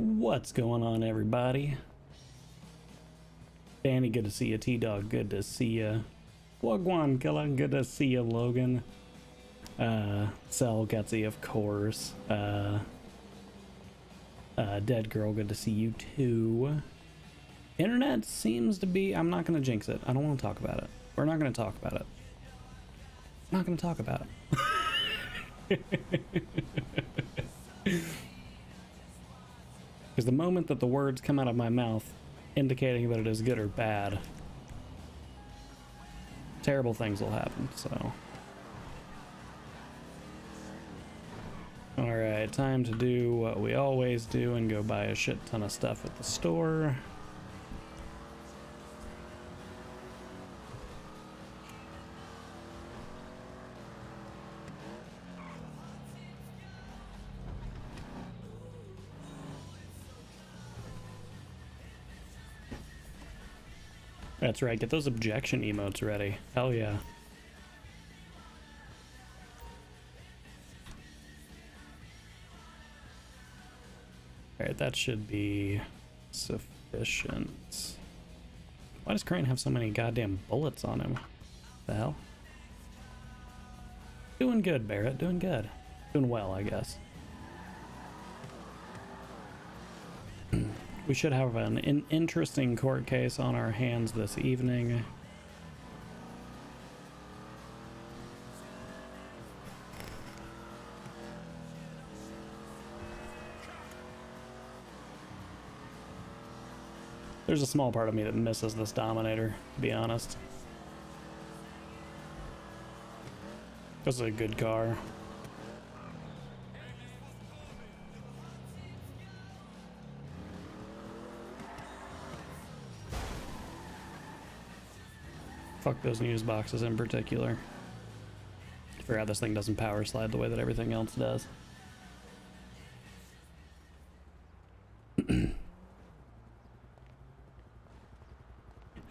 What's going on, everybody? Danny, good to see you. T-Dog, good to see you. Wagwan Killer, good to see you. Logan. Cell Gutsy, of course. Dead Girl, good to see you too. Internet seems to be... I'm not going to jinx it. I don't want to talk about it. We're not going to talk about it. I'm not going to talk about it. Because the moment that the words come out of my mouth indicating that it is good or bad, terrible things will happen, so. Alright, time to do what we always do and go buy a shit ton of stuff at the store. That's right, get those objection emotes ready. Hell yeah. Alright, that should be sufficient. Why does Crane have so many goddamn bullets on him? The hell? Doing good, Barrett, doing good. Doing well, I guess. We should have an interesting court case on our hands this evening. There's a small part of me that misses this Dominator, to be honest. This is a good car. Fuck those news boxes in particular. I forgot this thing doesn't power slide the way that everything else does.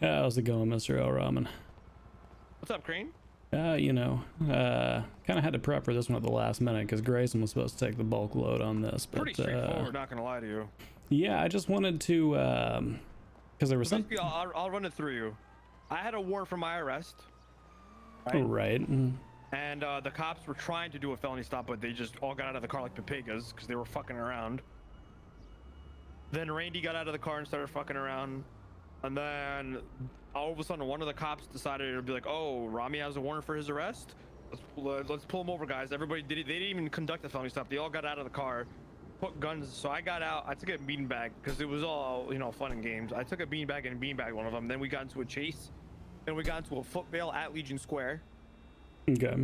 How's it going, Mr. El-Rahman? What's up, Crane? You know, kind of had to prep for this one at the last minute because Grayson was supposed to take the bulk load on this. But, pretty straightforward, not gonna lie to you. Yeah, I just wanted to, because there was some... I'll run it through you. I had a warrant for my arrest. Right. And the cops were trying to do a felony stop, but they just all got out of the car like papigas because they were fucking around. Then Randy got out of the car and started fucking around. And then all of a sudden, one of the cops decided to be like, "Oh, Ramee has a warrant for his arrest. Let's pull him over, guys." Everybody did it. They didn't even conduct the felony stop. They all got out of the car, put guns. So I got out. I took a beanbag because it was all, you know, fun and games. I took a beanbag and beanbag one of them. Then we got into a chase. Then we got into a foot bail at Legion Square. Okay.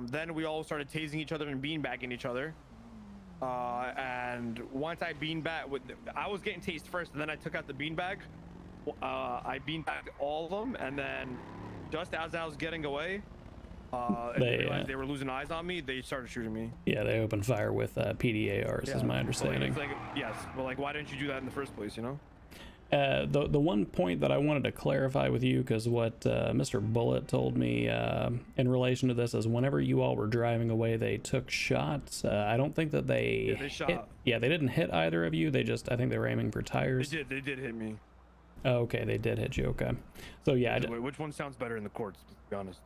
Then we all started tasing each other and beanbagging each other. And once I I was getting tased first, and then I took out the beanbag. I beanbagged all of them, and then just as I was getting away, they realized they were losing eyes on me. They started shooting me. Yeah, they opened fire with PDARs, is my understanding. It's like, yes, but like, why didn't you do that in the first place? You know. The one point that I wanted to clarify with you, because what Mr. Bullet told me in relation to this is whenever you all were driving away, they took shots. I don't think that they... Yeah, they shot. They didn't hit either of you. They just, I think they were aiming for tires. They did hit me. Oh, okay, they did hit you, okay. So yeah. Wait, which one sounds better in the courts, to be honest?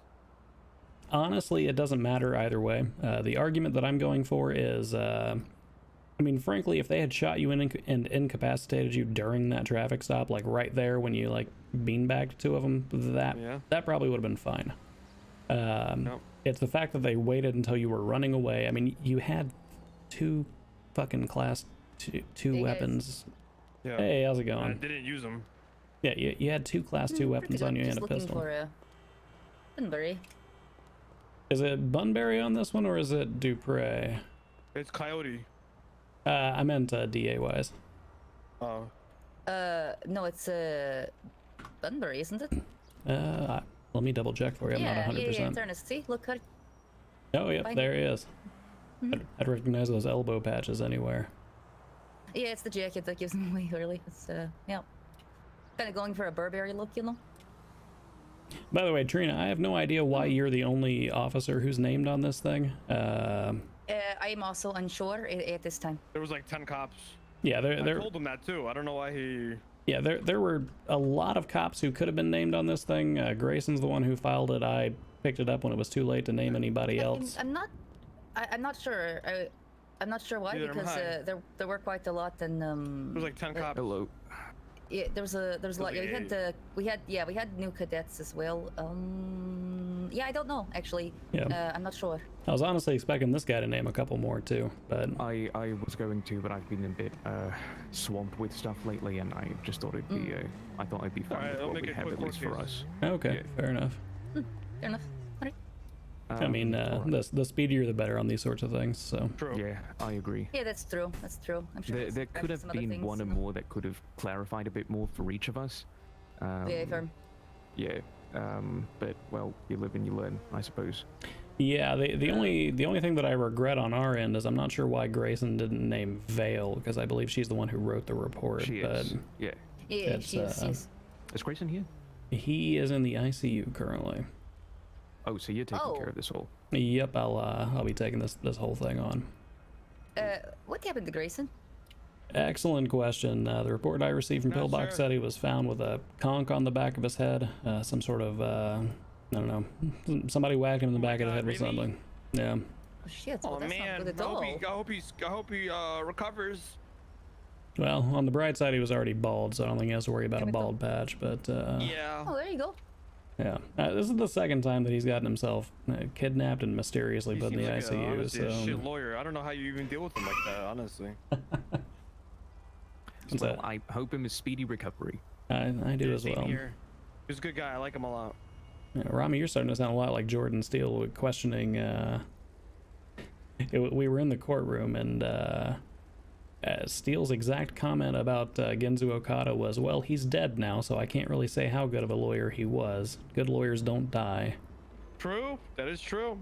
Honestly, it doesn't matter either way. The argument that I'm going for is... I mean, frankly, if they had shot you and incapacitated you during that traffic stop, like right there when you like beanbagged two of them, that probably would have been fine. Nope. It's the fact that they waited until you were running away. I mean, you had two fucking class two weapons. Yeah. Hey, how's it going? I didn't use them. Yeah, you had two class 2 weapons on you and a pistol. Just looking for a Bunbury. Is it Bunbury on this one or is it Dupre? It's Coyote. I meant DA wise. Oh. No, it's Bunbury, isn't it? Let me double check for you. I'm not 100%. Yeah, turn us. See, look. Oh, yep, there he is. I'd recognize those elbow patches anywhere. Yeah, it's the jacket that gives him away early. It's yeah. Kind of going for a Burberry look, you know. By the way, Trina, I have no idea why you're the only officer who's named on this thing. I am also unsure at this time. There was like 10 cops. Yeah, I told him that too. I don't know why he. Yeah, there were a lot of cops who could have been named on this thing. Grayson's the one who filed it. I picked it up when it was too late to name anybody else. I'm not sure. I'm not sure why, Neither am because I. there were quite a lot, and There was like 10 cops. Hello. yeah, there was a lot. Yeah, we had new cadets as well. Yeah, I don't know actually. Yeah. I'm not sure. I was honestly expecting this guy to name a couple more too, but I was going to, but I've been a bit swamped with stuff lately, and I just thought it'd be I thought it'd be fun Alright, with I'll what make we it have quick at least for case. us. okay, Yeah. fair enough. Fair enough. Alright. I mean, alright. the speedier the better on these sorts of things. So True. Yeah, I agree. Yeah, that's true. That's true. I'm sure. There could have some other been things, one or you know. more that could have clarified a bit more for each of us. Yeah, firm. Yeah, but well, you live and you learn, I suppose. yeah, the only thing that I regret on our end is I'm not sure why Grayson didn't name Vale, because I believe she's the one who wrote the report. She but is. Yeah. Yeah, It's, she's. Is Grayson here? he is in the ICU currently. Oh, so you're taking Oh. care of this all. Yep, I'll be taking this whole thing on. What happened to Grayson? Excellent question. The report I received from No, Pillbox sir. said he was found with a conch on the back of his head. Some sort of, I don't know, somebody whacked him in the Oh my back of the God, head with really? something. Yeah. Oh shit! Oh Well, that's man, not good at all. I hope he recovers. Well, on the bright side, he was already bald, so I don't think he has to worry about a Chemical. bald patch, but, Yeah. Oh, there you go. yeah. This is the second time that he's gotten himself kidnapped and mysteriously He put in the seems like ICU, honestly, a so... shit lawyer. I don't know how you even deal with him like that, honestly. What's Well, that? I hope him a speedy recovery. I do Yeah, as same well. here. He's a good guy. I like him a lot. Yeah, Rami, you're starting to sound a lot like Jordan Steele with questioning. We were in the courtroom, and Steele's exact comment about Genzu Okada was, "Well, he's dead now, so I can't really say how good of a lawyer he was. Good lawyers don't die." True. That is true.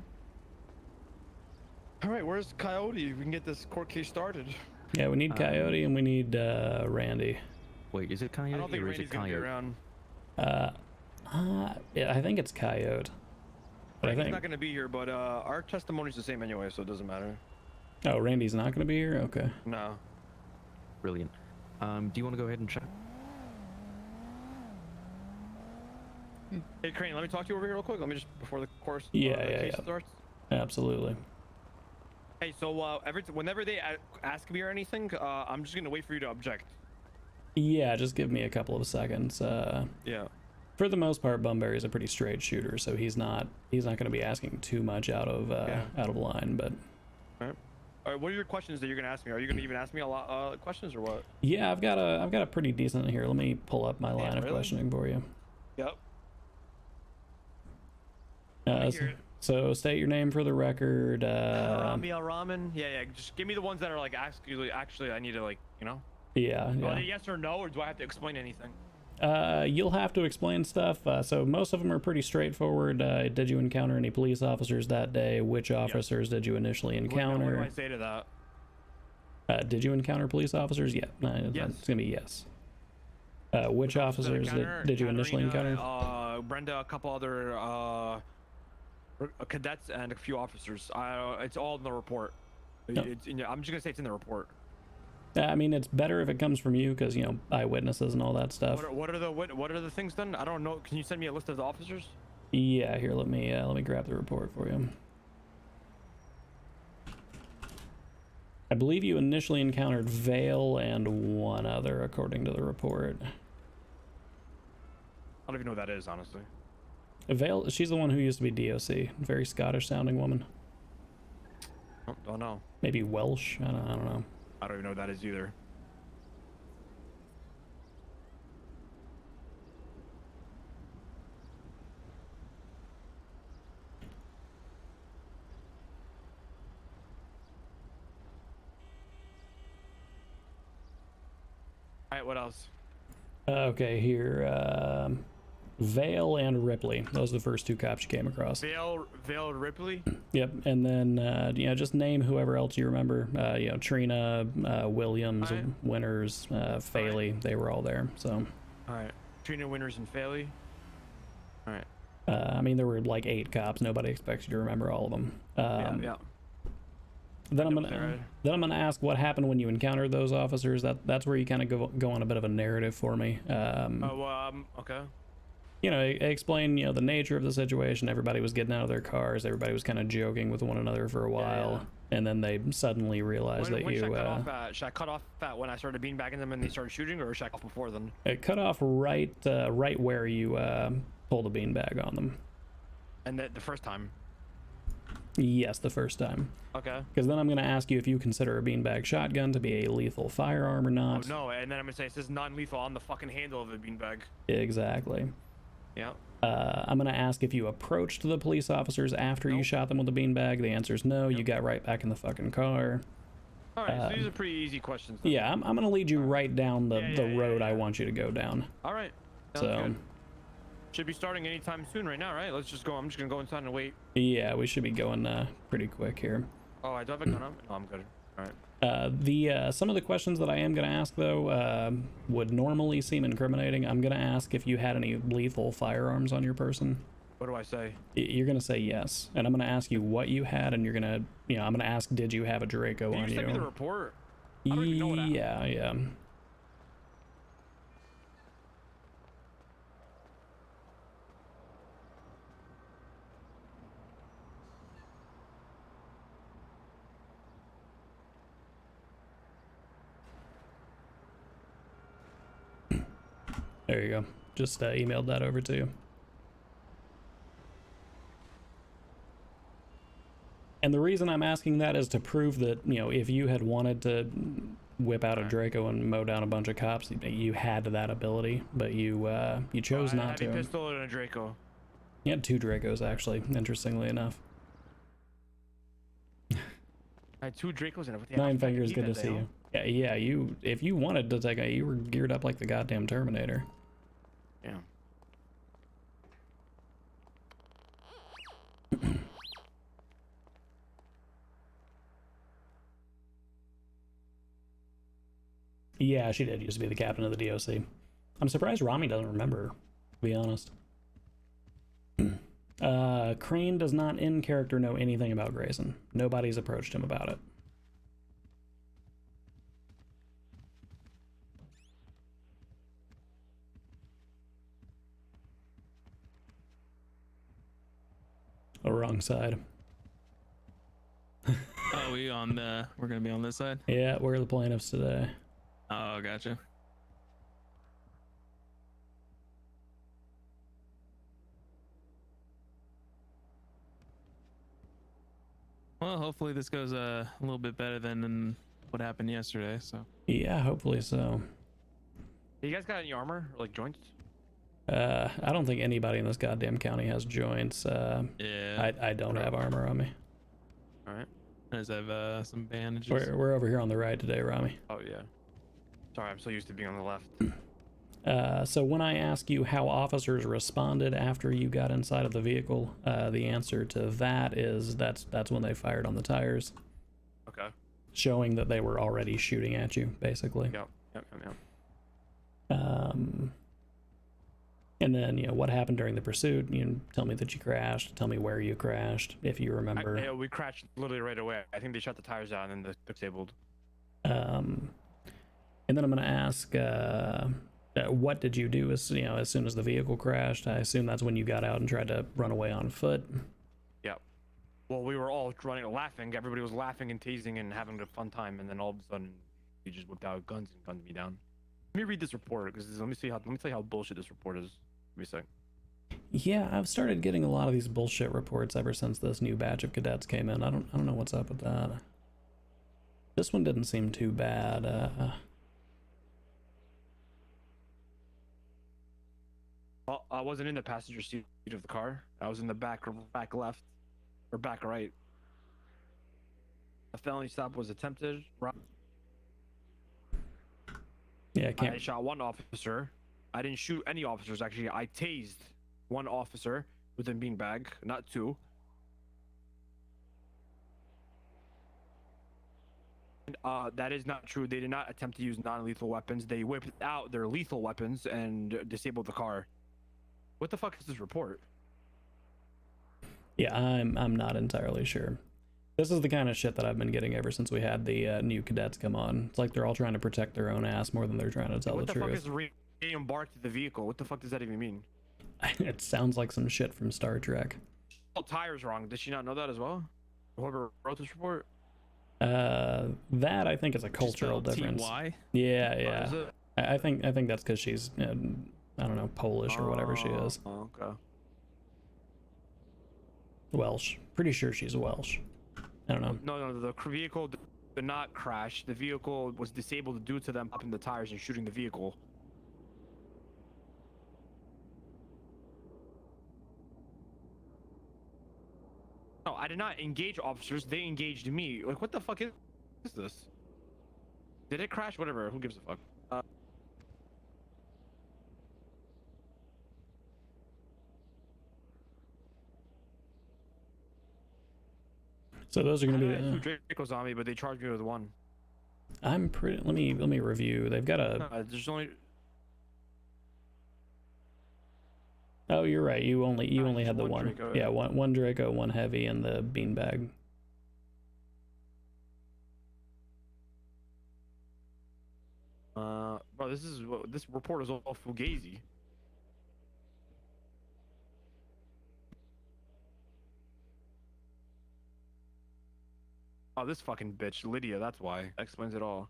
All right, where's Coyote? We can get this court case started. Yeah, we need Coyote and we need Randy. Wait, is it Coyote I don't think or is Randy's it gonna be Coyote? around. Yeah, I think it's Coyote. But I Randy's think. not gonna be here, but our testimony's the same anyway, so it doesn't matter. Oh, Randy's not going to be here. Okay. No. Brilliant. Do you want to go ahead and chat? Hey, Crane, let me talk to you over here real quick. Let me just before the course. Yeah, the yeah, case yeah. starts. Absolutely. Hey, so whenever they ask me or anything, I'm just gonna wait for you to object. Yeah, just give me a couple of seconds. Yeah. For the most part, Bunbury's a pretty straight shooter, so he's not going to be asking too much out of line. But All right. What are your questions that you're gonna ask me? Are you gonna even ask me a lot questions or what? yeah, I've got a pretty decent here. Let me pull up my line of really? questioning for you. Yep. So, so state your name for the record. Ramee El-Rahman. Yeah. Just give me the ones that are like actually I need to like Yeah. Oh, yes or no, or do I have to explain anything? You'll have to explain stuff. So most of them are pretty straightforward. Did you encounter any police officers that day? Which officers did you initially What encounter? do I say to that? Did you encounter police officers? Yeah, Yes. it's gonna be yes. Which officers did you initially encounter? Brenda, a couple other cadets, and a few officers. It's all in the report. No. I'm just gonna say it's in the report. I mean, it's better if it comes from you because eyewitnesses and all that stuff. What are the things then? I don't know. Can you send me a list of the officers? Yeah, here, let me grab the report for you. I believe you initially encountered Vale and one other, according to the report. I don't even know what that is, honestly. Vale, she's the one who used to be DOC. Very Scottish-sounding woman. Don't know. Maybe Welsh. I don't know. I don't even know what that is either. All right, what else? Okay, here. Vale and Ripley. Those are the first two cops you came across. Vale Ripley. Yep, and then just name whoever else you remember. Trina, Williams, Alright. Winters, Faley. They were all there. So. All right. Trina, Winters, and Faley. All right. I mean, there were like 8 cops. Nobody expects you to remember all of them. Yeah. Then I'm Up there, gonna right? then I'm gonna ask what happened when you encountered those officers. That's where you kind of go on a bit of a narrative for me. Okay. You know, explain, you know, the nature of the situation. Everybody was getting out of their cars. Everybody was kind of joking with one another for a while, and then they suddenly realized that When you should I cut off at when I started beanbagging them and they started shooting, or should I cut off before then? it cut off right where you pulled a beanbag on them. And the first time. Yes, the first time. Okay. Because then I'm going to ask you if you consider a beanbag shotgun to be a lethal firearm or Oh not. no, and then I'm gonna say it says non-lethal on the fucking handle of the beanbag. Exactly. Yeah. I'm going to ask if you approached the police officers after you shot them with the beanbag. The answer is no. You got right back in the fucking car. All right, so these are pretty easy questions. Then. Yeah, I'm going to lead you right down the road I want you to go down. All right. Sounds good. Should be starting anytime soon right now, right? Let's just go. I'm just gonna go inside and wait. Yeah, we should be going pretty quick here. Oh, I do have a gun up? No, I'm good. All right. Some of the questions that I am going to ask, though, would normally seem incriminating. I'm going to ask if you had any lethal firearms on your person. What do I say? You're going to say yes. And I'm going to ask you what you had, and you're going to, you know, I'm going to ask, did you have a Draco on you? Did you send me the report? I don't even know what happened. Yeah. There you go. Just emailed that over to you. And the reason I'm asking that is to prove that, you know, if you had wanted to whip out a Draco and mow down a bunch of cops, you had that ability, but you chose not to. I had a pistol and a Draco. You had 2 Dracos, actually, interestingly enough. I had 2 Dracos and everything. 9 Fingers, good to see you. Yeah, you, if you wanted to take you were geared up like the goddamn Terminator. Yeah. Yeah, she did used to be the captain of the DOC. I'm surprised Ramee doesn't remember, to be honest. Crane does not in character know anything about Grayson. Nobody's approached him about it. Oh, wrong side. Oh, we're gonna be on this side? Yeah, we're the plaintiffs today. Oh, gotcha. Well, hopefully this goes a little bit better than what happened yesterday, so. Yeah, hopefully so. You guys got any armor, or like joints? I don't think anybody in this goddamn county has joints. Yeah. I don't have armor on me. All right. I just have some bandages. We're over here on the right today, Ramee. Oh yeah. Sorry, I'm so used to being on the left. So when I ask you how officers responded after you got inside of the vehicle, the answer to that is that's when they fired on the tires. Okay. Showing that they were already shooting at you, basically. Yep. And then, you know, what happened during the pursuit? You know, tell me that you crashed. Tell me where you crashed, if you remember. Yeah, we crashed literally right away. I think they shut the tires out and then they're disabled. And then I'm going to ask, what did you do as soon as the vehicle crashed? I assume that's when you got out and tried to run away on foot. Yep. Well, we were all running, laughing. Everybody was laughing and teasing and having a fun time. And then all of a sudden, we just whipped out guns and gunned me down. Let me read this report because let me tell you how bullshit this report is. Let me say. Yeah, I've started getting a lot of these bullshit reports ever since this new batch of cadets came in. I don't know what's up with that. This one didn't seem too bad. Well, I wasn't in the passenger seat of the car. I was in the back left, or back right. A felony stop was attempted. Yeah, I shot one officer. I didn't shoot any officers, actually. I tased one officer with a beanbag, not 2. That is not true. They did not attempt to use non-lethal weapons. They whipped out their lethal weapons and disabled the car. What the fuck is this report? Yeah, I'm not entirely sure. This is the kind of shit that I've been getting ever since we had the new cadets come on. It's like they're all trying to protect their own ass more than they're trying to tell What the the fuck truth. is re-embarked the vehicle? What the fuck does that even mean? It sounds like some shit from Star Trek. Oh, tire's wrong. Did she not know that as well? Whoever wrote this report? That I think is a cultural difference. TY? Yeah, Is yeah. it? I think that's because she's I don't know, Polish or whatever she is. Oh, okay. Welsh. Pretty sure she's Welsh. I don't know. No, the vehicle did not crash. The vehicle was disabled due to them popping the tires and shooting the vehicle. No, I did not engage officers. They engaged me. Like, what the fuck is this? Did it crash? Whatever. Who gives a fuck? So those are gonna be. Draco's on me, but they charged me with one. I'm pretty. Let me review. They've got a. There's only. Oh, you're right. You only had the one one. Draco, Yeah, yeah. one Draco, one heavy, and the beanbag. Bro, this report is all fugazi. Oh, this fucking bitch, Lydia. That's why. Explains it all.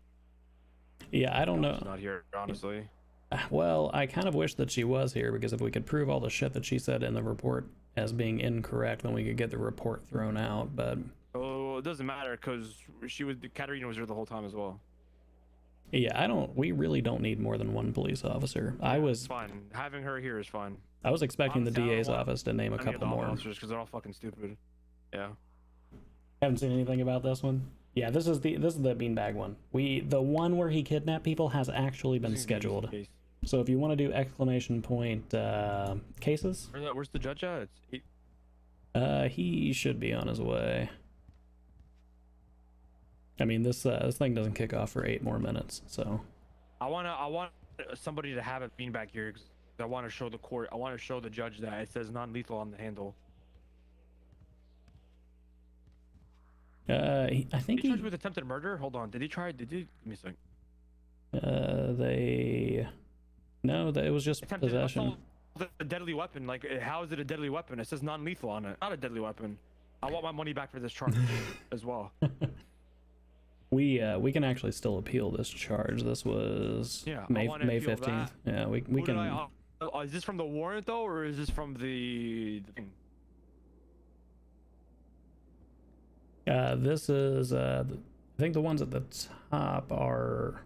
Yeah, I don't know. She's not here, honestly. Well, I kind of wish that she was here because if we could prove all the shit that she said in the report as being incorrect, then we could get the report thrown out. But Oh, it doesn't matter because Katarina was here the whole time as well. yeah, we really don't need more than one police officer. It's fine. Having her here is fine. I was expecting the Honestly, I don't DA's want office to name a couple more. officers because they're all fucking stupid. Yeah. Haven't seen anything about this one. Yeah, this is the beanbag one. The one where he kidnapped people has actually been scheduled. Case. So if you want to do exclamation point cases, Where's the judge at? It's 8. he should be on his way. I mean, this thing doesn't kick off for 8 more minutes, so. I want somebody to have a beanbag here because I want to show the court. I want to show the judge that it says non-lethal on the handle. I think Did he charge with attempted murder? Hold on. Did he? Give me a second. No, it was just Attempted possession. assault, a deadly weapon. Like, how is it a deadly weapon? It says non-lethal on it. Not a deadly weapon. I want my money back for this charge as well. We can actually still appeal this charge. This was May 15th. Yeah, we can. Is this from the warrant though, or is this from the thing? This is I think the ones at the top are.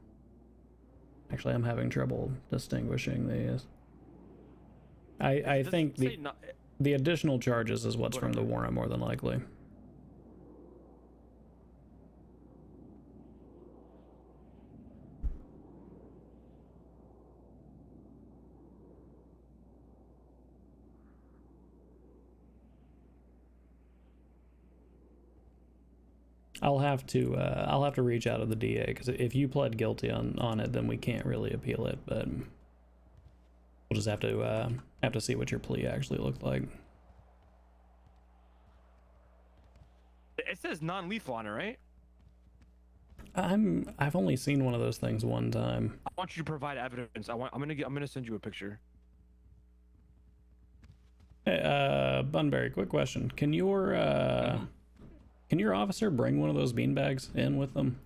Actually, I'm having trouble distinguishing these. I think the additional charges is what's from the warrant more than likely. I'll have to reach out to the DA because if you pled guilty on it, then we can't really appeal it. But we'll just have to see what your plea actually looked like. It says non-lethal on it, right? I've only seen one of those things one time. I want you to provide evidence. I'm gonna send you a picture. Hey, Bunbury, quick question. Can your officer bring one of those beanbags in with them?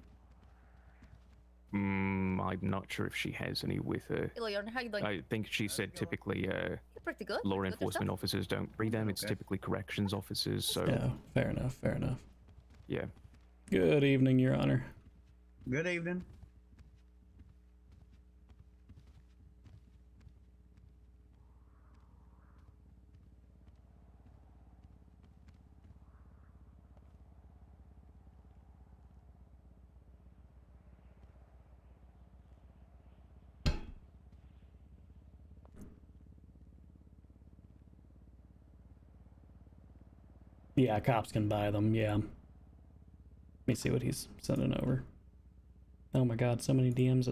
I'm not sure if she has any with her. Hey, Leon, how you doing? I think she said typically You're pretty good. law Good enforcement yourself? officers don't read them. It's typically corrections officers. So Yeah, fair enough. yeah. Good evening, Your Honor. Good evening. Yeah, cops can buy them. Yeah. Let me see what he's sending over. Oh my God, so many DMs.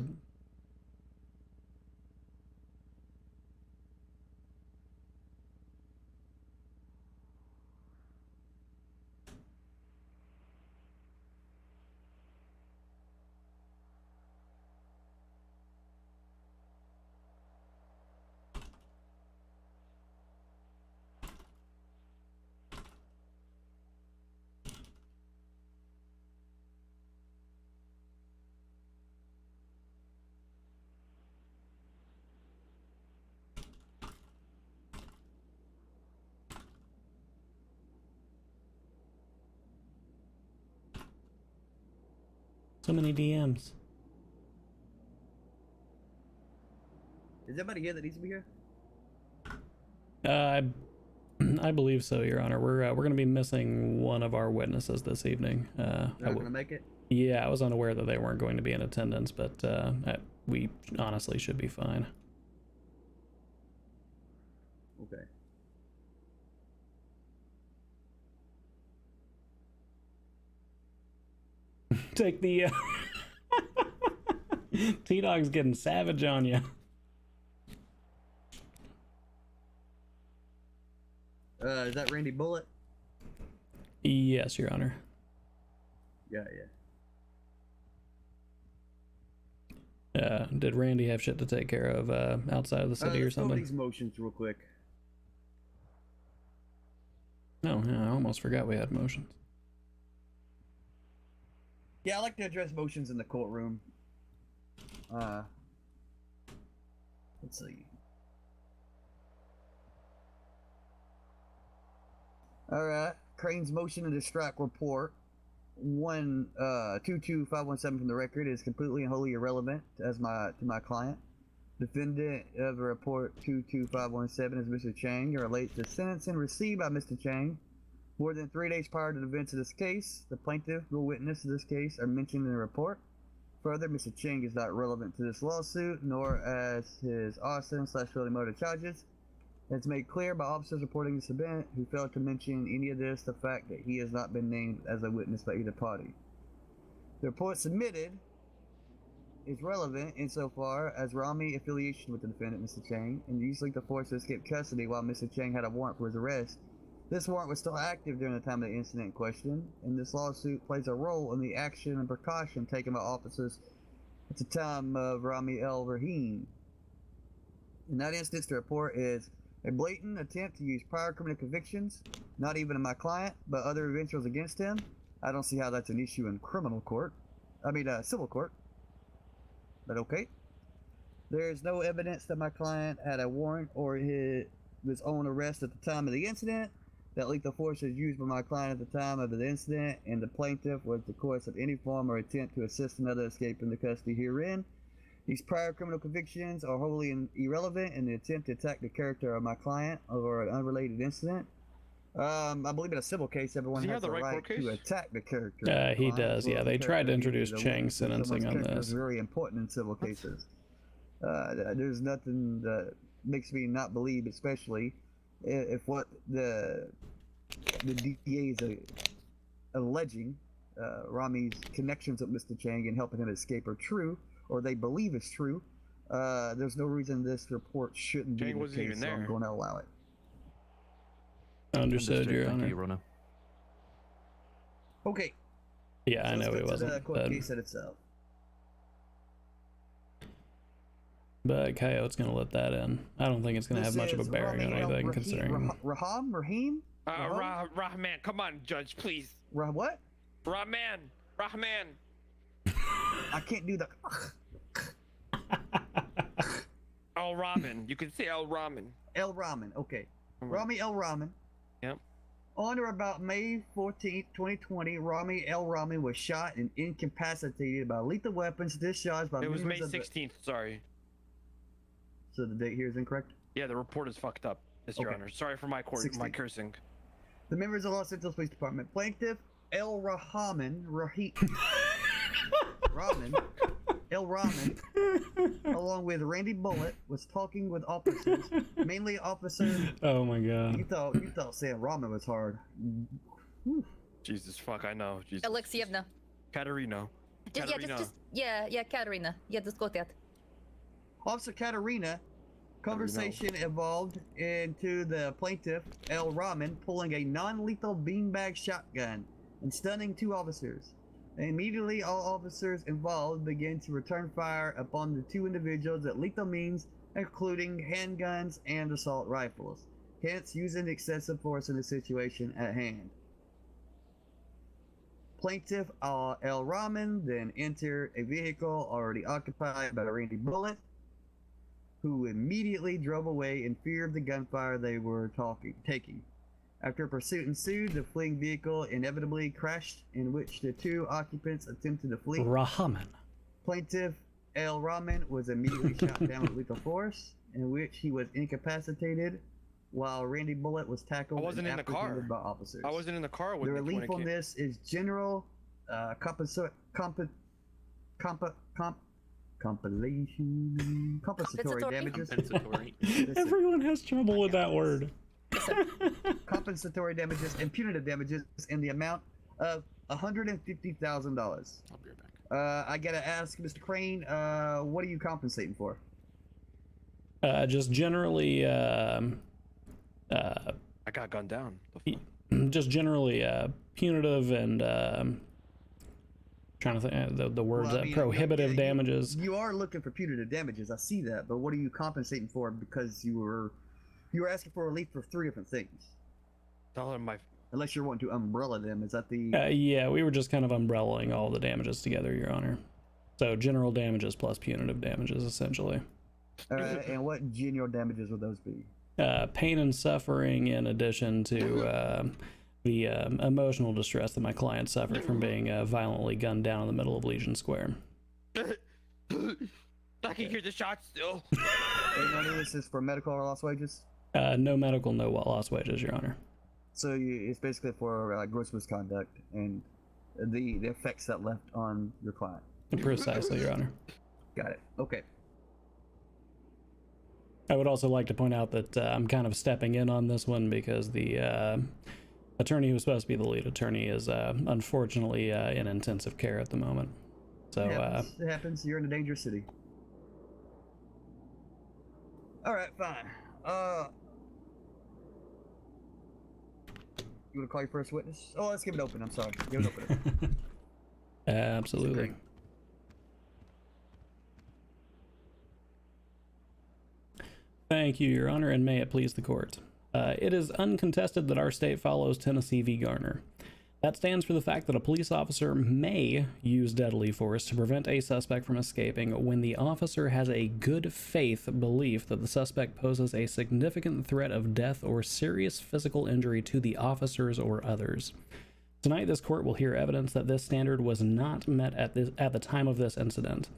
So many DMs. Is anybody here that needs to be here? I believe so, Your Honor. We're going to be missing one of our witnesses this evening. They're not gonna make it? Yeah, I was unaware that they weren't going to be in attendance, but we honestly should be fine. Okay. Take the T-Dog's getting savage on you. Is that Randy Bullet? Yes, Your Honor. Yeah. Did Randy have shit to take care of outside of the city or Let's go over something? these motions real quick. No, yeah, I almost forgot we had motions. Yeah, I like to address motions in the courtroom. Let's see. Alright, Crane's motion to distract report 22517 from the record is completely and wholly irrelevant to my client. Defendant of report 22517 is Mr. Chang. It relates to sentencing received by Mr. Chang more than 3 days prior to the events of this case. The plaintiff will witness of this case are mentioned in the report. Further, Mr. Chang is not relevant to this lawsuit, nor as his arson/felony murder charges. It's made clear by officers reporting this event who failed to mention any of this, the fact that he has not been named as a witness by either party. The report submitted is relevant insofar as Ramee affiliation with the defendant, Mr. Chang, and used lethal force to escape custody while Mr. Chang had a warrant for his arrest. This warrant was still active during the time of the incident in question, and this lawsuit plays a role in the action and precaution taken by officers at the time of Ramee El-Rahman. In that instance, the report is a blatant attempt to use prior criminal convictions, not even in my client, but other eventuals against him. I don't see how that's an issue in civil court. But okay. There is no evidence that my client had a warrant or his own arrest at the time of the incident. That lethal force was used by my client at the time of the incident, and the plaintiff was the cause of any form or attempt to assist another escape from the custody herein. These prior criminal convictions are wholly irrelevant in the attempt to attack the character of my client over an unrelated incident. I believe in a civil case, everyone has the right to attack the character. He does, yeah. They tried to introduce Chang's sentencing on this. It's very important in civil cases. There's nothing that makes me not believe, especially if what the DA is alleging, Ramee's connections with Mr. Chang and helping him escape are true, or they believe it's true. There's no reason this report shouldn't be the case, so I'm going to allow it. Understood, Your Honor. You, Rona. Okay. Yeah, I know it wasn't. The court case in itself. But Coyote's gonna let that in. I don't think it's gonna have much of a bearing on anything, considering. Rahim? Rahman, come on, Judge, please. What? Rahman. I can't do the. El-Rahman. You can say El-Rahman. El-Rahman, okay. Ramee El-Rahman. Yep. On or about May 14th, 2020, Ramee El-Rahman was shot and incapacitated by lethal weapons discharged by. It was May 16th. Sorry. So the date here is incorrect? Yeah, the report is fucked up, Your Honor. Sorry for my cursing. The members of the Los Angeles Police Department. Plaintiff El-Rahman, El-Rahman, along with Randy Bullet, was talking with officers, mainly Officer. Oh my God. You thought saying Rahman was hard. Whew. Jesus fuck, I know. Jesus. Alexievna. Katerina. Katerina, just go with that. Officer Katerina, conversation evolved into the plaintiff, El-Rahman, pulling a non-lethal beanbag shotgun and stunning two officers. Immediately, all officers involved began to return fire upon the two individuals at lethal means, including handguns and assault rifles, hence using excessive force in the situation at hand. Plaintiff El-Rahman then entered a vehicle already occupied by Randy Bullet, who immediately drove away in fear of the gunfire they were taking. After a pursuit ensued, the fleeing vehicle inevitably crashed, in which the two occupants attempted to flee. Rahman. Plaintiff El-Rahman was immediately shot down with lethal force, in which he was incapacitated, while Randy Bullitt was tackled I wasn't and in the car. apprehended by officers. I wasn't in the car with The it when relief it on came. this is general compensatory damages. Compensatory. Listen, Everyone has trouble with that word. compensatory damages and punitive damages in the amount of $150,000. I'll be right back. I gotta ask Mr. Crane, what are you compensating for? Just generally, I got gunned down. just generally punitive and trying to think the words Well, I mean, prohibitive yeah, damages. You are looking for punitive damages. I see that, but what are you compensating for? Because you were asking for relief for three different things. Tell him my. Unless you're wanting to umbrella them, is that the? Yeah, we were just kind of umbrellaing all the damages together, Your Honor. So general damages plus punitive damages, essentially. And what general damages would those be? Pain and suffering, in addition to the emotional distress that my client suffered from being violently gunned down in the middle of Legion Square. I can hear the shots still. And none of this is for medical or lost wages. No medical, no lost wages, Your Honor. So it's basically for gross misconduct and the effects that left on your client. Precisely, Your Honor. Got it. Okay. I would also like to point out that I'm kind of stepping in on this one because the attorney who was supposed to be the lead attorney is unfortunately in intensive care at the moment. So it happens. You're in a dangerous city. All right, fine. You want to call your first witness? Oh, let's give it open. I'm sorry. Give it open. absolutely. Thank you, Your Honor, and may it please the court. It is uncontested that our state follows Tennessee v. Garner. That stands for the fact that a police officer may use deadly force to prevent a suspect from escaping when the officer has a good faith belief that the suspect poses a significant threat of death or serious physical injury to the officers or others. Tonight, this court will hear evidence that this standard was not met at the time of this incident.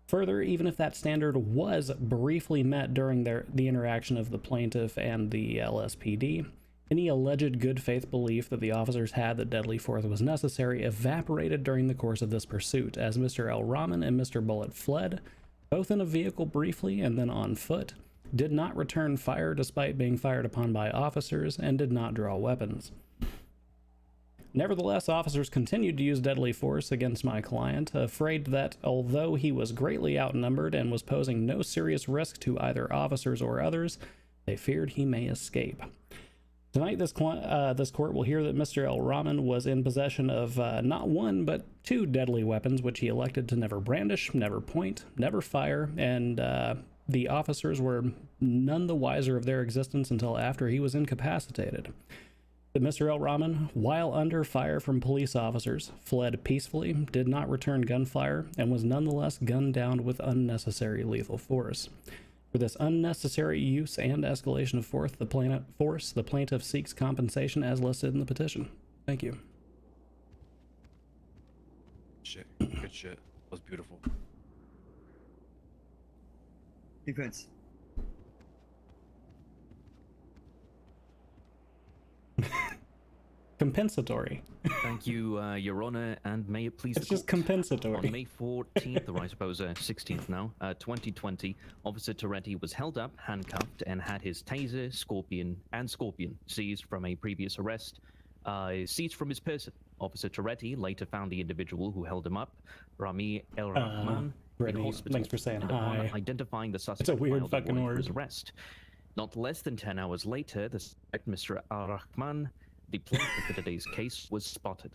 Further, even if that standard was briefly met during the interaction of the plaintiff and the LSPD, any alleged good faith belief that the officers had that deadly force was necessary evaporated during the course of this pursuit, as Mr. El-Rahman and Mr. Bullitt fled, both in a vehicle briefly and then on foot, did not return fire despite being fired upon by officers, and did not draw weapons. Nevertheless, officers continued to use deadly force against my client, afraid that although he was greatly outnumbered and was posing no serious risk to either officers or others, they feared he may escape. Tonight, this court will hear that Mr. El-Rahman was in possession of not one, but two deadly weapons, which he elected to never brandish, never point, never fire, and the officers were none the wiser of their existence until after he was incapacitated. That Mr. El-Rahman, while under fire from police officers, fled peacefully, did not return gunfire, and was nonetheless gunned down with unnecessary lethal force. For this unnecessary use and escalation of force, the plaintiff seeks compensation as listed in the petition. Thank you. Shit. Good shit. That was beautiful. Defense. Compensatory. Thank you, Your Honor, and may it please It's the just court. compensatory. On May 14th, or I suppose 16th now, 2020, Officer Toretti was held up, handcuffed, and had his taser, scorpion seized from a previous arrest, seized from his person. Officer Toretti later found the individual who held him up, Ramee El-Rahman, in Brittany, hospital. thanks for saying and upon hi. identifying the suspect, It's a weird filed fucking warrant for word. his arrest. Not less than 10 hours later, the suspect, Mr. El-Rahman, the plaintiff for today's case, was spotted.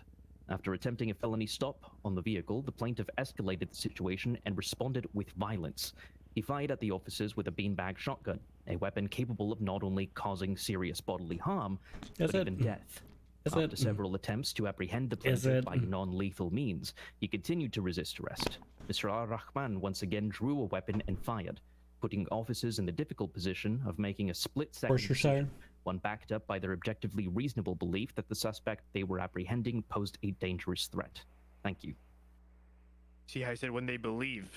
After attempting a felony stop on the vehicle, the plaintiff escalated the situation and responded with violence. He fired at the officers with a beanbag shotgun, a weapon capable of not only causing serious bodily harm, Is but it? even death. Is After it? several attempts to apprehend the Is plaintiff it? by non-lethal means, he continued to resist arrest. Mr. El-Rahman once again drew a weapon and fired, putting officers in the difficult position of making a split-second Worcestershire? decision one backed up by their objectively reasonable belief that the suspect they were apprehending posed a dangerous threat. Thank you. See how I said when they believed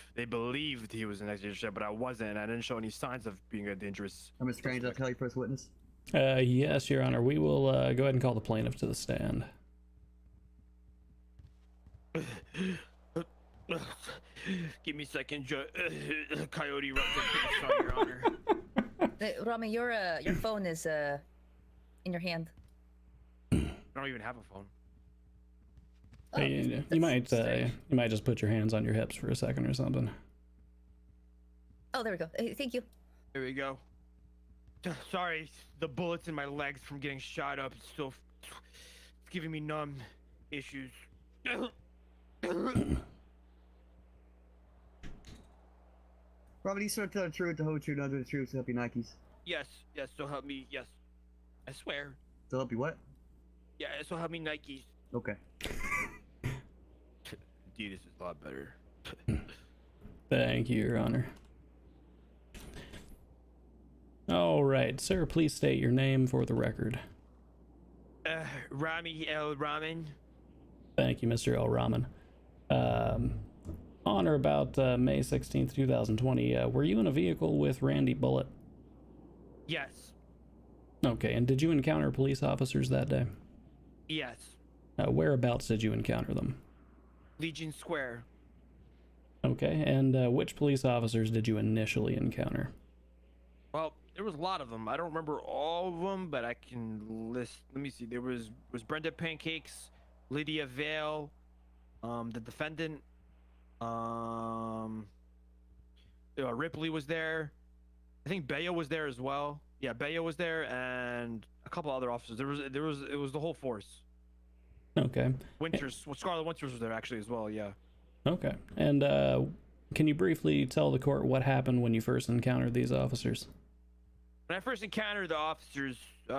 he was an dangerous threat, but I wasn't. I didn't show any signs of being a dangerous. Mr. Strange, I'll tell you first witness. Yes, Your Honor. We will go ahead and call the plaintiff to the stand. Give me a second, Coyote runs up. Sorry, Your Honor. Ramee, your phone is in your hand. I don't even have a phone. Oh, you might just put your hands on your hips for a second or something. Oh, there we go. Hey, thank you. There we go. Sorry, the bullets in my legs from getting shot up. It's still it's giving me numb issues. Robert, you sort of tell the truth, the whole truth, nothing but the truth, to help you Nikes. Yes, so help me. Yes, I swear. To help you what? Yeah, so help me Nikes. Okay. Adidas is a lot better. Thank you, Your Honor. All right, sir, please state your name for the record. Ramee El-Rahman. Thank you, Mr. El-Rahman. On or about May 16th, 2020, were you in a vehicle with Randy Bullitt? Yes. Okay, and did you encounter police officers that day? Yes. Whereabouts did you encounter them? Legion Square. Okay, and which police officers did you initially encounter? Well, there was a lot of them. I don't remember all of them, but I can list. Let me see. There was Brenda Pancakes, Lydia Vale, the defendant, Ripley was there. I think Bayo was there as well. Yeah, Bayo was there, and a couple other officers. It was the whole force. Okay. Scarlet Winters was there actually as well. Yeah. Okay, and can you briefly tell the court what happened when you first encountered these officers? When I first encountered the officers, it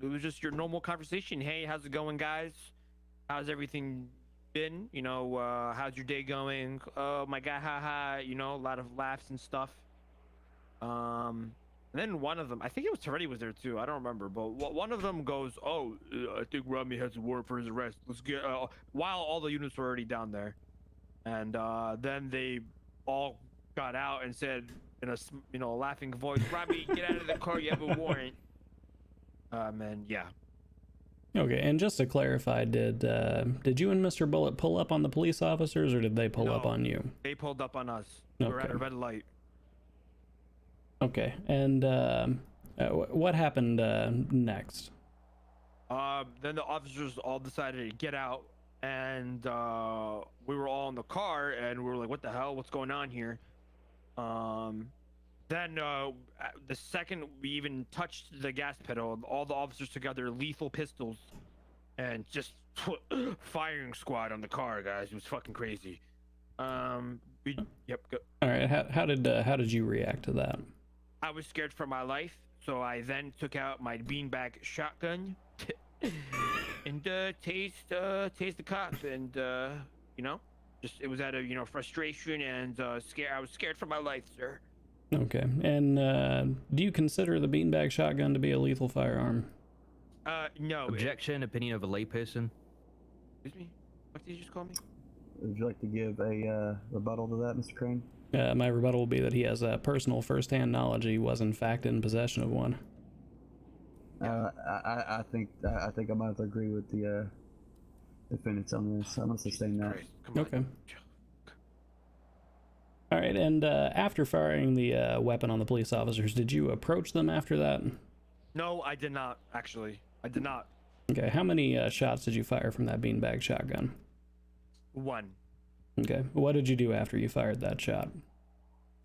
was just your normal conversation. Hey, how's it going, guys? How's everything been? How's your day going? Oh my God, haha. A lot of laughs and stuff. And then one of them, I think it was Toretti was there too. I don't remember, but one of them goes, "Oh, I think Ramee has a warrant for his arrest. Let's get." While all the units were already down there, and then they all got out and said in a laughing voice, "Ramee, get out of the car. You have a warrant." And yeah. Okay, and just to clarify, did you and Mr. Bullitt pull up on the police officers, or did they pull up on you? They pulled up on us. We were at a red light. Okay, and what happened next? Then the officers all decided to get out, and we were all in the car, and we were like, "What the hell? What's going on here?" Then the second we even touched the gas pedal, all the officers took out their lethal pistols, and just firing squad on the car, guys. It was fucking crazy. Yep. Go. All right. How did you react to that? I was scared for my life, so I then took out my beanbag shotgun and tased the cop, and it was out of frustration and scare. I was scared for my life, sir. Okay, and do you consider the beanbag shotgun to be a lethal firearm? No. Objection. Opinion of a layperson. Excuse me. What did you just call me? Would you like to give a rebuttal to that, Mr. Crane? My rebuttal will be that he has personal first-hand knowledge he was in fact in possession of one. I think I might have to agree with the defendants on this. I'm gonna sustain that. Okay. All right, and after firing the weapon on the police officers, did you approach them after that? No, I did not. Actually, I did not. Okay, how many shots did you fire from that beanbag shotgun? One. Okay, what did you do after you fired that shot?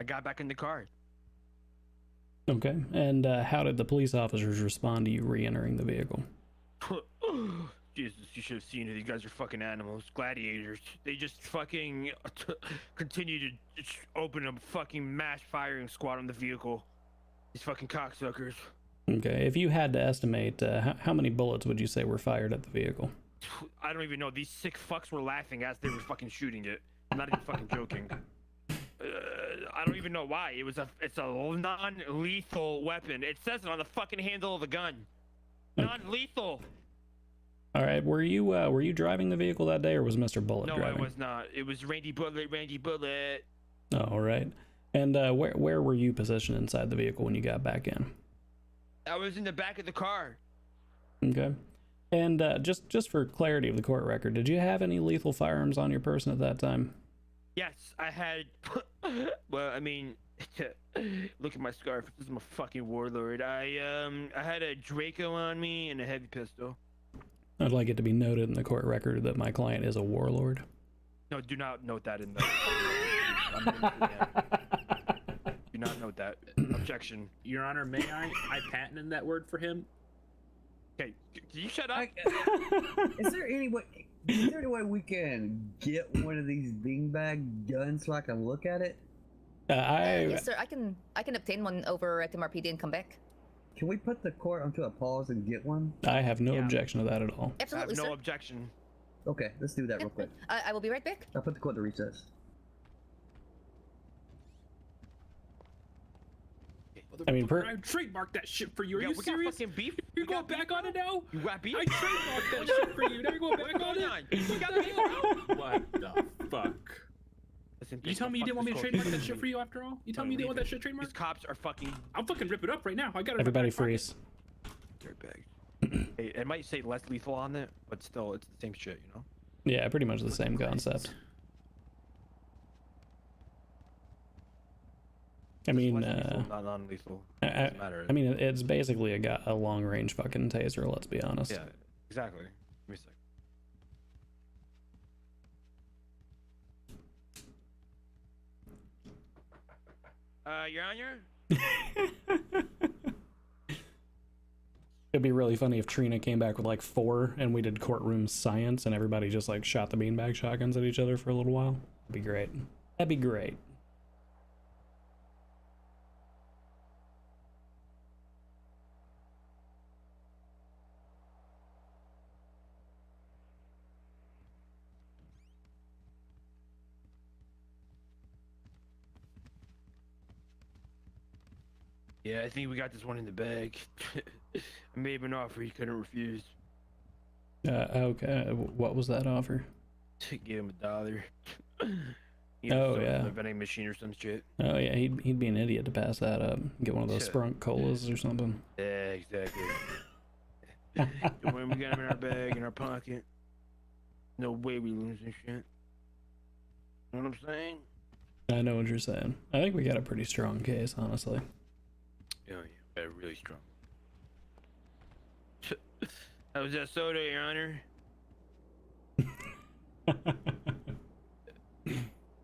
I got back in the car. Okay, and how did the police officers respond to you re-entering the vehicle? Jesus, you should have seen it. These guys are fucking animals, gladiators. They just fucking continue to just open a fucking mass firing squad on the vehicle. These fucking cocksuckers. Okay, if you had to estimate, how many bullets would you say were fired at the vehicle? I don't even know. These sick fucks were laughing as they were fucking shooting it. I'm not even fucking joking. I don't even know why. It's a non-lethal weapon. It says it on the fucking handle of the gun. Non-lethal. All right, were you driving the vehicle that day, or was Mr. Bullet No, driving? I was not. It was Randy Bullet. Randy Bullet. Oh, all right. And where were you positioned inside the vehicle when you got back in? I was in the back of the car. Okay. And just for clarity of the court record, did you have any lethal firearms on your person at that time? Yes, I had. Well, I mean, look at my scarf. This is my fucking warlord. I had a Draco on me and a heavy pistol. I'd like it to be noted in the court record that my client is a warlord. No, do not note that in the. Do not note that. Objection. Your Honor, may I patented that word for him? Okay, can you shut up? Is there any way we can get one of these beanbag guns so I can look at it? Yes, sir. I can obtain one over at MRPD and come back. Can we put the court onto a pause and get one? I have no objection to that at all. Absolutely, I have no sir. objection. Okay, let's do that real quick. I will be right back. I'll put the court to recess. I mean, I trademarked that shit for you. Are Yeah, you we serious? got fucking beef. You're going back on it now? You got beef? I trademarked that shit for you. Now you're going back on it? You got beef, bro? What the fuck? Listen, You tell me you didn't want me to trademark that shit for you after all? You tell me you didn't want that shit trademarked? These cops are fucking I'll fucking rip it up right now. I got it. Everybody freeze. dirtbags. Hey, it might say less lethal on it, but still, it's the same shit, you know? Yeah, pretty much the same concept. I mean, Less lethal, not non-lethal. Doesn't matter. I mean, it's basically a long-range fucking taser. Let's be honest. Yeah, exactly. Give me a sec. Your Honor? It'd be really funny if Trina came back with like 4 and we did courtroom science and everybody just like shot the beanbag shotguns at each other for a little while. That'd be great. That'd be great. Yeah, I think we got this one in the bag. I made him an offer he couldn't refuse. Okay. What was that offer? Give him $1. Oh, yeah. A vending machine or some shit. Oh yeah, he'd be an idiot to pass that up. Get one of those Sprunk colas or something. Yeah, exactly. Don't worry, we got him in our bag, in our pocket. No way we lose this shit. Know what I'm saying? I know what you're saying. I think we got a pretty strong case, honestly. Yeah, really strong. How was that soda, Your Honor?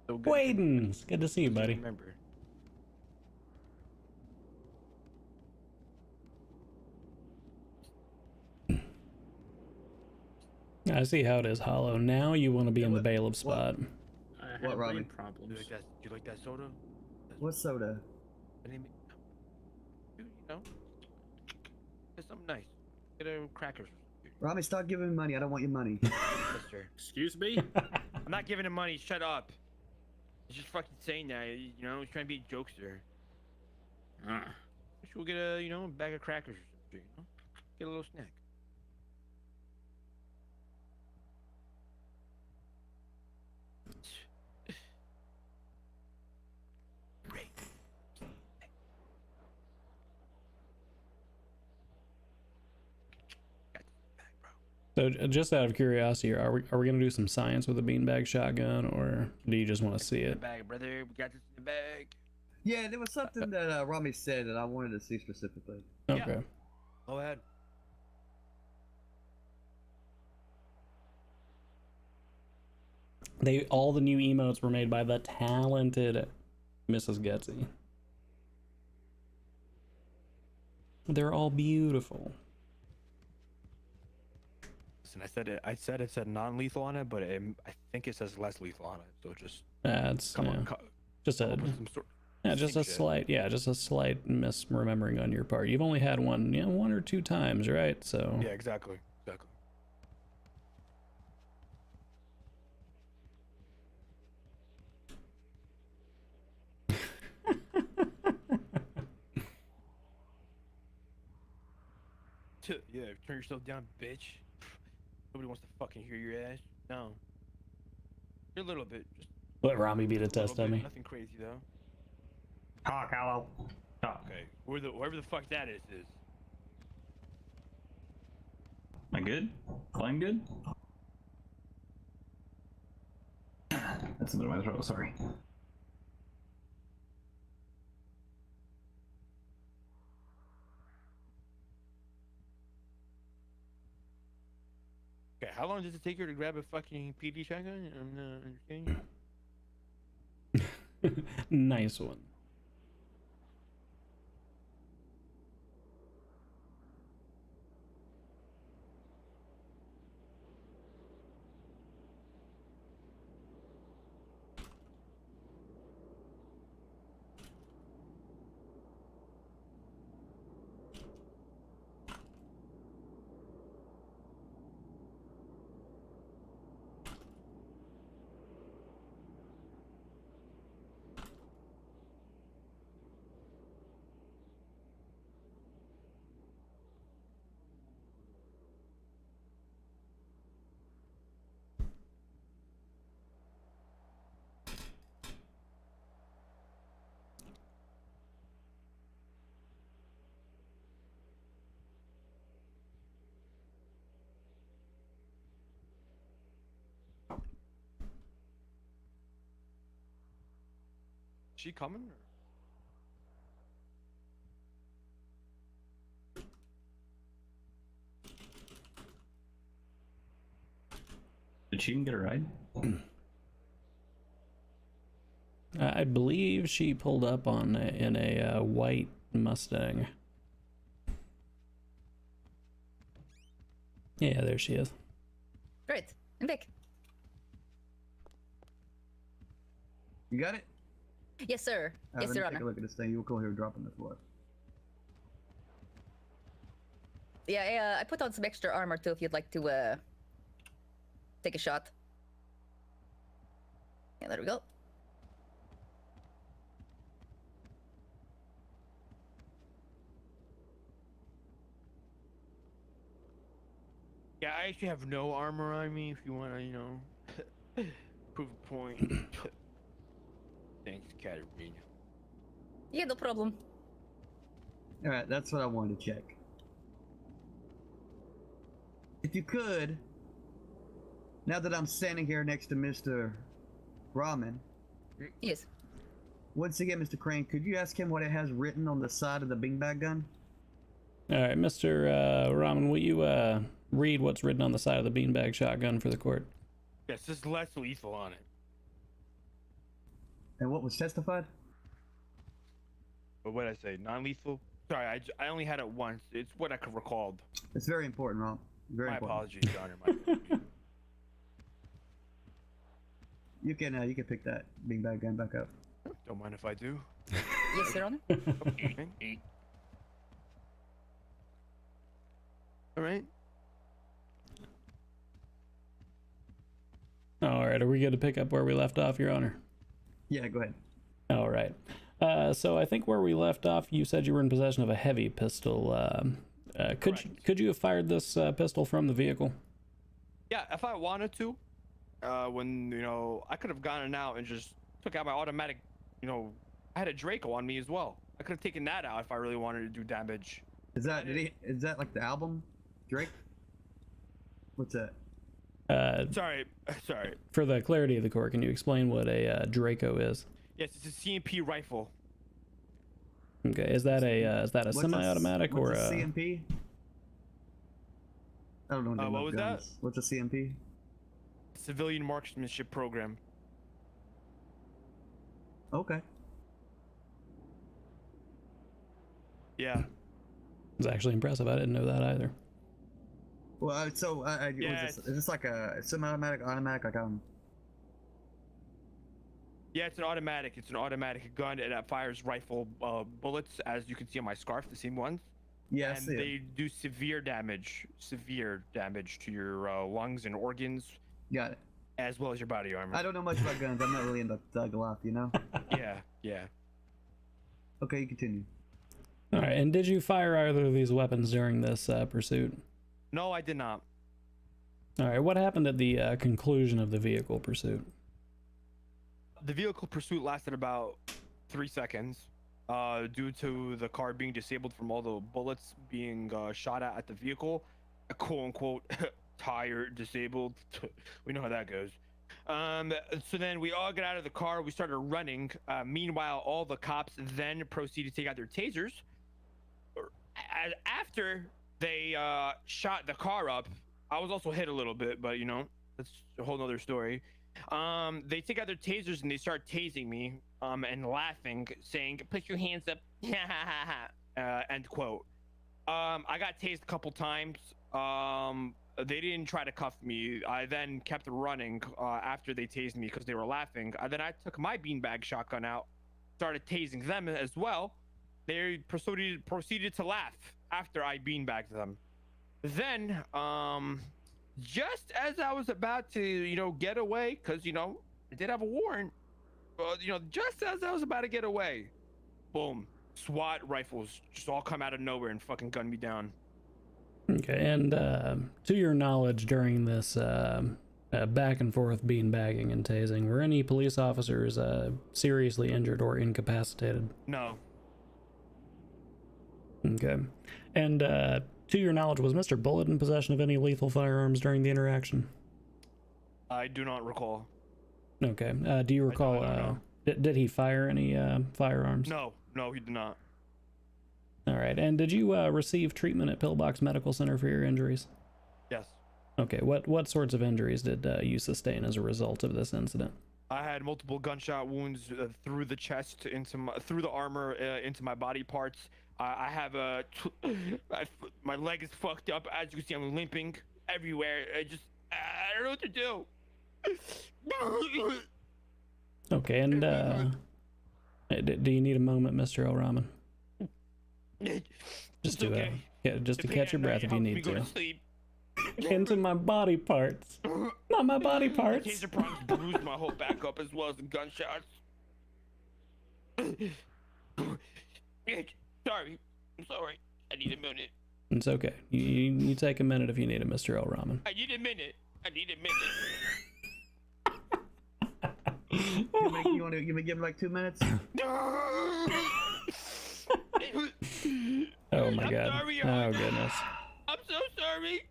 So good. Waydens, good to see you, buddy. Remember. I see how it is, Hollow. Now you want to be in the bailiff spot. I have What, brain Robbie? problems. You like that soda? What soda? Dude, you know, get something nice. Get a crackers. Rami, stop giving me money. I don't want your money. Mister. Excuse me? I'm not giving him money. Shut up. He's just fucking saying that. You know, he's trying to be a jokester. We'll get a, a bag of crackers or something. You know, get a little snack. So just out of curiosity, are we gonna do some science with the beanbag shotgun, or do you just want to see it? Bag, brother. We got this in the bag. Yeah, there was something that Rami said that I wanted to see specifically. Okay. Yeah. Go ahead. All the new emotes were made by the talented Mrs. Getsy. They're all beautiful. Listen, I said it said non-lethal on it, but I think it says less lethal on it. So just That's come on, just a just a slight misremembering on your part. You've only had one, 1 or 2 times, right? So Yeah, exactly. Yeah, turn yourself down, bitch. Nobody wants to fucking hear your ass. No. You're a little bit. Just Let Ramee be the a little test bit. dummy. Nothing crazy though. Talk, hello. Talk. Okay. Whoever the fuck that is. Am I good? Flying good? That's a bit of my throat, sorry. Okay, how long does it take her to grab a fucking PD shotgun? I'm not understanding. Nice one. She coming? Or? Did she even get a ride? I believe she pulled up on in a white Mustang. Yeah, there she is. Great. I'm back. You got it? Yes, sir. Yes, Let Your me take a Honor. look at this thing. You'll go here dropping this what? Yeah, I put on some extra armor too if you'd like to take a shot. Yeah, there we go. Yeah, I actually have no armor on me if you want to, prove a point. Thanks, Katarina. Yeah, no problem. Alright, that's what I wanted to check. If you could, now that I'm standing here next to Mr. Rahman, Yes. once again, Mr. Crane, could you ask him what it has written on the side of the beanbag gun? All right, Mr. Rahman, will you read what's written on the side of the beanbag shotgun for the court? Yes, there's less lethal on it. And what was testified? But what did I say? Non-lethal? Sorry, I only had it once. It's what I could recall. It's very important, Ron. Very My important. apologies, Your Honor. My apologies. You can pick that beanbag gun back up. Don't mind if I do. Yes, Your Honor. Eat. All right. All right, are we good to pick up where we left off, Your Honor? Yeah, go ahead. All right. So I think where we left off, you said you were in possession of a heavy pistol. Could you have fired this pistol from the vehicle? Yeah, if I wanted to, when I could have gone out and just took out my automatic. I had a Draco on me as well. I could have taken that out if I really wanted to do damage. Is that like the album, Drake? What's that? Sorry. For the clarity of the court, can you explain what a Draco is? Yes, it's a CMP rifle. Okay, is that a What's semi-automatic or what's a CMP? I don't know. anything What about was guns. that? What's a CMP? Civilian marksmanship program. Okay. Yeah. It's actually impressive. I didn't know that either. Well, Yeah, is this like a semi-automatic, automatic, like Yeah, it's an automatic. It's an automatic gun that fires rifle bullets, as you can see on my scarf, the same ones. Yeah, I And see they it. do severe damage to your lungs and organs, Got it. as well as your body armor. I don't know much about guns. I'm not really into thug life, Yeah. Okay, you continue. All right, and did you fire either of these weapons during this pursuit? No, I did not. All right, what happened at the conclusion of the vehicle pursuit? The vehicle pursuit lasted about 3 seconds, due to the car being disabled from all the bullets being shot at the vehicle, quote unquote, tire disabled. We know how that goes. So then we all got out of the car. We started running. Meanwhile, all the cops then proceeded to take out their tasers. After they shot the car up, I was also hit a little bit, but you know, that's a whole nother story. They take out their tasers and they start tasing me, and laughing, saying, "Put your hands up." End quote. I got tased a couple times. They didn't try to cuff me. I then kept running after they tased me because they were laughing. Then I took my beanbag shotgun out, started tasing them as well. They proceeded to laugh after I beanbagged them. Then, just as I was about to, you know, get away, because, you know, I did have a warrant, you know, just as I was about to get away, boom, SWAT rifles just all come out of nowhere and fucking gun me down. Okay, and to your knowledge, during this back and forth beanbagging and tasing, were any police officers seriously injured or incapacitated? No. Okay, and to your knowledge, was Mr. Bullet in possession of any lethal firearms during the interaction? I do not recall. Okay, do you recall, did he fire any firearms? No, he did not. All right, and did you receive treatment at Pillbox Medical Center for your injuries? Yes. Okay, what sorts of injuries did you sustain as a result of this incident? I had multiple gunshot wounds through the chest, through the armor, into my body parts. I have my leg is fucked up. As you can see, I'm limping everywhere. I don't know what to do. Okay, and do you need a moment, Mr. El-Rahman? Just to just to catch your breath if you need to. Into my body parts, not my body parts. The taser prongs bruised my whole back up as well as the gunshots. Sorry, I'm sorry. I need a minute. It's okay. You take a minute if you need it, Mr. El-Rahman. I need a minute. You want to give me like 2 minutes? Oh my God. Sorry, oh goodness. I'm so sorry.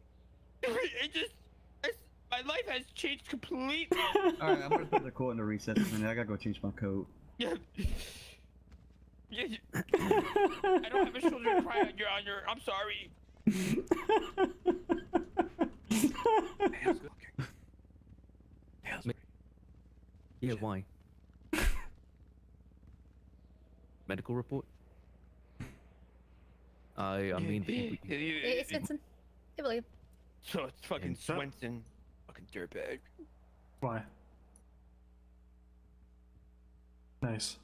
My life has changed completely. All right, I'm gonna put the court in a recess a minute. I gotta go change my coat. Yeah. I don't have a shoulder to cry on, Your Honor. I'm sorry. Yeah, why? Medical report? I mean... It's Swenson. I believe. So it's fucking Swenson. Fucking dirtbag. Why? Nice.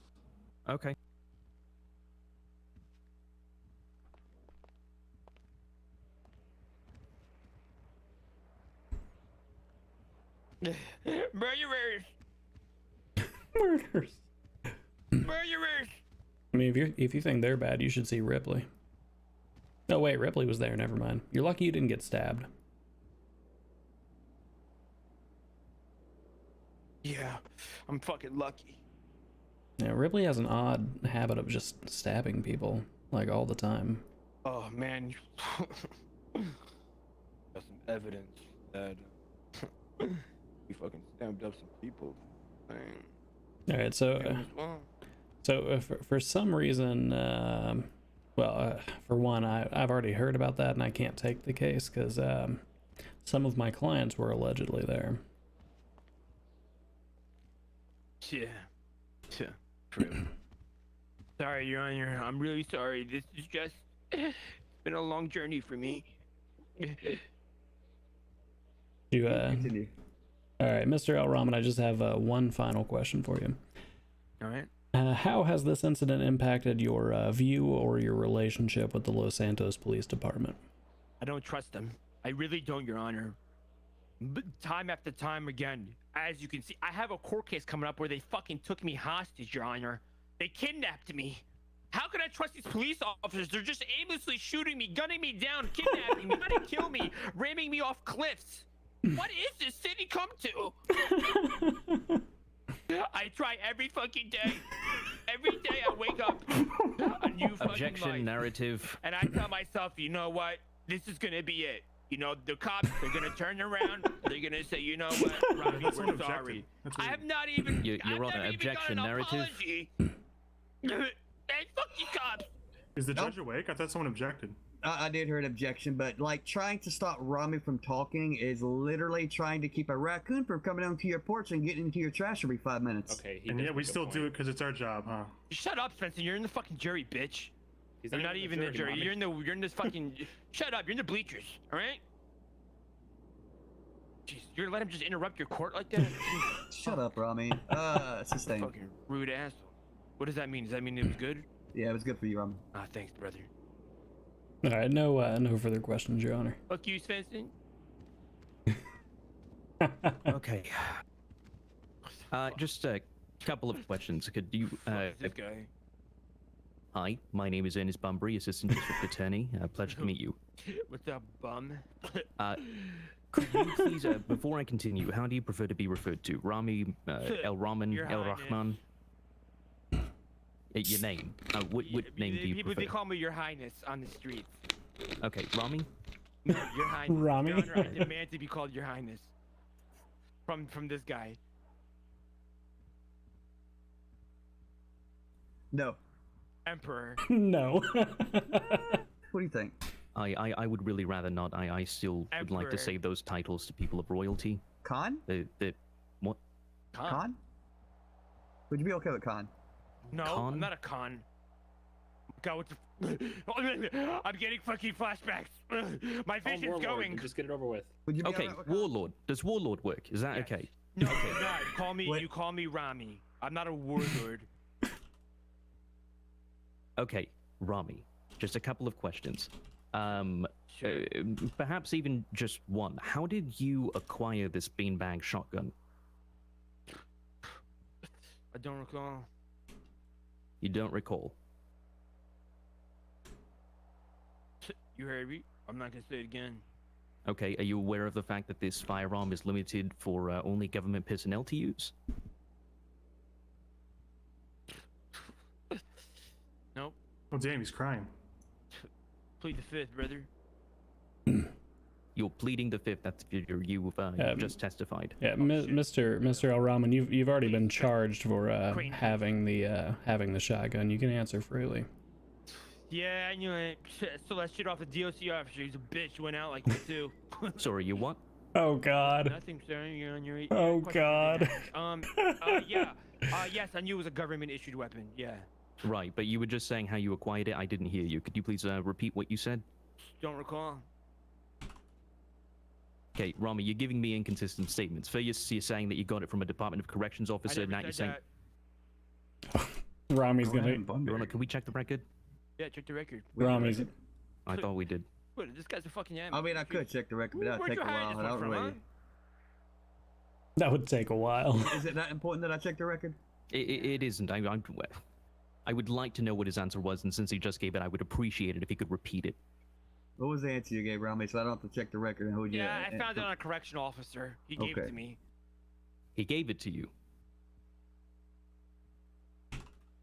Okay. Murderers! Murders. Murderers! I mean, if you think they're bad, you should see Ripley. Oh wait, Ripley was there. Never mind. You're lucky you didn't get stabbed. Yeah, I'm fucking lucky. Yeah, Ripley has an odd habit of just stabbing people, like, all the time. Oh man, got some evidence that we fucking stabbed up some people. Man. All right, so for some reason, for one, I've already heard about that, and I can't take the case because some of my clients were allegedly there. Yeah, true. Sorry, Your Honor. I'm really sorry. This is just it's been a long journey for me. You Continue. All right, Mr. El-Rahman, I just have one final question for you. All right. How has this incident impacted your view or your relationship with the Los Santos Police Department? I don't trust them. I really don't, Your Honor. But time after time again, as you can see, I have a court case coming up where they fucking took me hostage, Your Honor. They kidnapped me. How can I trust these police officers? They're just aimlessly shooting me, gunning me down, kidnapping me, trying to kill me, ramming me off cliffs. What is this city come to? I try every fucking day. Every day I wake up a new fucking Objection, life. narrative. And I tell myself, you know what? This is gonna be it. You know, the cops, they're gonna turn around. They're gonna say, you know what, Robbie, That's we're unobjective. sorry. That's I weird. have not even. Your I've Honor, never even objection, got an narrative. apology. Hey, fuck you, cops. Is the Nope. judge awake? I thought someone objected. I did hear an objection, but like trying to stop Ramee from talking is literally trying to keep a raccoon from coming onto your porch and getting into your trash every 5 minutes. Okay. And yet we still do it because it's our job, huh? Shut up, Spencer. You're in the fucking jury, bitch. He's You're not even the jury. Mommy. You're in this fucking. Shut up. You're in the bleachers. All right. Jeez, you're gonna let him just interrupt your court like that? Shut up, Ramee. Sustained. Fucking rude asshole. What does that mean? Does that mean it was good? Yeah, it was good for you, Ramee. Ah, thanks, brother. All right, no further questions, Your Honor. Fuck you, Spencer. Okay. Just a couple of questions. Could you? This guy. Hi, my name is Ernest Bunbury, Assistant District Attorney. Pleasure to meet you. What's up, bum? Could you please, before I continue, how do you prefer to be referred to? Ramee El-Rahman, Your El-Rahman? Your name. What name do you People, prefer? they call me Your Highness on the streets. Okay, Ramee? No, Your Highness. Ramee? Your Honor, I demand to be called Your Highness. From this guy. No. Emperor. No. What do you think? I would really rather not. I still would like to Emperor. save those titles to people of royalty. Khan? What? Khan? Would you be okay with Khan? No, Con? I'm not a con. God, what the? I'm getting fucking flashbacks. My Call him vision's Warlord going. and just get it over with. Would you be Okay, alright with Khan? Warlord. Does Warlord work? Is that Yes. okay? No, you're not. Call me. What? You call me Ramee. I'm not a warlord. Okay, Ramee. Just a couple of questions. Sure. Perhaps even just one. How did you acquire this beanbag shotgun? I don't recall. You don't recall. You heard me. I'm not gonna say it again. Okay, are you aware of the fact that this firearm is limited for only government personnel to use? Nope. Oh, damn, he's crying. Plead the fifth, brother. You're pleading the fifth. That's you've just testified. Yeah, Mr. El-Rahman, you've already been charged for having the shotgun. You can answer freely. Yeah, I knew it. Stole that shit off the DOC officer. He's a bitch. Went out like me too. Sorry, you what? Oh God. Nothing, sir. You're on your. Oh question God. Yeah. Yes, I knew it was a government-issued weapon. Yeah. Right, but you were just saying how you acquired it. I didn't hear you. Could you please repeat what you said? Don't recall. Okay, Ramee, you're giving me inconsistent statements. First, you're saying that you got it from a Department of Corrections officer. I never Now you're said saying. that. Ramee's Go ahead, gonna. Bunbury. Your Honor, can we check the record? Yeah, check the record. Ramee's. I thought we did. What? This guy's a fucking I mean, I could check the record, but that'd Where'd take a you hide while. this I one don't from, really. That would take a while. Is it that important that I check the record? It isn't. I would like to know what his answer was, and since he just gave it, I would appreciate it if he could repeat it. What was the answer you gave, Ramee? So I don't have to check the record and hold you. Yeah, I found it on a correctional officer. He gave it Okay. to me. He gave it to you.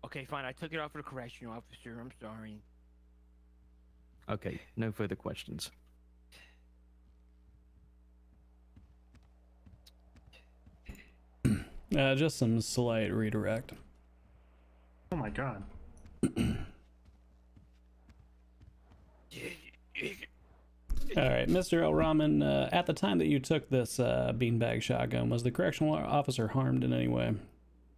Okay, fine. I took it off of the correctional officer. I'm sorry. Okay, no further questions. Just some slight redirect. Oh my God. All right, Mr. El-Rahman, at the time that you took this beanbag shotgun, was the correctional officer harmed in any way?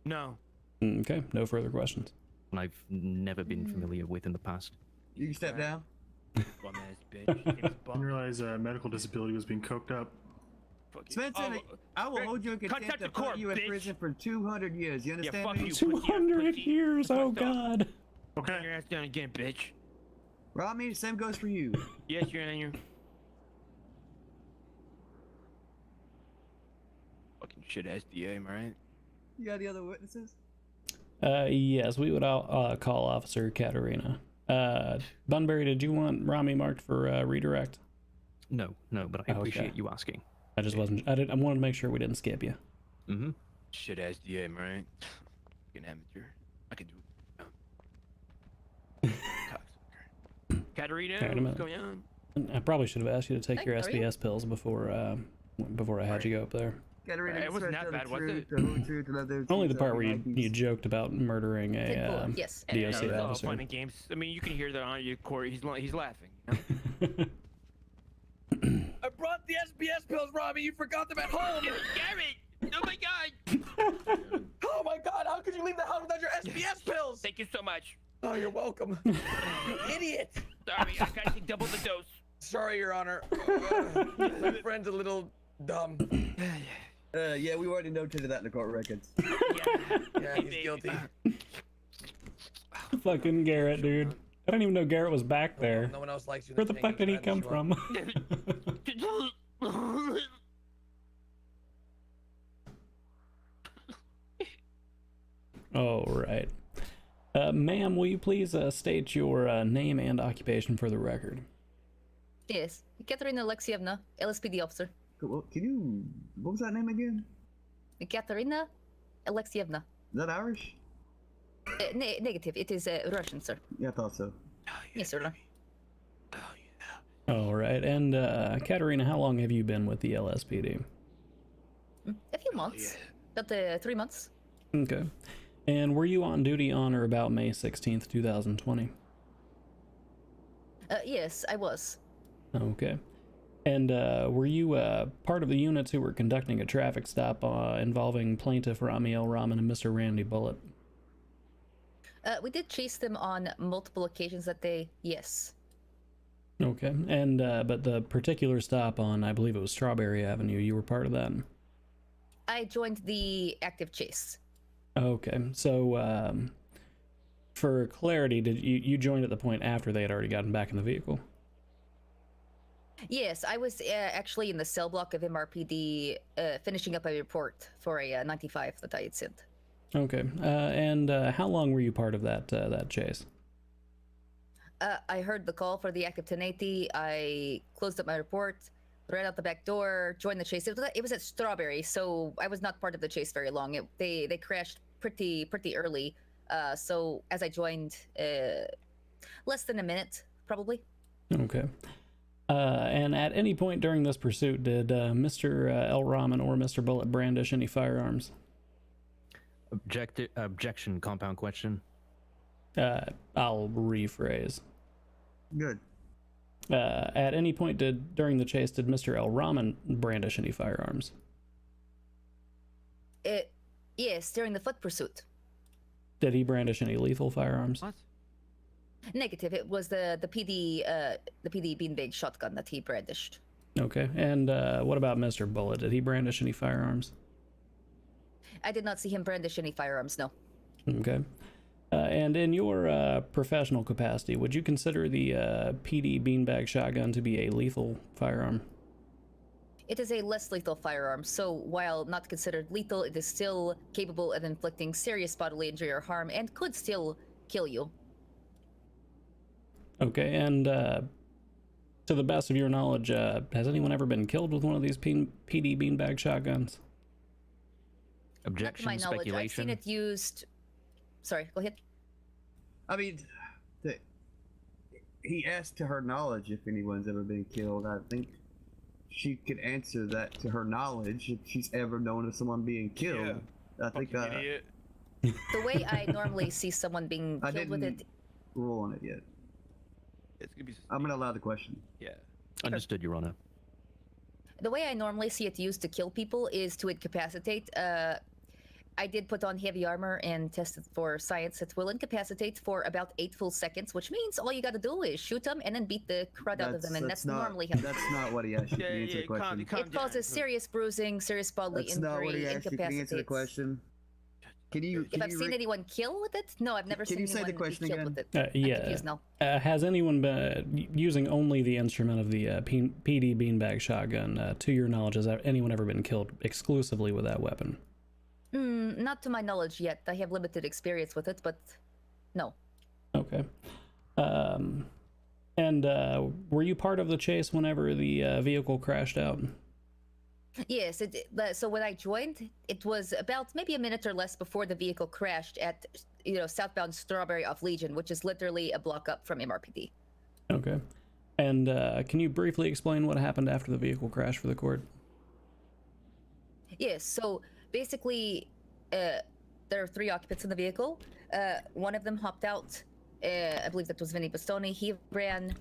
No. Okay, no further questions. I've never been familiar with in the past. You can step down. Bum ass bitch. His name's I didn't Bum. realize medical disability was being cooked up. Fuck you. Spencer, I will Greg, hold you in contempt contact the and put court, you in bitch. prison for 200 years. You understand fuck me? you. Pussy ass 200 pussy. years, oh Fucked up. God. Put Okay. your ass down again, bitch. Ramee, same goes for you. Yes, Your Honor. Fucking shit ass DA, am I right? You got the other witnesses? Yes, we would call Officer Katerina. Bunbury, did you want Ramee marked for redirect? No, but I appreciate you asking. I just wasn't. I wanted to make sure we didn't skip you. Mm-hmm. Shit ass DM, right? Fucking amateur. I can do it. Katerina, what's going on? I probably should have asked you to take your Hey, how are you? SBS pills before I had you go up there. It wasn't that bad, was it? Only the part where you joked about murdering Okay, a cool. Yes. DOC It's all officer. fun and games. I mean, you can hear that on your Corey. He's laughing. You know? I brought the SBS pills, Robbie. You forgot them at home. Gary! Oh my god! Oh my God! How could you leave the house without your SBS pills? Thank you so much. Oh, you're welcome. You idiot. Sorry, I gotta take double the dose. Sorry, Your Honor. My friend's a little dumb. Yeah, we already notated that in the court records. Yeah, he's guilty. Fucking Garrett, dude. I didn't even know Garrett was back there. No one else likes you. Where the fuck did he come from? Oh, right. Ma'am, will you please state your name and occupation for the record? Yes. Katerina Alexievna, LSPD officer. What was that name again? Katerina Alexievna. Is that Irish? Negative. It is Russian, sir. Yeah, I thought so. Yes, sir. All right. And Katerina, how long have you been with the LSPD? A few months. About 3 months. Okay. And were you on duty on or about May 16th, 2020? Yes, I was. Okay. And were you part of the units who were conducting a traffic stop involving plaintiff Ramee El-Rahman and Mr. Randy Bullitt? We did chase them on multiple occasions that day, yes. Okay. And but the particular stop on, I believe it was Strawberry Avenue, you were part of that? I joined the active chase. Okay. So for clarity, did you joined at the point after they had already gotten back in the vehicle? Yes, I was actually in the cell block of MRPD finishing up a report for a 95 that I had sent. Okay. And how long were you part of that chase? I heard the call for the active 1080. I closed up my report, ran out the back door, joined the chase. It was at Strawberry, so I was not part of the chase very long. They crashed pretty early. So as I joined, less than a minute, probably. Okay. And at any point during this pursuit, did Mr. El-Rahman or Mr. Bullitt brandish any firearms? Objection, compound question. I'll rephrase. Good. At any point during the chase, did Mr. El-Rahman brandish any firearms? Yes, during the foot pursuit. Did he brandish any lethal firearms? What? Negative. It was the PD Beanbag shotgun that he brandished. Okay. And what about Mr. Bullitt? Did he brandish any firearms? I did not see him brandish any firearms, no. Okay. And in your professional capacity, would you consider the PD Beanbag shotgun to be a lethal firearm? It is a less lethal firearm, so while not considered lethal, it is still capable of inflicting serious bodily injury or harm and could still kill you. Okay, and to the best of your knowledge, has anyone ever been killed with one of these PD Beanbag shotguns? Objection, Not to my knowledge. I've speculation. seen it used... Sorry, go ahead. I mean, he asked to her knowledge if anyone's ever been killed. I think she could answer that to her knowledge if she's ever known of someone being killed. I think Idiot. The way I normally see someone being I killed with didn't it... rule on it yet. It's gonna be. I'm gonna allow the question. Yeah. Understood, Your Honor. The way I normally see it used to kill people is to incapacitate. I did put on heavy armor and tested for science. It will incapacitate for about 8 full seconds, which means all you gotta do is shoot them and then beat the crud out of them, and that's not, normally how That's not what he asked you. Can you answer the question? it causes serious bruising, serious bodily That's not what injury, he asked you. Can you answer the incapacitates. question? Can you? If I've seen anyone kill with it? No, I've never Can seen you say the anyone question be killed again? with it. I'm Yeah. confused now. Has anyone been using only the instrument of the PD Beanbag shotgun? To your knowledge, has anyone ever been killed exclusively with that weapon? Not to my knowledge yet. I have limited experience with it, but no. Okay. And were you part of the chase whenever the vehicle crashed out? Yes, so when I joined, it was about maybe a minute or less before the vehicle crashed at, southbound Strawberry off Legion, which is literally a block up from MRPD. Okay. And can you briefly explain what happened after the vehicle crashed for the court? Yes, so basically, there are 3 occupants in the vehicle. One of them hopped out. I believe that was Vinny Bastoni. He ran.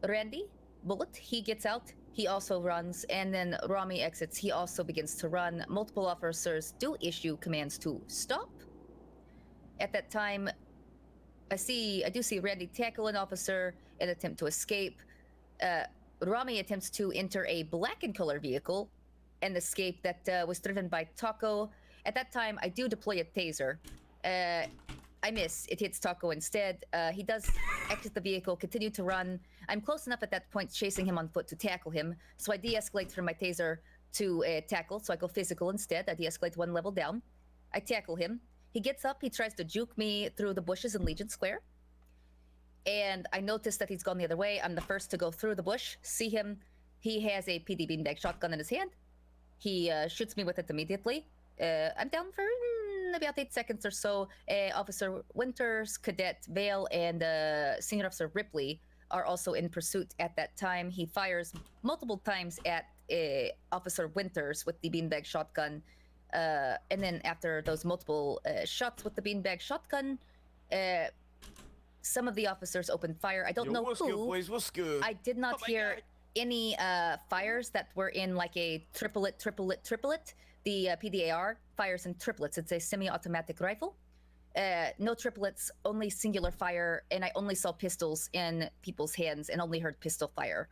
Randy Bullet, he gets out. He also runs, and then Ramee exits. He also begins to run. Multiple officers do issue commands to stop. At that time, I do see Randy tackle an officer and attempt to escape. Ramee attempts to enter a black and color vehicle and escape that was driven by Taco. At that time, I do deploy a taser. I miss. It hits Taco instead. He does exit the vehicle, continue to run. I'm close enough at that point, chasing him on foot to tackle him. So I de-escalate from my taser to tackle. So I go physical instead. I de-escalate 1 level down. I tackle him. He gets up. He tries to juke me through the bushes in Legion Square. And I notice that he's gone the other way. I'm the first to go through the bush. See him. He has a PD beanbag shotgun in his hand. He shoots me with it immediately. I'm down for about 8 seconds or so. Officer Winters, Cadet Vale, and Senior Officer Ripley are also in pursuit at that time. He fires multiple times at Officer Winters with the beanbag shotgun. And then after those multiple shots with the beanbag shotgun, some of the officers opened fire. I don't know what's who. Good, boys? What's good? I did not hear any fires that were in like a triplet. The PDAR fires in triplets. It's a semi-automatic rifle. No triplets, only singular fire, and I only saw pistols in people's hands and only heard pistol fire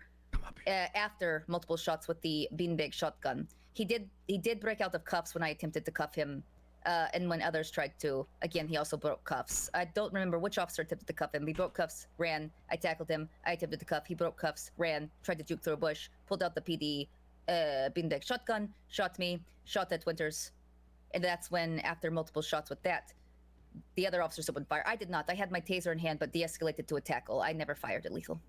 after multiple shots with the beanbag shotgun. He did break out of cuffs when I attempted to cuff him, and when others tried to. Again, he also broke cuffs. I don't remember which officer attempted to cuff him. He broke cuffs, ran. I tackled him. I attempted to cuff. He broke cuffs, ran, tried to juke through a bush, pulled out the PD beanbag shotgun, shot me, shot at Winters, and that's when, after multiple shots with that, the other officers opened fire. I did not. I had my taser in hand, but de-escalated to a tackle. I never fired at lethal.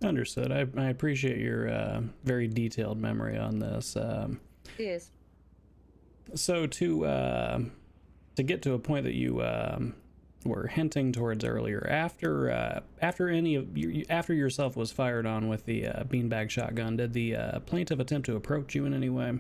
Understood. I appreciate your very detailed memory on this. Yes. So to get to a point that you were hinting towards earlier, after yourself was fired on with the beanbag shotgun, did the plaintiff attempt to approach you in any way?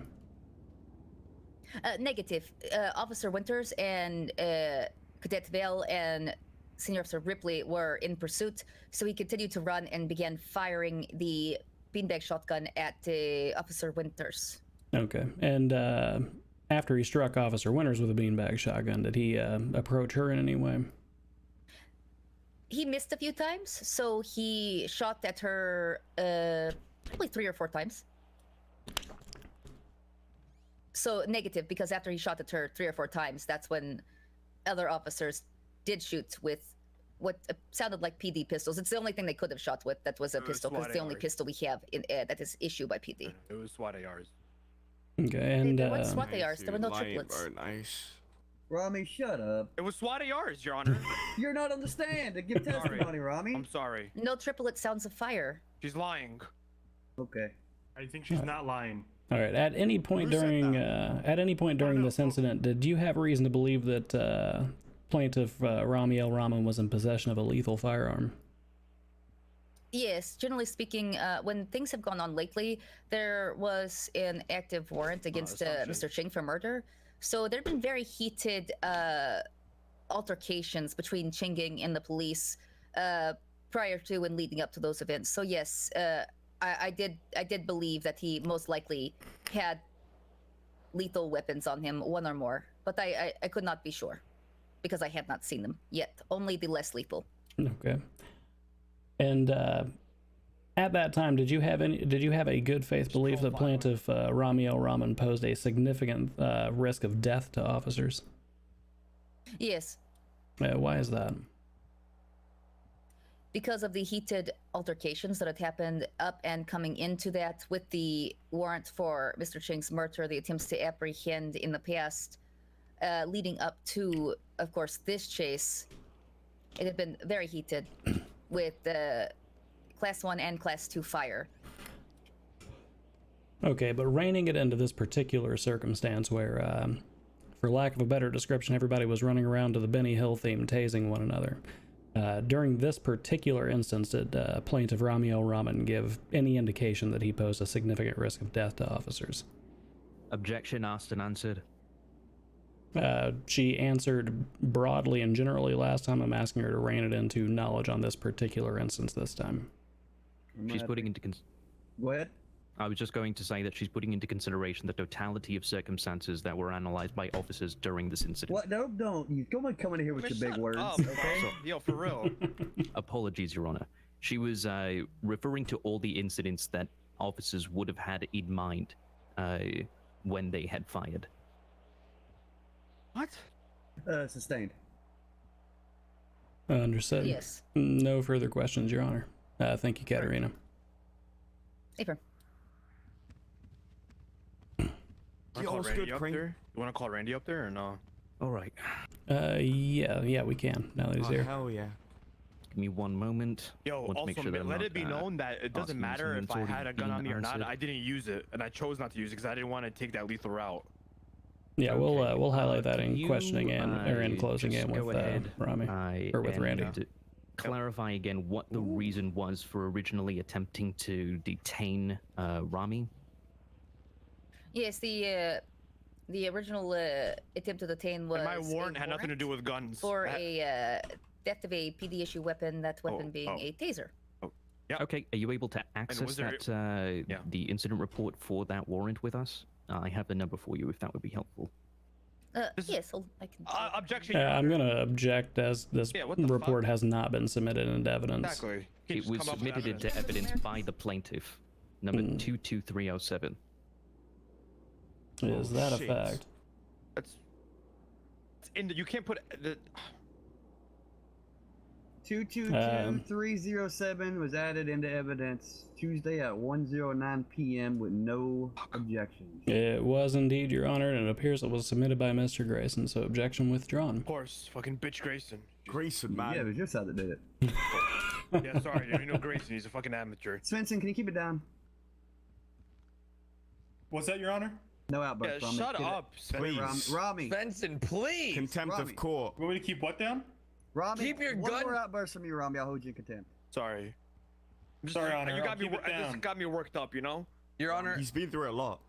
Negative. Officer Winters and Cadet Vale and Senior Officer Ripley were in pursuit, so he continued to run and began firing the beanbag shotgun at Officer Winters. Okay. And after he struck Officer Winters with a beanbag shotgun, did he approach her in any way? He missed a few times, so he shot at her probably 3 or 4 times. So negative, because after he shot at her 3 or 4 times, that's when other officers did shoot with what sounded like PD pistols. It's the only thing they could have shot with that was a pistol, because it's the only pistol we have that is issued by PD. It was SWAT ARs. Okay, and they weren't SWAT ARs. There were no triplets. Nice. Ramee, shut up. It was SWAT ARs, Your Honor. You're not understand. Give testimony, Ramee. I'm sorry. No triplet sounds of fire. She's lying. Okay. I think she's not lying. All right. At any point during this incident, did you have reason to believe that plaintiff Ramee El-Rahman was in possession of a lethal firearm? Yes, generally speaking, when things have gone on lately, there was an active warrant against Mr. Ching for murder. So there have been very heated altercations between Chinging and the police prior to and leading up to those events. So yes, I did believe that he most likely had lethal weapons on him, 1 or more, but I could not be sure because I had not seen them yet. Only the less lethal. Okay. And at that time, did you have a good faith belief that plaintiff Ramee El-Rahman posed a significant risk of death to officers? Yes. Why is that? Because of the heated altercations that had happened up and coming into that with the warrant for Mr. Ching's murder, the attempts to apprehend in the past, leading up to, of course, this chase, it had been very heated with Class 1 and Class 2 fire. Okay, but reining it into this particular circumstance where, for lack of a better description, everybody was running around to the Benny Hill theme, tasing one another. During this particular instance, did plaintiff Ramee El-Rahman give any indication that he posed a significant risk of death to officers? Objection asked and answered. She answered broadly and generally last time. I'm asking her to rein it into knowledge on this particular instance this time. She's putting into What? I was just going to say that she's putting into consideration the totality of circumstances that were analyzed by officers during this incident. What? No, don't. You come on, coming in here with your big words. Oh, Okay. yo, for real. Apologies, Your Honor. She was referring to all the incidents that officers would have had in mind when they had fired. What? Sustained. Understood. Yes. No further questions, Your Honor. Thank you, Katerina. Paper. You want to call Randy up there or no? All right. Yeah, we can. Now that he's here. Hell yeah. Give me one moment. Yo, Want to make also, sure that I'm let not, it be known that it doesn't asking matter if I something had a that's gun on already me or not. been I didn't use it, and I chose not to use it because I didn't want to take that lethal route. Yeah, Okay. we'll highlight that in You, questioning and or in closing just in go with ahead, Ramee or with and Randy. to clarify again what the reason was for originally attempting to detain Ramee. Yes, the original attempt to detain was And my warrant had nothing to do with guns. for a theft of a PD issue weapon. That weapon being a taser. Yeah. Okay, are you able to access was there- that the incident report for that warrant with us? I have the number for you if that would be helpful. Yes, I can. Objection. I'm gonna object as this what the report has not been submitted into evidence. Exactly. It was submitted into evidence by the plaintiff, number 22307. Is that a shit. fact? It's in the, you can't put the. 222307 was added into evidence Tuesday at 1:09 p.m. with no objections. It was indeed, Your Honor, and it appears it was submitted by Mr. Grayson, so objection withdrawn. Of course, fucking bitch Grayson. Grayson, man. Yeah, it was your side that did it. Yeah, sorry, you know Grayson. He's a fucking amateur. Svensson, can you keep it down? What's that, Your Honor? No outbursts. Yeah, Ramee. shut Get it. up, Please. Ramee. Benson, please. Contempt Ramee. of court. You want me to keep what down? Ramee, Keep your one gun- more outburst from you, Ramee. I'll hold you in contempt. Sorry. Sorry, Honor. You I'll got me. keep it This down. got me worked up. You know. Your Honor, He's been through a lot.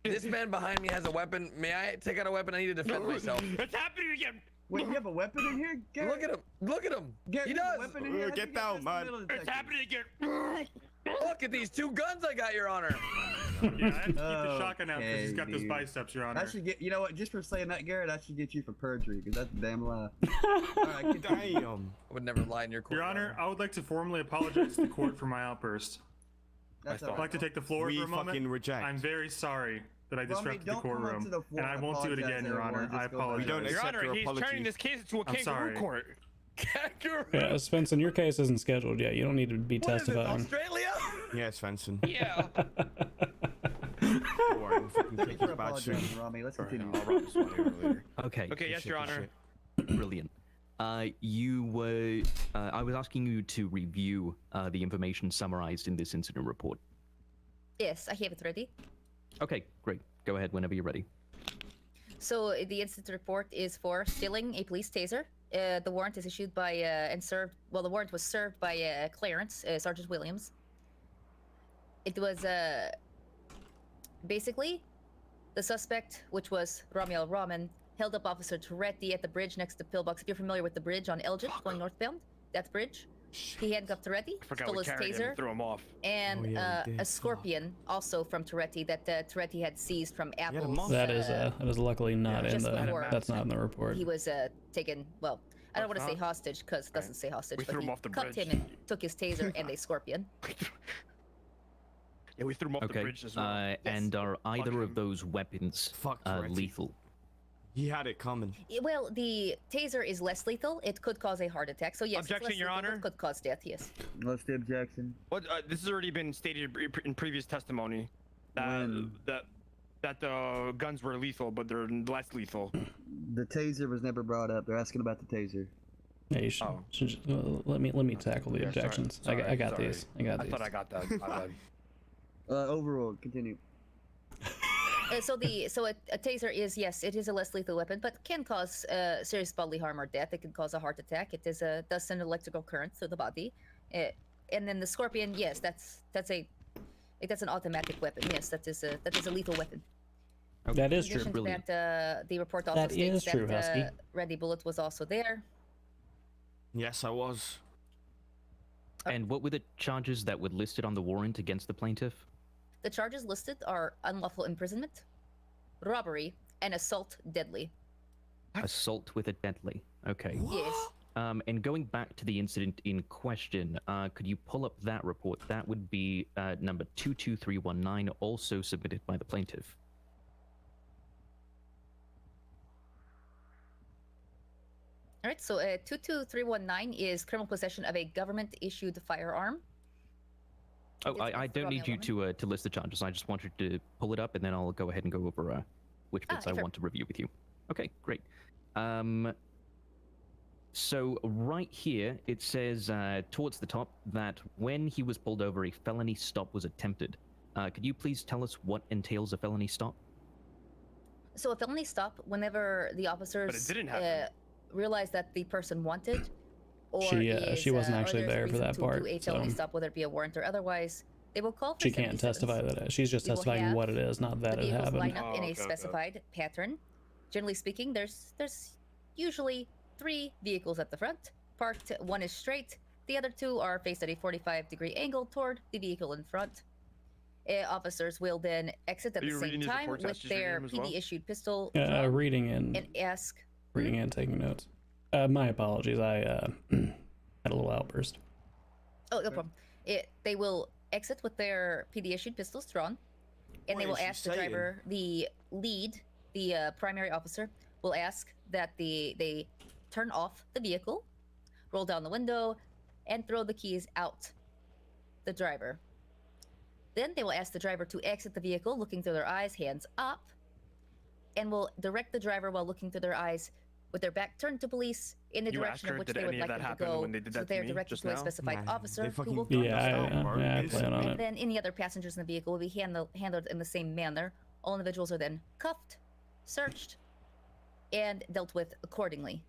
this man behind me has a weapon. May I take out a weapon? I need to defend myself. It's happening again. Wait, you have a weapon in here? Garrett? Look at him. Look at him. Garrett, He you have a does. weapon in here? How'd Get you down, past the man. metal It's detector? happening again. Look at these two guns I got, Your Honor. Yeah, I have to keep the shotgun out because he's got those dude. biceps, Your Honor. I should get, you know what, just for saying that, Garrett, I should get you for perjury, because that's a damn lie. Alright, Damn. I would never lie in your court. Your Honor, I would like to formally apologize to the court for my outburst. that's I'd like to take the floor We for a moment. fucking reject. I'm very sorry that I disrupted the don't come up courtroom, to the floor and I and won't do it apologize again, to Your everyone, Honor. I just go back. apologize. We don't Your accept Honor, your he's turning apologies. this case into a I'm kangaroo sorry. court. Kangaroo. Yeah, Svensson, your case isn't scheduled yet. You don't need to be What is this, testifying. Australia? Yeah, Svensson. Yeah. Don't worry, we'll fucking Thank kick you for his badge soon. apologizing, Ramee. Let's continue. I'll rob this one here later. Okay. Okay, yes, shit, Your good Honor. shit. Brilliant. You were. I was asking you to review the information summarized in this incident report. Yes, I have it ready. Okay, great. Go ahead whenever you're ready. So the incident report is for stealing a police taser. The warrant is issued by and served. Well, the warrant was served by Clarence, Sergeant Williams. It was basically the suspect, which was Ramee El-Rahman, held up Officer Toretti at the bridge next to Pillbox. If you're familiar with the bridge on Elgin going northbound, that bridge. He handcuffed Toretti, I forgot stole we his carried him taser, and threw him off. and Oh, yeah, we did. a scorpion also from Toretti that Toretti had seized from had a Apple's. monster. That is luckily not in just the. before That's not in the report. he was taken. Well, I don't want to say Huh? hostage because it doesn't say hostage, We but threw he him off the cuffed bridge. him and took his taser and a scorpion. Yeah, we threw him off the Okay. bridge as well. And are either him. of those weapons Fuck Toretti. lethal? He had it coming. Well, the taser is less lethal. It could cause a heart attack. So yes, it's Objection, less Your lethal, but Honor. Could cause death. Yes. What's the objection? What? This has already been stated in previous testimony that When? that the guns were lethal, but they're less lethal. The taser was never brought up. They're asking about the taser. Yeah, you should just, let me tackle the objections. Sorry, I got sorry. these. I got these. I thought I got that. My bad. Overall, continue. So a taser is, yes, it is a less lethal weapon, but can cause serious bodily harm or death. It can cause a heart attack. It is does send electrical current through the body. And then the scorpion, yes, that's an automatic weapon. Yes, that is a lethal weapon. That is In true. addition to Brilliant. that, the report also That states is true, that Husky. Randy Bullet was also there. Yes, I was. And what were the charges that were listed on the warrant against the plaintiff? The charges listed are unlawful imprisonment, robbery, and assault deadly. Assault with a deadly. Okay. Yes. And going back to the incident in question, could you pull up that report? That would be number 22319, also submitted by the plaintiff. All right, so 22319 is criminal possession of a government-issued firearm. Oh, I don't need you to list the charges. I just wanted to pull it up, and then I'll go ahead and go over which bits I want to review with you. Okay, great. So right here, it says towards the top that when he was pulled over, a felony stop was attempted. Could you please tell us what entails a felony stop? So a felony stop, whenever the officers realize that the person wanted, or she wasn't or actually there's a there for reason that to part. do a felony So stop, whether it be a warrant or otherwise, they will call for she can't 77s. testify that she's just They will testifying have what it is, not that the it vehicles happened. line up in a specified pattern. Generally speaking, there's usually 3 vehicles at the front. Parked, one is straight. The other 2 are faced at a 45-degree angle toward the vehicle in front. Officers will then exit at the same time with their PD-issued pistol drawn Reading and ask. Reading and taking notes. My apologies. I had a little outburst. Oh, no problem. They will exit with their PD-issued pistols drawn, and they will ask the driver, the lead, the primary officer, will ask that they turn off the vehicle, roll down the window, and throw the keys out the driver. Then they will ask the driver to exit the vehicle, looking through their eyes, hands up, and will direct the driver while looking through their eyes with their back turned to police in the direction in which they would like them to go. So they're directed to a specified officer who will I plan on and it. then any other passengers in the vehicle will be handled in the same manner. All individuals are then cuffed, searched, and dealt with accordingly.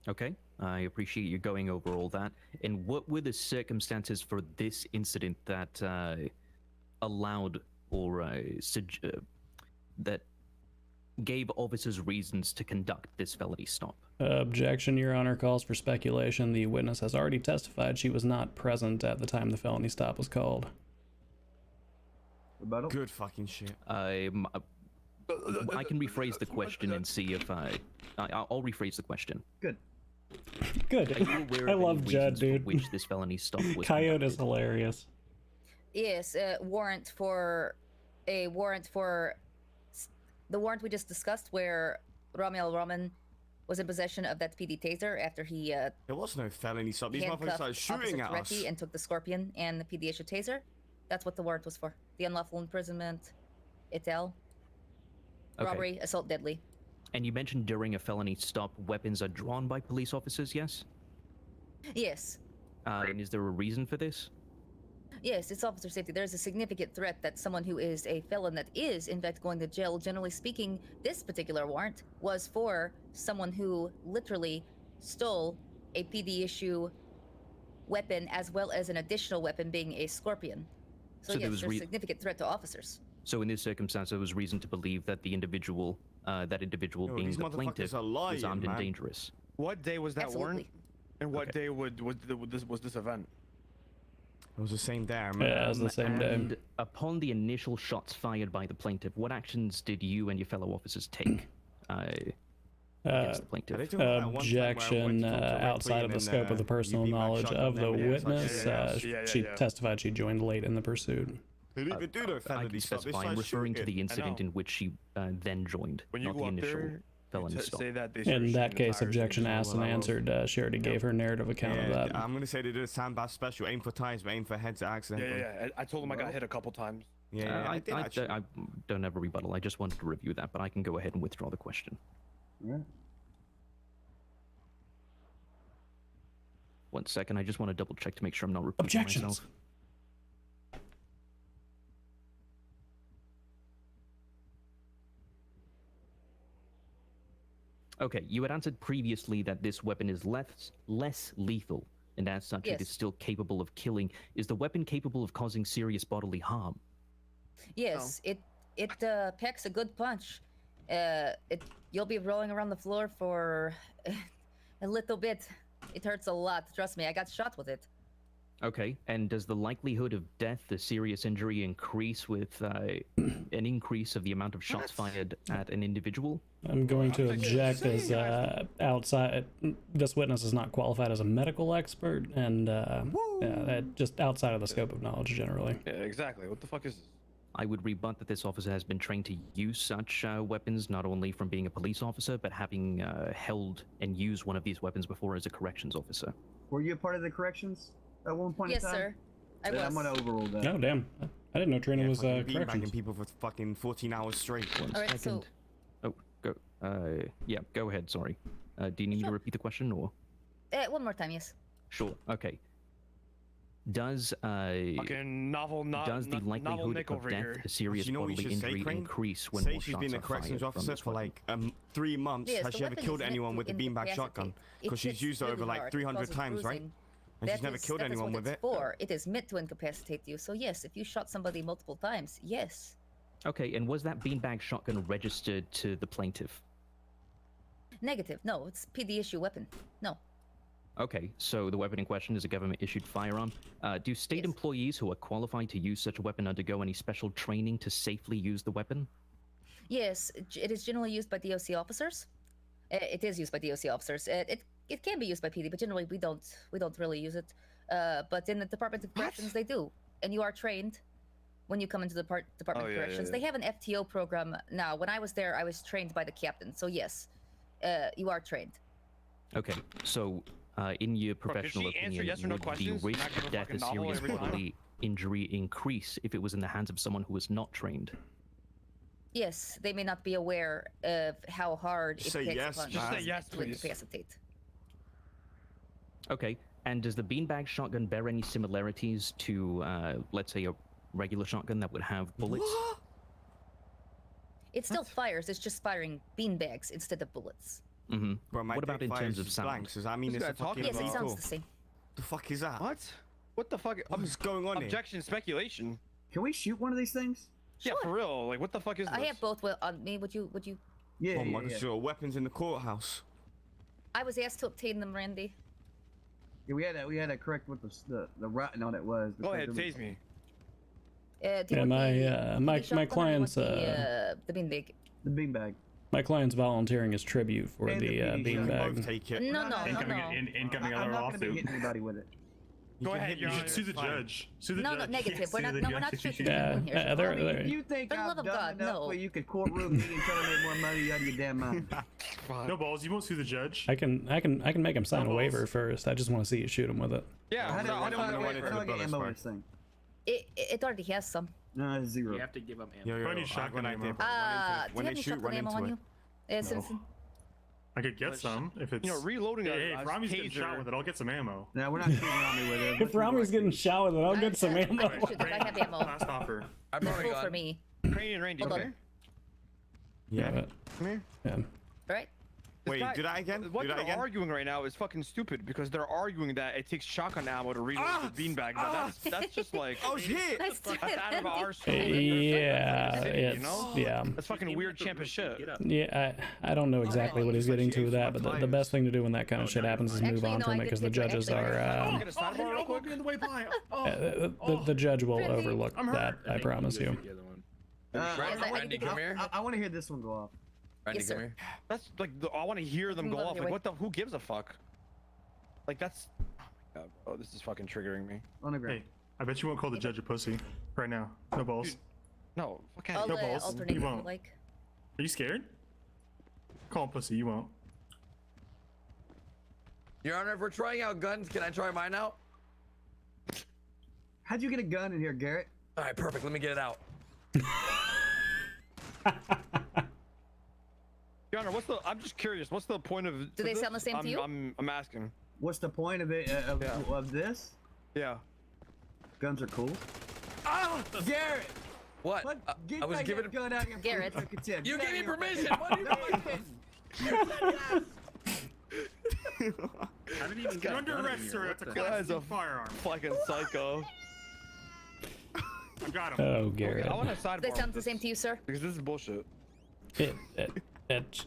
Okay, I appreciate you going over all that. And what were the circumstances for this incident that allowed or that gave officers reasons to conduct this felony stop? Objection, Your Honor, calls for speculation. The witness has already testified she was not present at the time the felony stop was called. Good fucking shit. I can rephrase the question and see if I'll rephrase the question. Good. Good. Are you aware I of love any Judd, reasons dude. for which this felony stop was Coyote is hilarious. Yes, the warrant we just discussed, where Ramee El-Rahman was in possession of that PD taser after he There was no felony stop. These motherfuckers started shooting at us. and took the Scorpion and the PD issued taser. That's what the warrant was for. The unlawful imprisonment, etal, robbery, assault deadly. And you mentioned during a felony stop, weapons are drawn by police officers, yes? Yes. And is there a reason for this? Yes, it's officer safety. There's a significant threat that someone who is a felon that is, in fact, going to jail. Generally speaking, this particular warrant was for someone who literally stole a PD issue weapon as well as an additional weapon being a Scorpion. So yes, there's a significant threat to officers. So in this circumstance, there was reason to believe that the individual, being the plaintiff, was armed and dangerous. What day was that Absolutely. warrant? And what day was this event? It was the same day, I remember. Yeah, it was the same day. And upon the initial shots fired by the plaintiff, what actions did you and your fellow officers take against the plaintiff? Objection, outside of the scope of the personal knowledge of the witness. She testified she joined late in the pursuit. They didn't even do no I felony can stop. They specify, I'm started referring to shooting. the incident in which she then joined, When you not go the up initial there, felony stop. say that they In that case, objection asked and answered. She already gave her narrative account of that. I'm gonna say they did a sandbag special, aim for tires, but aim for heads accidentally. Yeah. I told him I got hit a couple times. Yeah, I did actually. I don't have a rebuttal. I just wanted to review that, but I can go ahead and withdraw the question. Alright. 1 second, I just want to double check to make sure I'm not repeating Objections. myself. Okay, you had answered previously that this weapon is less lethal, and as such, it is Yes. still capable of killing. Is the weapon capable of causing serious bodily harm? Yes, it packs a good punch. You'll be rolling around the floor for a little bit. It hurts a lot. Trust me, I got shot with it. Okay, and does the likelihood of death, a serious injury, increase with an increase of the amount of shots fired at an individual? I'm going to object as outside. This witness is not qualified as a medical expert, and just outside of the scope of knowledge generally. Yeah, exactly. What the fuck is this? I would rebut that this officer has been trained to use such weapons, not only from being a police officer, but having held and used one of these weapons before as a corrections officer. Were you a part of the corrections at one point Yes, in time? sir. I Then was. I'm gonna overrule that. Oh damn! I didn't know training was Beanbagging corrections. people for fucking 14 hours straight. One All right, second. Oh, go. Yeah, go ahead. Sorry. Do you need me to repeat the question, or? One more time, yes. Sure. Okay. Does Fucking novel, does the novel likelihood Nick of over death, here. a serious You know what we bodily should say, injury, Crane? increase when Say more she's shots been a are corrections fired from officer this for weapon? like 3 months. Yes, Has the she ever weapon killed is meant anyone to with the beanbag shotgun? incapacitate. Because It she's hits used it over really like hard. It 300 causes times, right? bruising. And she's never killed That is anyone what with it's it. for. It is meant to incapacitate you. So yes, if you shot somebody multiple times, yes. Okay, and was that beanbag shotgun registered to the plaintiff? Negative. No, it's PD issue weapon. No. Okay, so the weapon in question is a government-issued firearm. Do state Yes. employees who are qualified to use such a weapon undergo any special training to safely use the weapon? Yes, it is generally used by DOC officers. It is used by DOC officers. It can be used by PD, but generally we don't really use it. But in the Department of Corrections they do, and you are trained when you come into the Department of Corrections. They have an FTO program now. When I was there, I was trained by the captain. So yes, you are trained. Okay, so in your Bro, could professional she answer opinion, yes or no would the questions? risk Not give a of death, fucking a novel serious every time? bodily injury increase if it was in the hands of someone who was not trained? Yes, they may not be aware of how hard it Say takes yes, a punch Just say yes, to please. incapacitate. Okay, and does the beanbag shotgun bear any similarities to, let's say, a regular shotgun that would have bullets? It still fires. It's just firing beanbags instead of bullets. Mm-hmm. Bro, my What about dick in terms fires of sound? blanks. Does that mean Who's it's that a fucking talking Yes, it about? sounds lethal? the same. The fuck is that? What? What the fuck? What's going on here? Objection, speculation. Can we shoot one of these things? Yeah, for real. Like, what the fuck is this? I have both on me. Would you? Yeah, Oh my yeah, god, yeah. sure. Weapons in the courthouse. I was asked to obtain them, Randy. Yeah, we had to correct what the writing on it was. Go because ahead, it was- tase me. Do you Yeah, want my the my shotgun or you client's want the beanbag. The beanbag. my client's volunteering his tribute for And the the PD Both beanbag. take it. No, no, Incoming, no. incoming I'm another not gonna be lawsuit. hitting anybody with it. You Go can ahead, hit Your me. You Honor. should sue the Fine. judge. Sue the No, judge. no, negative. We're Sue not. the No, we're judge. not shooting Yeah, anyone here. they're- I mean, they're- you think For the I'm love of dumb God, enough no. where you could courtroom me and try to make more money out of your damn mind? No balls. You won't sue the judge. I can make him sign a Doubles. waiver first. I just want to see you shoot him with it. Yeah, How do no, I I'm don't fine wanna with run it. into how do I the get bullets, ammo bro. in this thing? It already has some. No, it's zero. You have to give them ammo. Yo, yo, I need yo, shotgun when I ammo. did, Do when you they have any shoot, shotgun run ammo into on it. you, Simpson? I could get some if it's. You know, reloading Hey, a if Rami's getting taser- shot with it, I'll get some ammo. No, we're not shooting Rami with it. If Rami's getting shot with it, I'll get some ammo. I shoot it. I have ammo. Last offer. I It's brought a full for gun. me. Crane and Randy, Hold okay? on. Yeah. Come here. Yeah. All right. This Wait, guy- do that again? What Do that they're again? arguing right now is fucking stupid because they're arguing that it takes shotgun ammo to reload the beanbag. But that's just like Oh shit! Nice to that's out of our scope. Yeah, You it's know? yeah. That's fucking weird champ as shit. Yeah, I don't know exactly what he's getting to with that, but the best thing to do when that kind of shit happens is move Actually, on no, from I it did because the get to judges actually- are Get a sidebar real quick. in the way by. the judge will Randy. overlook I'm that. hurt. I promise you. Randy, come here. I want to hear this one go off. Randy, Yes, come sir. here. That's like I want to hear them I'm go going off. your Like way. what the? Who gives a fuck? Like that's. Oh my god, bro, this is fucking triggering me. On the ground. Hey, I bet you won't call the judge a pussy right now. No balls. No, fuck I'll out of here. balls. alternate You if you won't. like. Are you scared? Call him pussy. You won't. Your Honor, if we're trying out guns, can I try mine out? How'd you get a gun in here, Garrett? All right, perfect. Let me get it out. Your Honor, I'm just curious. What's the point of? Do they sound the same to you? I'm asking. What's the point of it of this? Yeah. Guns are cool. Ah! Garrett. What? Get I was that giving gun out of your Garrett. You gave me permission. What do you mean? I didn't even get under arrest, sir. That's a Guy's a firearm. fucking psycho. I got him. Oh, Garrett. I want a sidebar. Do they sound the with same this, to you, sir? Because this is bullshit.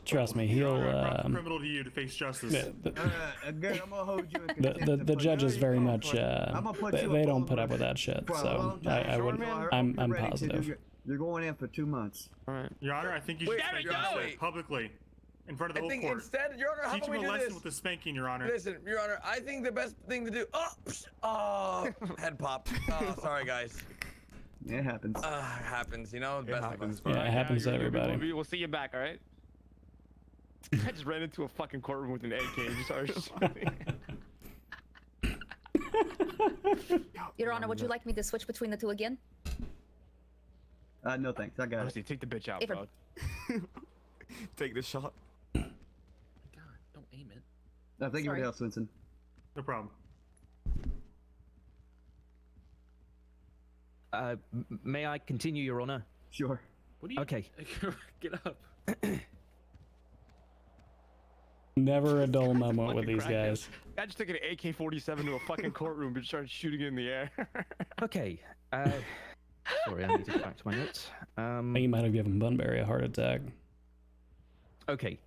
Trust me, Your he'll. Honor, I brought the criminal to you to face justice. Garrett, I'm gonna hold you in contempt. The judges very much they don't put up over with that shit, for a so long time. I would. Sure, I'm you're ready to positive. You're going in for 2 months. All right. Your Honor, I think you should spank him publicly in front of the I whole think court. instead, Your Honor, how Teach about him we a do lesson this? with the spanking, Your Honor. Listen, Your Honor, I think the best thing to do. Oh, head pop. Oh, sorry, guys. It happens. Happens, you know. Best happens, of us. Yeah, it happens to You're good. everybody. We'll see you back, all right? I just ran into a fucking courtroom with an AK and just started shooting. Your Honor, would you like me to switch between the two again? No thanks. I got Honestly, take the bitch out, Hey, bro. Take the shot. God, don't aim it. No, thank you for Sorry. the help, Swinson. No problem. May I continue, Your Honor? Sure. What do you? Okay. Get up. Never a dull moment with Fucking these crackhead. guys. I just took an AK-47 to a fucking courtroom and started shooting it in the air. Okay. Sorry, I need to get back to my notes. I think you might have given Bunbury a heart attack. Okay.